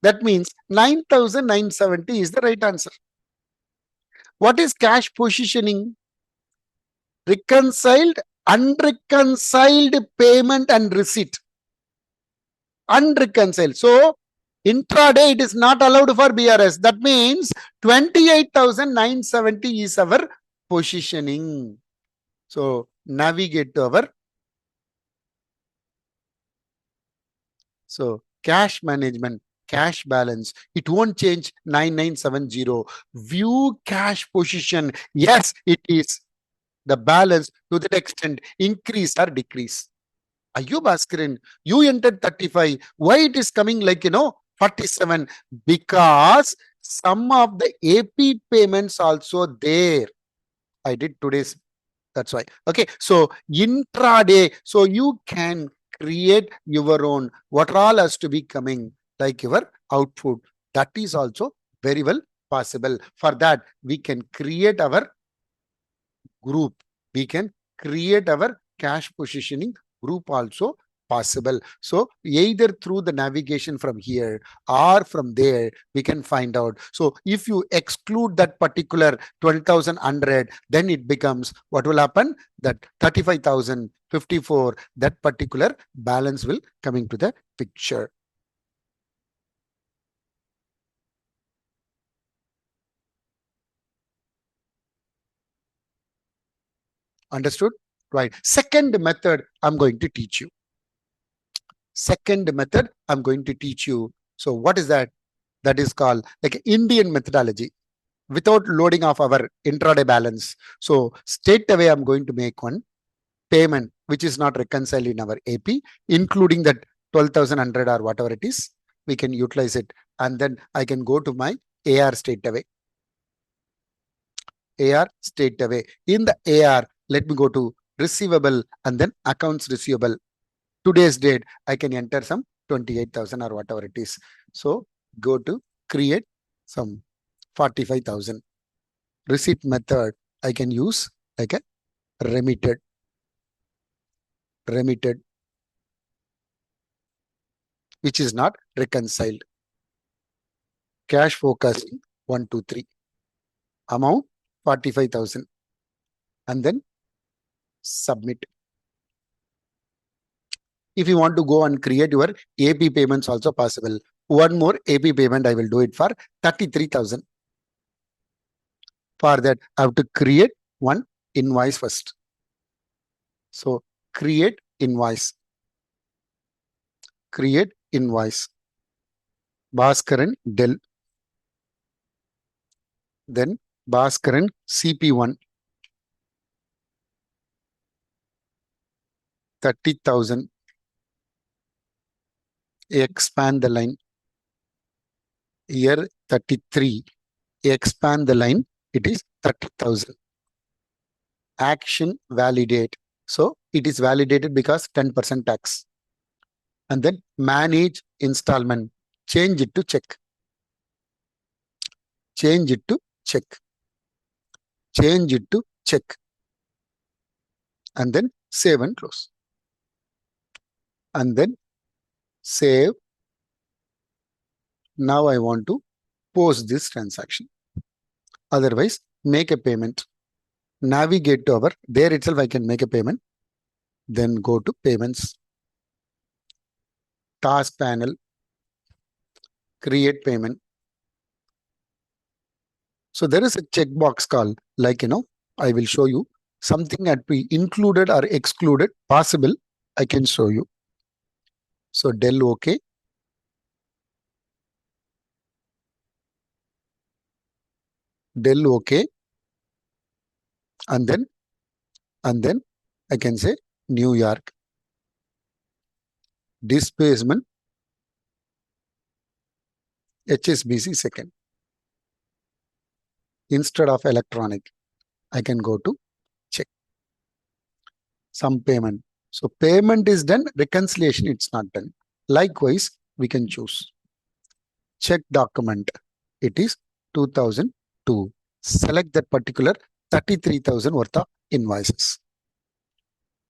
That means 9,970 is the right answer. What is cash positioning? Reconciled, unreconciled payment and receipt. Unreconciled. So intraday it is not allowed for BRS. That means 28,970 is our positioning. So navigate to our. So cash management, cash balance, it won't change 9970. View cash position. Yes, it is the balance to that extent increase or decrease. Ayub Bhaskaran, you entered 35. Why it is coming like 47? Because some of the AP payments also there. I did today's. That's why. Okay. So intraday. So you can create your own. What all has to be coming like your output. That is also very well possible. For that, we can create our group. We can create our cash positioning group also possible. So either through the navigation from here or from there, we can find out. So if you exclude that particular 20,100, then it becomes what will happen? That 35,054, that particular balance will coming to the picture. Understood? Right. Second method I'm going to teach you. Second method I'm going to teach you. So what is that? That is called like Indian methodology without loading off our intraday balance. So straight away I'm going to make one payment which is not reconciled in our AP, including that 12,100 or whatever it is. We can utilize it, and then I can go to my AR straight away. AR straight away. In the AR, let me go to receivable and then accounts receivable. Today's date, I can enter some 28,000 or whatever it is. So go to create some 45,000. Receipt method, I can use like a remitted, which is not reconciled. Cash forecasting 1, 2, 3. Amount 45,000. And then submit. If you want to go and create your AP payments also possible. One more AP payment, I will do it for 33,000. For that, I have to create one invoice first. So create invoice. Create invoice. Bhaskaran Dell. Then Bhaskaran CP1. 30,000. Expand the line. Here 33. Expand the line. It is 30,000. Action validate. So it is validated because 10% tax. And then manage installment. Change it to check. Change it to check. Change it to check. And then save and close. And then save. Now I want to post this transaction. Otherwise, make a payment. Navigate to our, there itself I can make a payment. Then go to payments. Task panel. Create payment. So there is a checkbox called like, I will show you something that be included or excluded possible. I can show you. So del OK. Del OK. And then and then I can say New York. Disbursement HSBC second. Instead of electronic, I can go to check. Some payment. So payment is done, reconciliation it's not done. Likewise, we can choose check document. It is 2002. Select that particular 33,000 worth of invoices.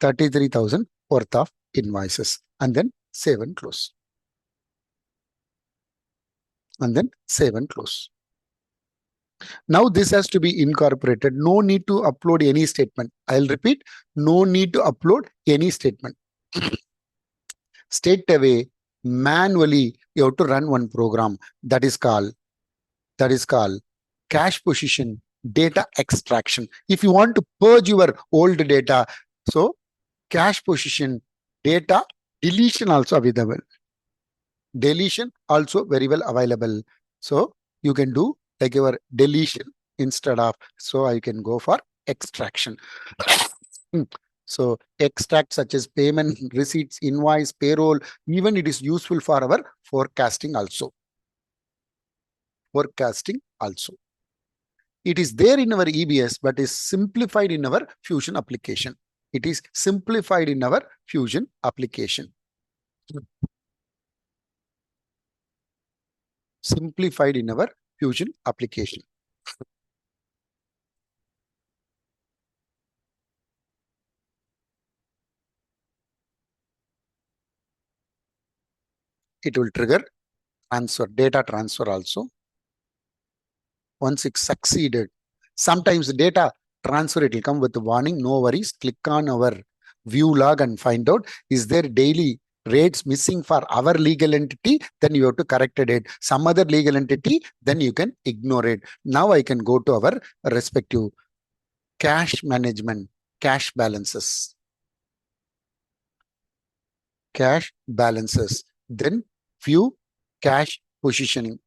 33,000 worth of invoices, and then save and close. And then save and close. Now this has to be incorporated. No need to upload any statement. I'll repeat, no need to upload any statement. Straight away, manually, you have to run one program that is called cash position data extraction. If you want to purge your old data, so cash position data deletion also available. Deletion also very well available. So you can do like your deletion instead of, so I can go for extraction. So extract such as payment, receipts, invoice, payroll, even it is useful for our forecasting also. Forecasting also. It is there in our EBS, but is simplified in our Fusion application. It is simplified in our Fusion application. Simplified in our Fusion application. It will trigger transfer, data transfer also. Once it succeeded, sometimes the data transfer, it will come with a warning. No worries. Click on our view log and find out, is there daily rates missing for our legal entity? Then you have to correct it. Some other legal entity, then you can ignore it. Now I can go to our respective cash management, cash balances. Cash balances. Then view cash positioning.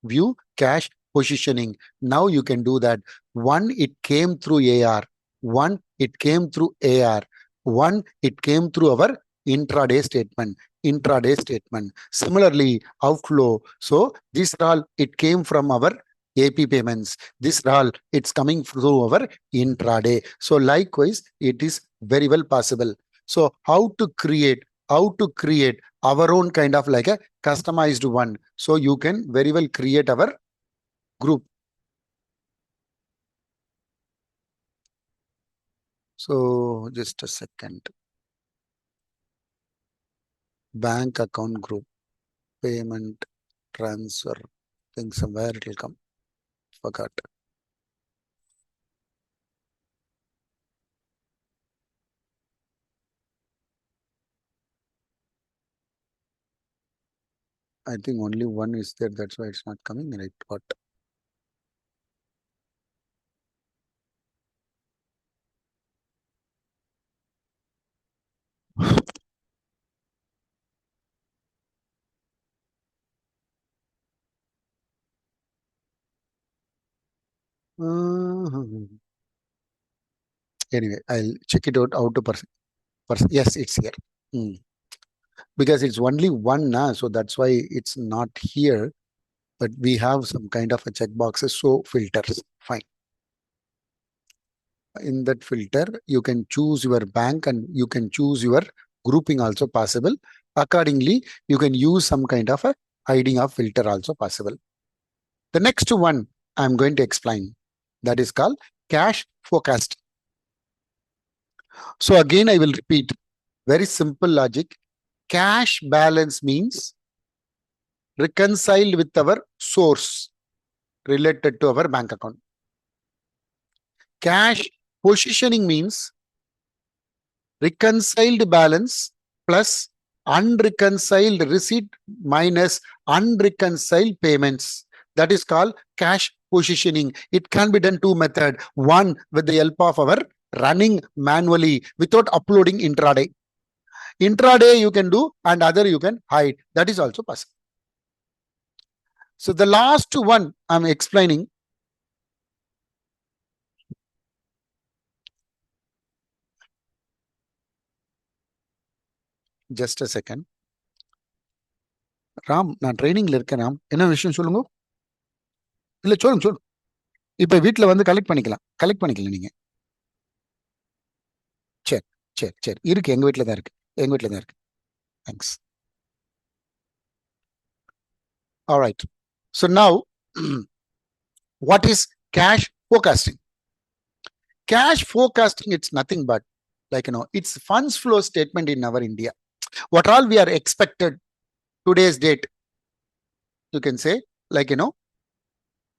View cash positioning. Now you can do that. One, it came through AR. One, it came through AR. One, it came through our intraday statement. Intraday statement. Similarly, outflow. So this all, it came from our AP payments. This all, it's coming through our intraday. So likewise, it is very well possible. So how to create our own kind of like a customized one. So you can very well create our group. So just a second. Bank account group, payment, transfer, think somewhere it will come. Forgot. I think only one is there. That's why it's not coming. Right? What? Anyway, I'll check it out. How to person. Yes, it's here. Because it's only one now, so that's why it's not here. But we have some kind of a checkboxes. So filters. Fine. In that filter, you can choose your bank and you can choose your grouping also possible. Accordingly, you can use some kind of a hiding of filter also possible. The next one I'm going to explain, that is called cash forecast. So again, I will repeat, very simple logic. Cash balance means reconciled with our source related to our bank account. Cash positioning means reconciled balance plus unreconciled receipt minus unreconciled payments. That is called cash positioning. It can be done two methods. One, with the help of our running manually without uploading intraday. Intraday you can do, and other you can hide. That is also possible. So the last one I'm explaining. just a second. Ram, நான் ட்ரைனிங்ல இருக்கேன் ராம். என்ன விஷயம் சொல்லுங்க. இல்ல சொல்லுங்க. இப்ப வீட்டுல வந்து கலெக்ட் பண்ணிக்கலாம் நீங்க. சரி இருக்கு, எங்க வீட்டுல தான் இருக்கு. Thanks. Alright. So now, what is cash forecasting? Cash forecasting, it's nothing but it's funds flow statement in our India. What all we are expected today's date, you can say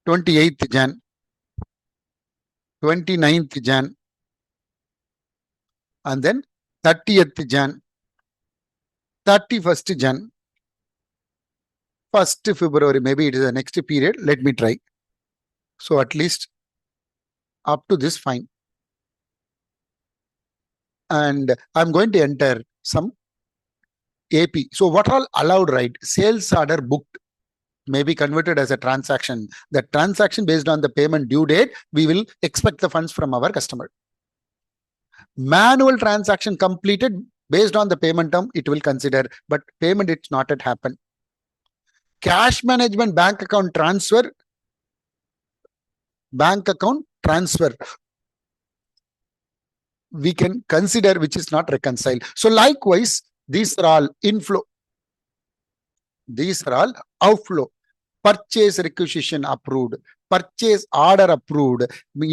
28th Jan, 29th Jan, and then 30th Jan, 31st Jan, 1st February, maybe it is the next period. Let me try. So at least up to this, fine. And I'm going to enter some AP. So what all allowed, right? Sales order booked may be converted as a transaction. The transaction based on the payment due date, we will expect the funds from our customer. Manual transaction completed based on the payment term, it will consider, but payment it's not yet happened. Cash management bank account transfer, we can consider, which is not reconciled. So likewise, these are all inflow. These are all outflow. Purchase requisition approved, purchase order approved,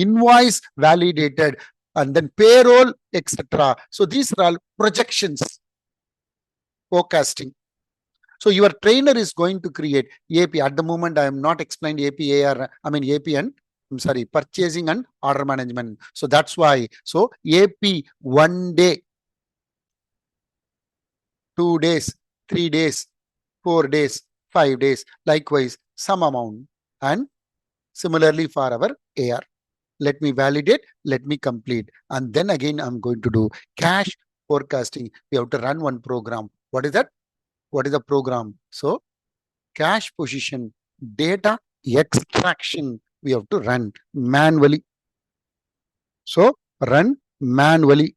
invoice validated, and then payroll, etc. So these are all projections, forecasting. So your trainer is going to create AP. At the moment, I am not explained AP and purchasing and order management. So that's why. So AP 1 day, 2 days, 3 days, 4 days, 5 days, likewise some amount. And similarly for our AR. Let me validate, let me complete. And then again, I'm going to do cash forecasting. We have to run one program. What is that? What is the program? So cash position data extraction, we have to run manually. So run manually.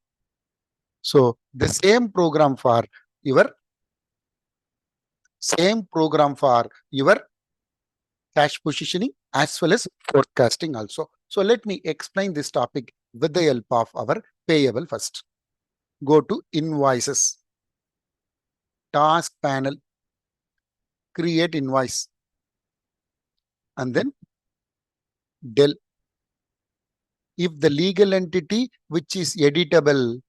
So the same program for your cash positioning as well as forecasting also. So let me explain this topic with the help of our payable first. Go to invoices, task panel, create invoice, and then del. If the legal entity which is editable,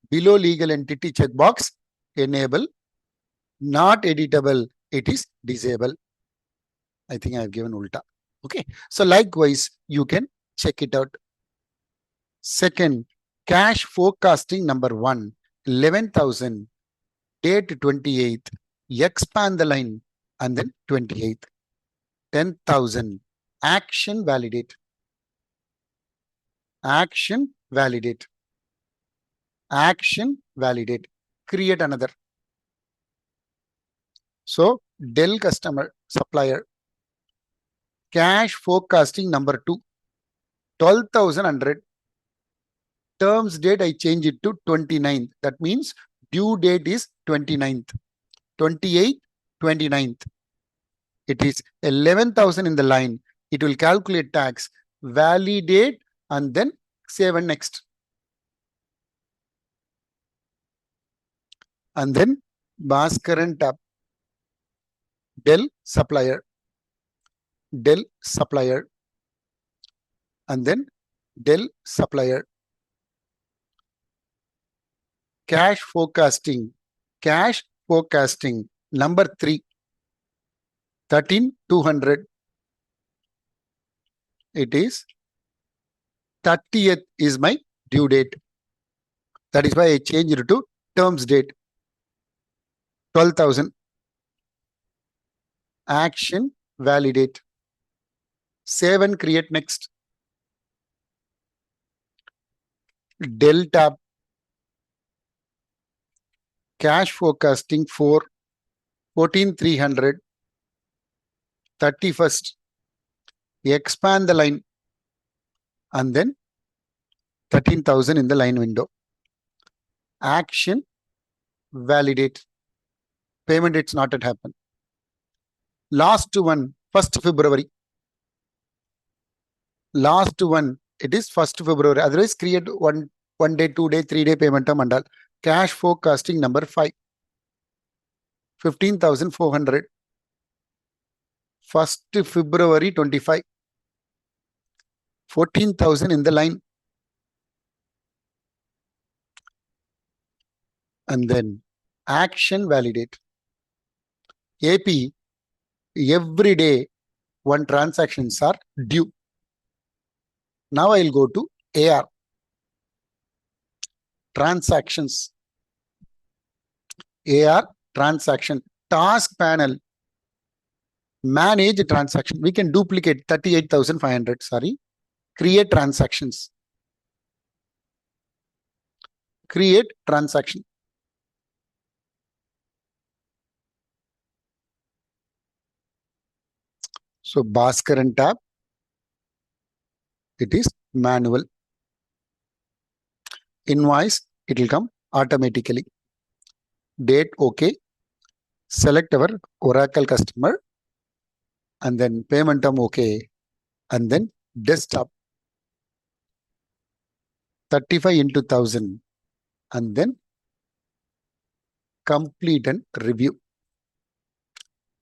below legal entity checkbox, enable. Not editable, it is disable. I think I have given ulta. Okay. So likewise, you can check it out. Second, cash forecasting number 1, 11,000, date 28th, expand the line, and then 28th, 10,000, action validate. Action validate. Action validate. Create another. So Dell customer supplier. Cash forecasting number 2, 12,100. Terms date I change it to 29th. That means due date is 29th. 28th, 29th. It is 11,000 in the line. It will calculate tax, validate, and then save and next. And then Bhaskaran tab. Dell supplier. Dell supplier. And then Dell supplier. Cash forecasting. Cash forecasting. Number 3. 13,200. It is 30th is my due date. That is why I changed it to terms date. 12,000. Action validate. Save and create next. Dell tab. Cash forecasting 4, 14,300. 31st. Expand the line. And then 13,000 in the line window. Action validate. Payment it's not yet happened. Last one, 1st February. Last one, it is 1st February. Otherwise, create one day, 2 day, 3 day payment term and all. Cash forecasting number 5. 15,400. 1st February 25. 14,000 in the line. And then action validate. AP, every day one transactions are due. Now I'll go to AR. Transactions. AR transaction. Task panel. Manage transaction. We can duplicate 38,500. Sorry. Create transactions. Create transaction. So Bhaskaran tab. It is manual. Invoice. It will come automatically. Date. Okay. Select our Oracle customer. And then payment term. Okay. And then desktop. 35 into 1000. And then complete and review.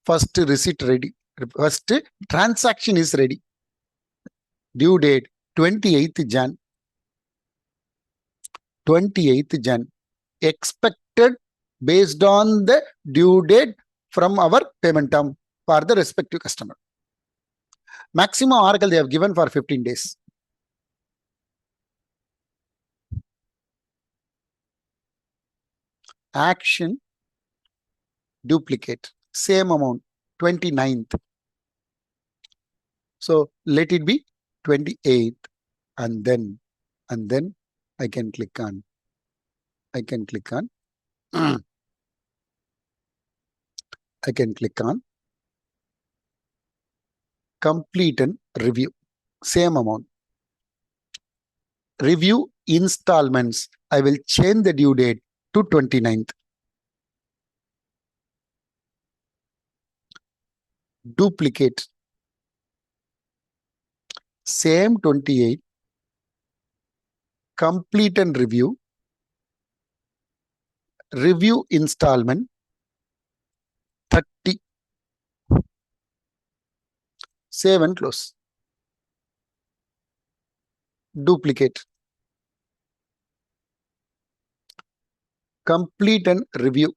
First receipt ready. First transaction is ready. Due date 28th Jan. 28th Jan. Expected based on the due date from our payment term for the respective customer. Maximum Oracle they have given for 15 days. Action duplicate. Same amount. 29th. So let it be 28th. And then I can click on. I can click on complete and review. Same amount. Review installments. I will change the due date to 29th. Duplicate. Same 28. Complete and review. Review installment 30. Save and close. Duplicate. Complete and review.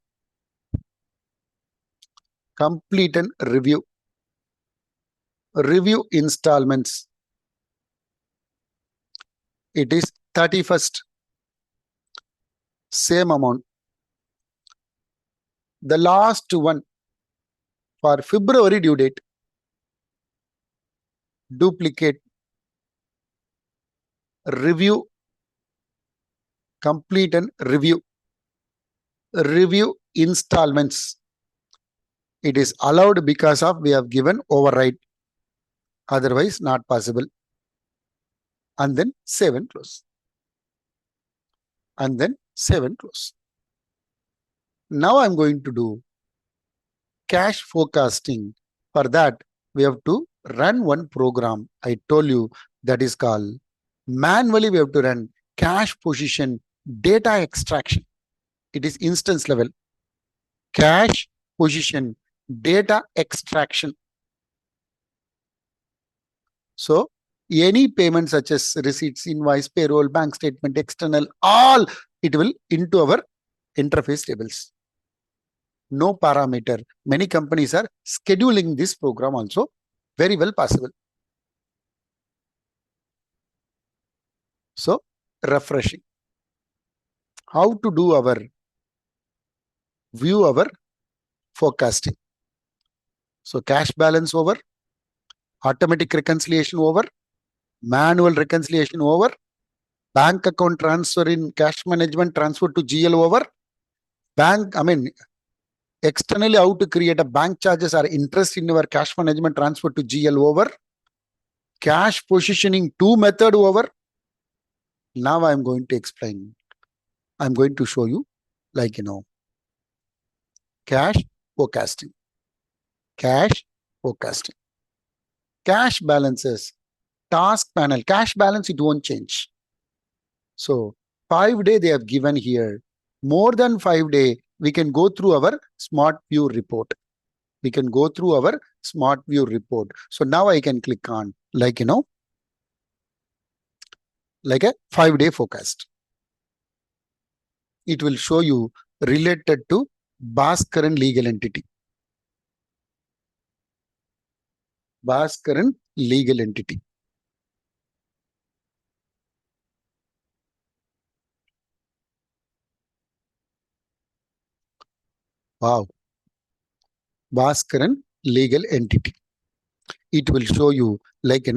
Complete and review. Review installments. It is 31st. Same amount. The last one for February due date. Duplicate. Review. Complete and review. Review installments. It is allowed because of we have given override. Otherwise not possible. And then save and close. And then save and close. Now I'm going to do cash forecasting. For that, we have to run one program. I told you that is called manually we have to run cash position data extraction. It is instance level. Cash position data extraction. So any payment such as receipts, invoice, payroll, bank statement, external, all it will into our interface tables. No parameter. Many companies are scheduling this program also. Very well possible. So refreshing. How to do our view our forecasting. So cash balance over, automatic reconciliation over, manual reconciliation over, bank account transfer in cash management transfer to GL over, externally how to create a bank charges or interest in our cash management transfer to GL over, cash positioning 2 method over. Now I'm going to explain. I'm going to show you cash forecasting, cash forecasting, cash balances, task panel, cash balance, it won't change. So 5-day they have given here. More than 5-day, we can go through our smart view report. We can go through our smart view report. So now I can click on like a 5-day forecast. It will show you related to Bhaskaran legal entity. Bhaskaran legal entity. Wow. Bhaskaran legal entity. It will show you like, it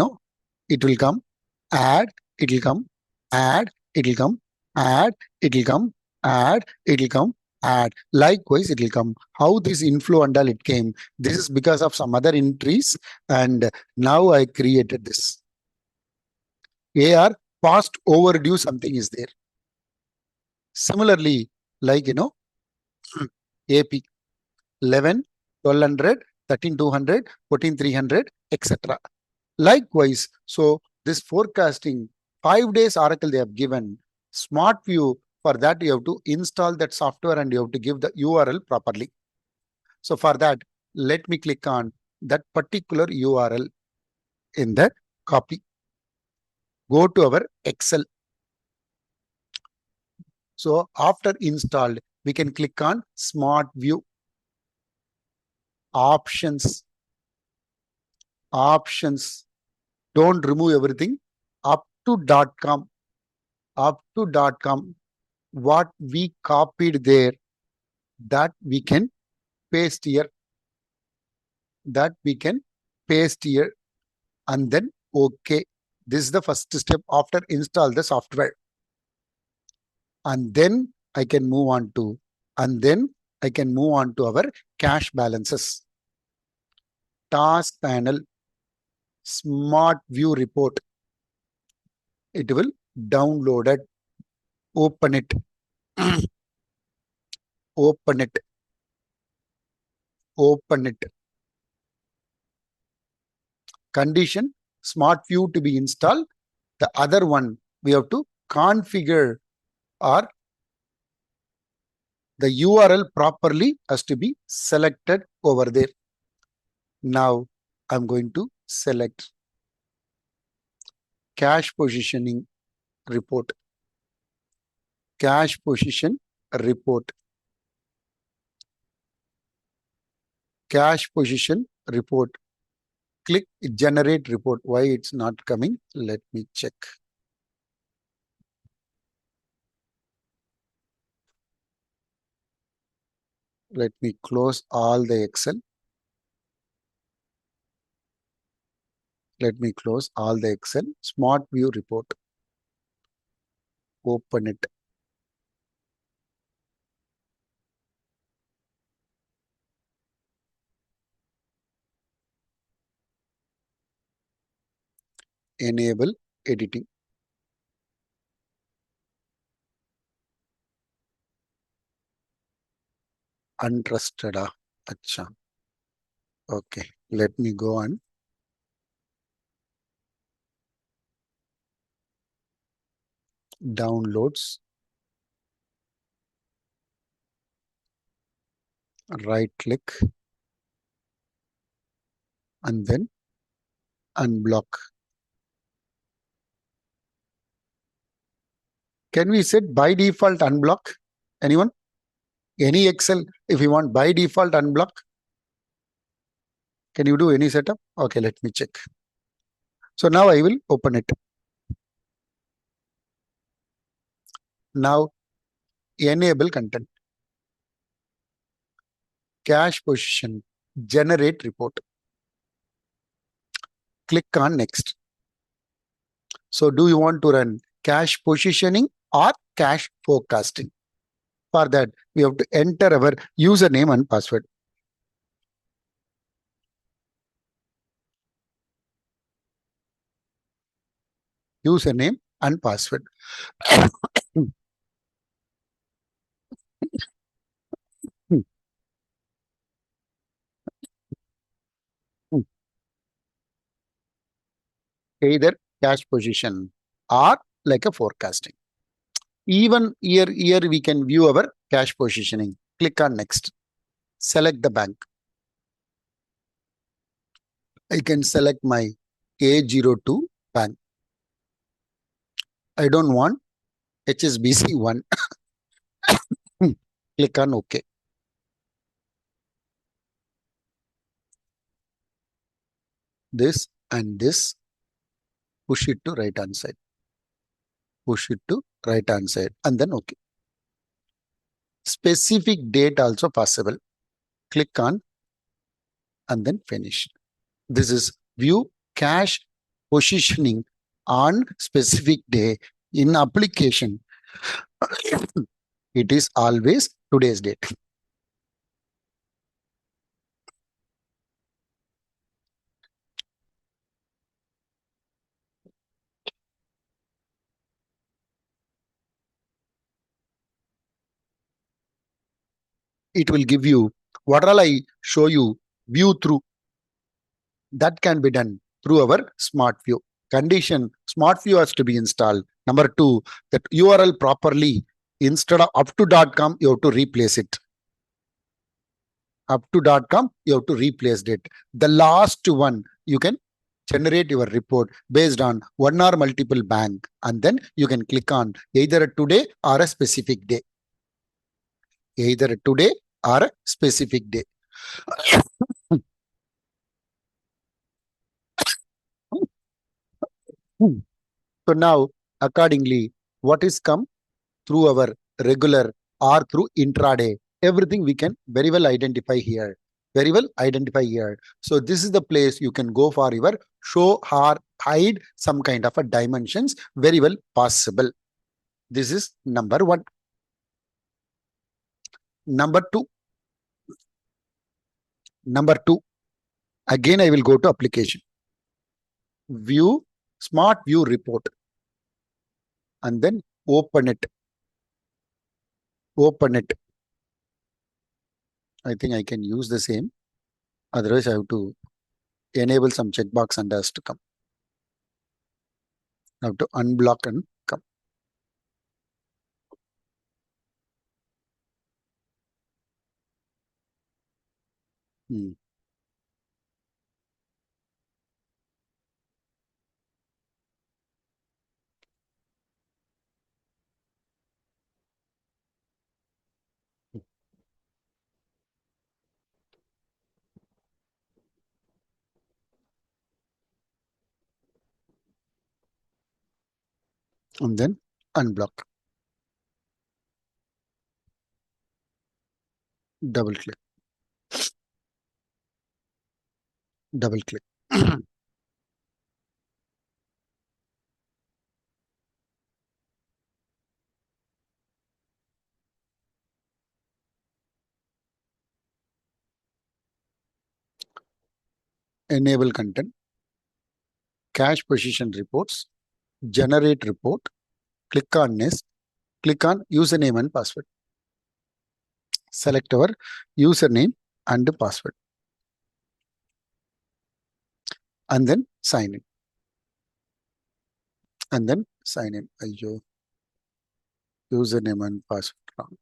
will come, add, it will come, add, it will come, add, it will come, add, it will come, add. Likewise, it will come. How this inflow and all it came, this is because of some other entries, and now I created this. AR, past overdue, something is there. Similarly, like, AP, 11, 1200, 13200, 14300, etc. Likewise, so this forecasting, 5 days Oracle they have given. Smart view, for that you have to install that software and you have to give the URL properly. So for that, let me click on that particular URL in that copy. Go to our Excel. So after installed, we can click on smart view, options, options. Don't remove everything. Up to .com, up to .com. What we copied there, that we can paste here, that we can paste here, and then OK. This is the first step after install the software. And then I can move on to, our cash balances. Task panel, smart view report. It will download it, open it, open it, open it. Condition, smart view to be installed. The other one, we have to configure, or the URL properly has to be selected over there. Now I'm going to select cash positioning report, cash position report, cash position report. Click generate report. Why it's not coming? Let me check. Let me close all the Excel. Let me close all the Excel. Smart view report. Open it. Enable editing. Untrusted. Acha. Okay. Let me go on. Downloads. Right click. And then unblock. Can we set by default unblock? Anyone? Any Excel, if you want by default unblock, can you do any setup? Okay, let me check. So now I will open it. Now enable content. Cash position, generate report. Click on next. So do you want to run cash positioning or cash forecasting? For that, we have to enter our username and password. Username and password. either cash position or like a forecasting. Even here we can view our cash positioning. Click on next. Select the bank. I can select my A02 bank. I don't want HSBC1. Click on OK. This and this, push it to right hand side. Push it to right hand side and then OK. Specific date also possible. Click on and then finish. This is view cash positioning on specific day in application. It is always today's date. It will give you what all I show you view through. That can be done through our smart view. Condition smart view has to be installed. Number two, that URL properly instead of up to.com, you have to replace it. Up to.com, you have to replace it. The last one, you can generate your report based on one or multiple bank, and then you can click on either a today or a specific day. Either a today or a specific day. So now, accordingly, what is come through our regular or through intraday, everything we can very well identify here. Very well identify here. So this is the place you can go for your show or hide some kind of a dimensions. Very well possible. This is number one. Number two. Number two. Again, I will go to application. View, smart view report. And then open it. Open it. I think I can use the same. Otherwise, I have to enable some checkbox and has to come. I have to unblock and come. And then unblock. Double click. Double click. Enable content. Cash position reports. Generate report. Click on next. Click on username and password. Select our username and password. And then sign in. And then sign in. Ayyo. Username and password wrong.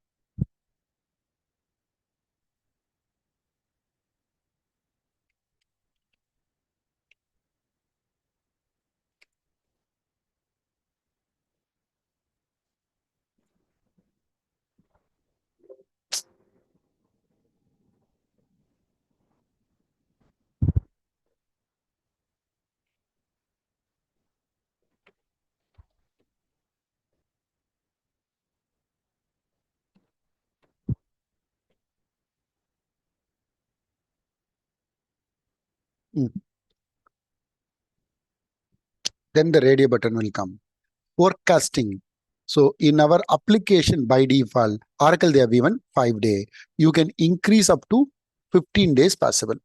Then the radio button will come. Forecasting. So in our application by default, Oracle, they have given 5 days. You can increase up to 15 days possible.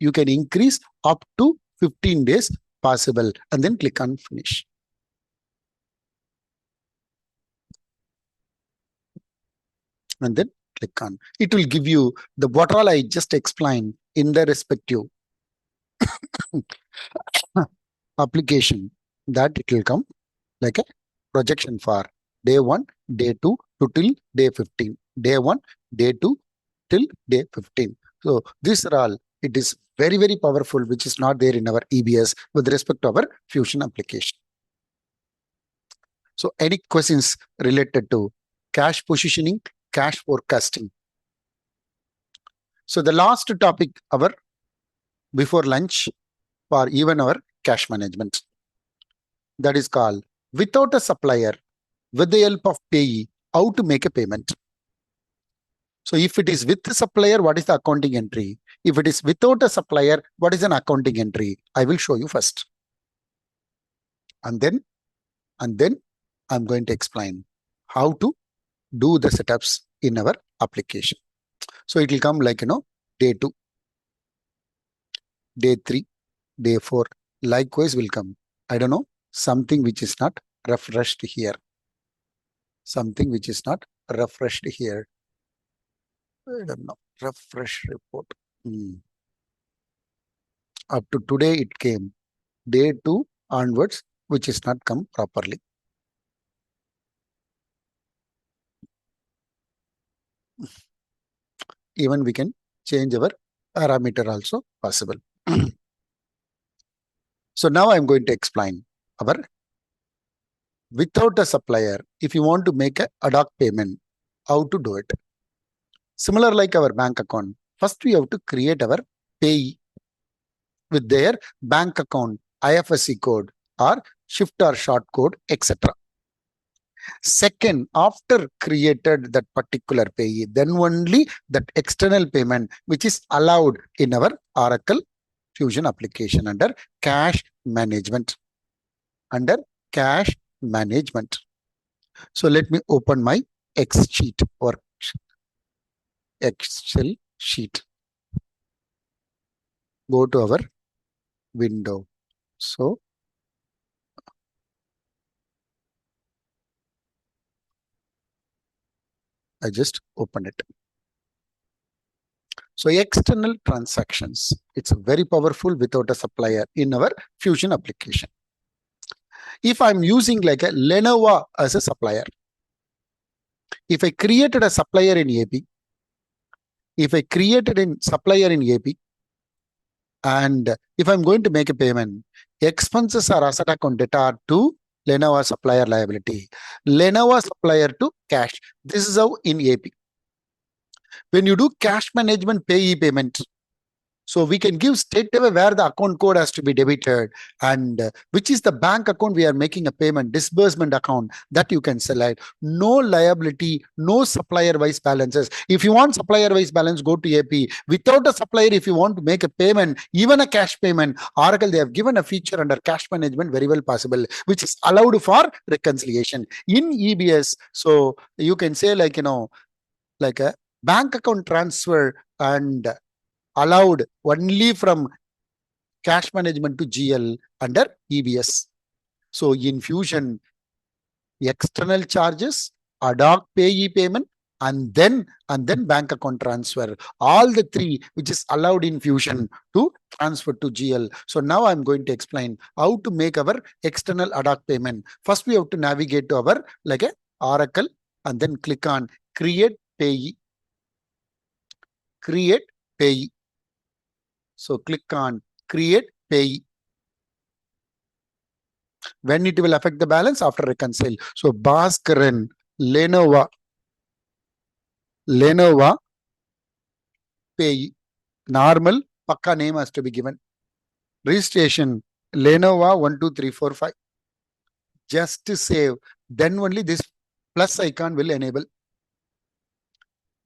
You can increase up to 15 days possible and then click on finish. And then click on. It will give you the what all I just explained in the respective application, that it will come like a projection for day 1, day 2 to till day 15. Day 1, day 2 till day 15. So these are all, it is very, very powerful, which is not there in our EBS with respect to our Fusion application. So any questions related to cash positioning, cash forecasting? So the last topic our before lunch for even our cash management, that is called without a supplier, with the help of payee, how to make a payment. So if it is with the supplier, what is the accounting entry? If it is without a supplier, what is an accounting entry? I will show you first. And then I'm going to explain how to do the setups in our application. So it will come like, day 2, day 3, day 4. Likewise will come. I don't know, something which is not refreshed here. Something which is not refreshed here. I don't know. Refresh report. Up to today it came. Day 2 onwards, which is not come properly. Even we can change our parameter also possible. So now I'm going to explain our without a supplier, if you want to make a ad hoc payment, how to do it. Similar like our bank account, first we have to create our payee with their bank account, IFSC code or shift or short code, etc. Second, after created that particular payee, then only that external payment which is allowed in our Oracle Fusion application under cash management. Under cash management. So let me open my Excel sheet. Go to our window. So I just open it. So external transactions, it's very powerful without a supplier in our Fusion application. If I'm using like a Lenovo as a supplier, if I created a supplier in AP, and if I'm going to make a payment, expenses are asset account debtor to Lenovo supplier liability, Lenovo supplier to cash. This is how in AP. When you do cash management payee payment, so we can give straight away where the account code has to be debited and which is the bank account we are making a payment, disbursement account, that you can select. No liability, no supplier wise balances. If you want supplier wise balance, go to AP. Without a supplier, if you want to make a payment, even a cash payment, Oracle, they have given a feature under cash management very well possible, which is allowed for reconciliation in EBS. So you can say like, like a bank account transfer and allowed only from cash management to GL under EBS. So in Fusion, external charges, ad hoc payee payment, and then bank account transfer. All the three which is allowed in Fusion to transfer to GL. So now I'm going to explain how to make our external ad hoc payment. First, we have to navigate to our like a Oracle and then click on create payee. Create payee. So click on create payee. When it will affect the balance after reconcile. So Bhaskaran, Lenovo payee. Normal Pakka name has to be given. Registration Lenovo 12345. Just to save. Then only this plus icon will enable.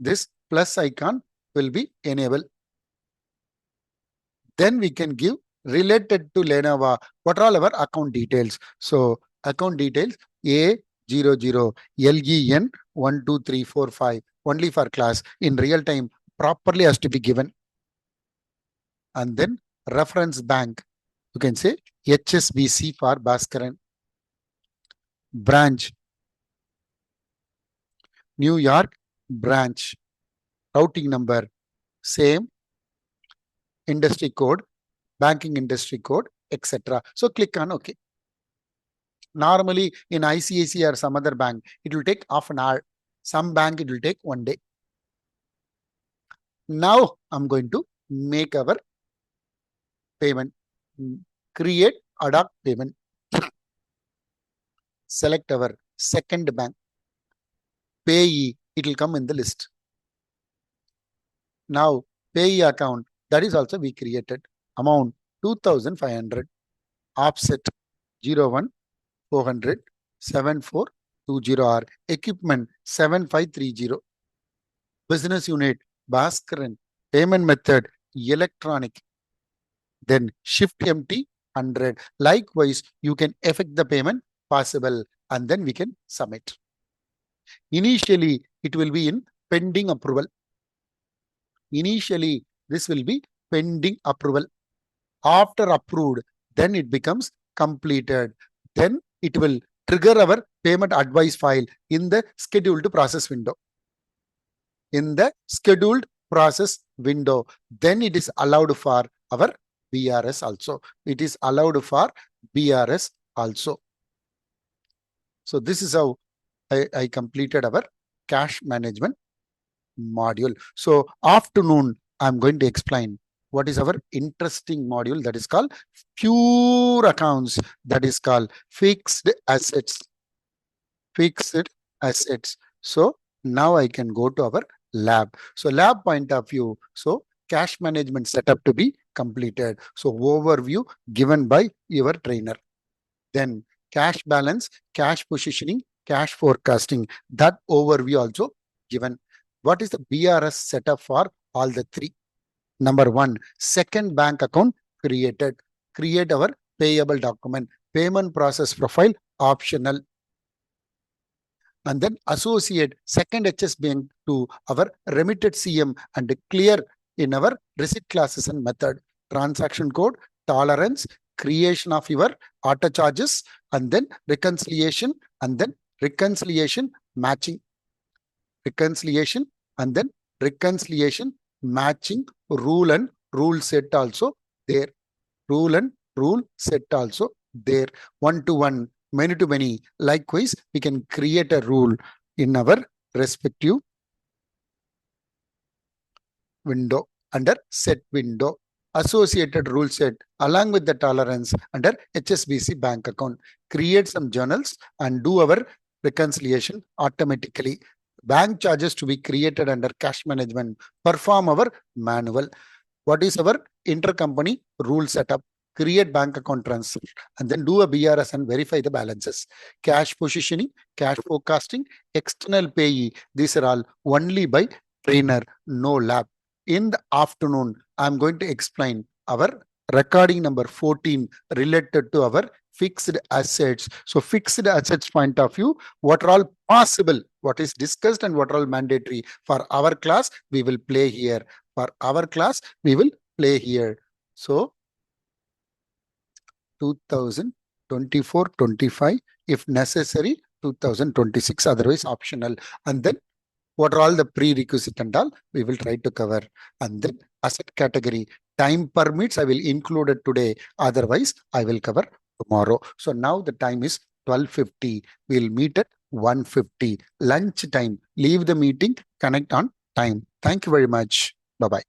This plus icon will be enabled. Then we can give related to Lenovo what are all our account details. So account details A00 LEN 12345 only for class in real time properly has to be given. And then reference bank, you can say HSBC for Bhaskaran. Branch New York branch. Routing number same. Industry code, banking industry code etc. So click on OK. Normally in ICICI or some other bank, it will take half an hour. Some bank it will take 1 day. Now I'm going to make our payment. Create ad hoc payment. Select our second bank. Payee, it will come in the list. Now payee account, that is also we created. Amount 2,500. Offset 01 400 7420R. Equipment 7530. Business unit Bhaskaran. Payment method electronic. Then shift empty 100. Likewise, you can effect the payment possible and then we can submit. Initially, it will be in pending approval. Initially, this will be pending approval. After approved, then it becomes completed. Then it will trigger our payment advice file in the scheduled process window. In the scheduled process window, then it is allowed for our BRS also. It is allowed for BRS also. So this is how I completed our cash management module. So afternoon, I'm going to explain what is our interesting module that is called pure accounts, that is called fixed assets. Fixed assets. So now I can go to our lab. So lab point of view. So cash management setup to be completed. So overview given by your trainer. Then cash balance, cash positioning, cash forecasting. That overview also given. What is the BRS setup for all the three? Number one, second bank account created. Create our payable document. Payment process profile optional. And then associate second HS bank to our remitted CM and clear in our receipt classes and method. Transaction code, tolerance, creation of your auto charges, and then reconciliation, and then reconciliation matching. Reconciliation, and then reconciliation matching rule and rule set also there. Rule and rule set also there. One-to-one, many-to-many. Likewise, we can create a rule in our respective window under set window. Associated rule set along with the tolerance under HSBC bank account. Create some journals and do our reconciliation automatically. Bank charges to be created under cash management. Perform our manual. What is our intercompany rule setup? Create bank account transfer and then do a BRS and verify the balances. Cash positioning, cash forecasting, external payee. These are all only by trainer, no lab. In the afternoon, I'm going to explain our recording number 14 related to our fixed assets. So fixed assets point of view, what are all possible, what is discussed and what are all mandatory. For our class, we will play here. For our class, we will play here. So 2024-25, if necessary, 2026, otherwise optional. And then what are all the prerequisite and all we will try to cover. And then asset category, time permits, I will include it today. Otherwise, I will cover tomorrow. So now the time is 12:50. We'll meet at 1:50. Lunch time. Leave the meeting, connect on time. Thank you very much. Bye-bye.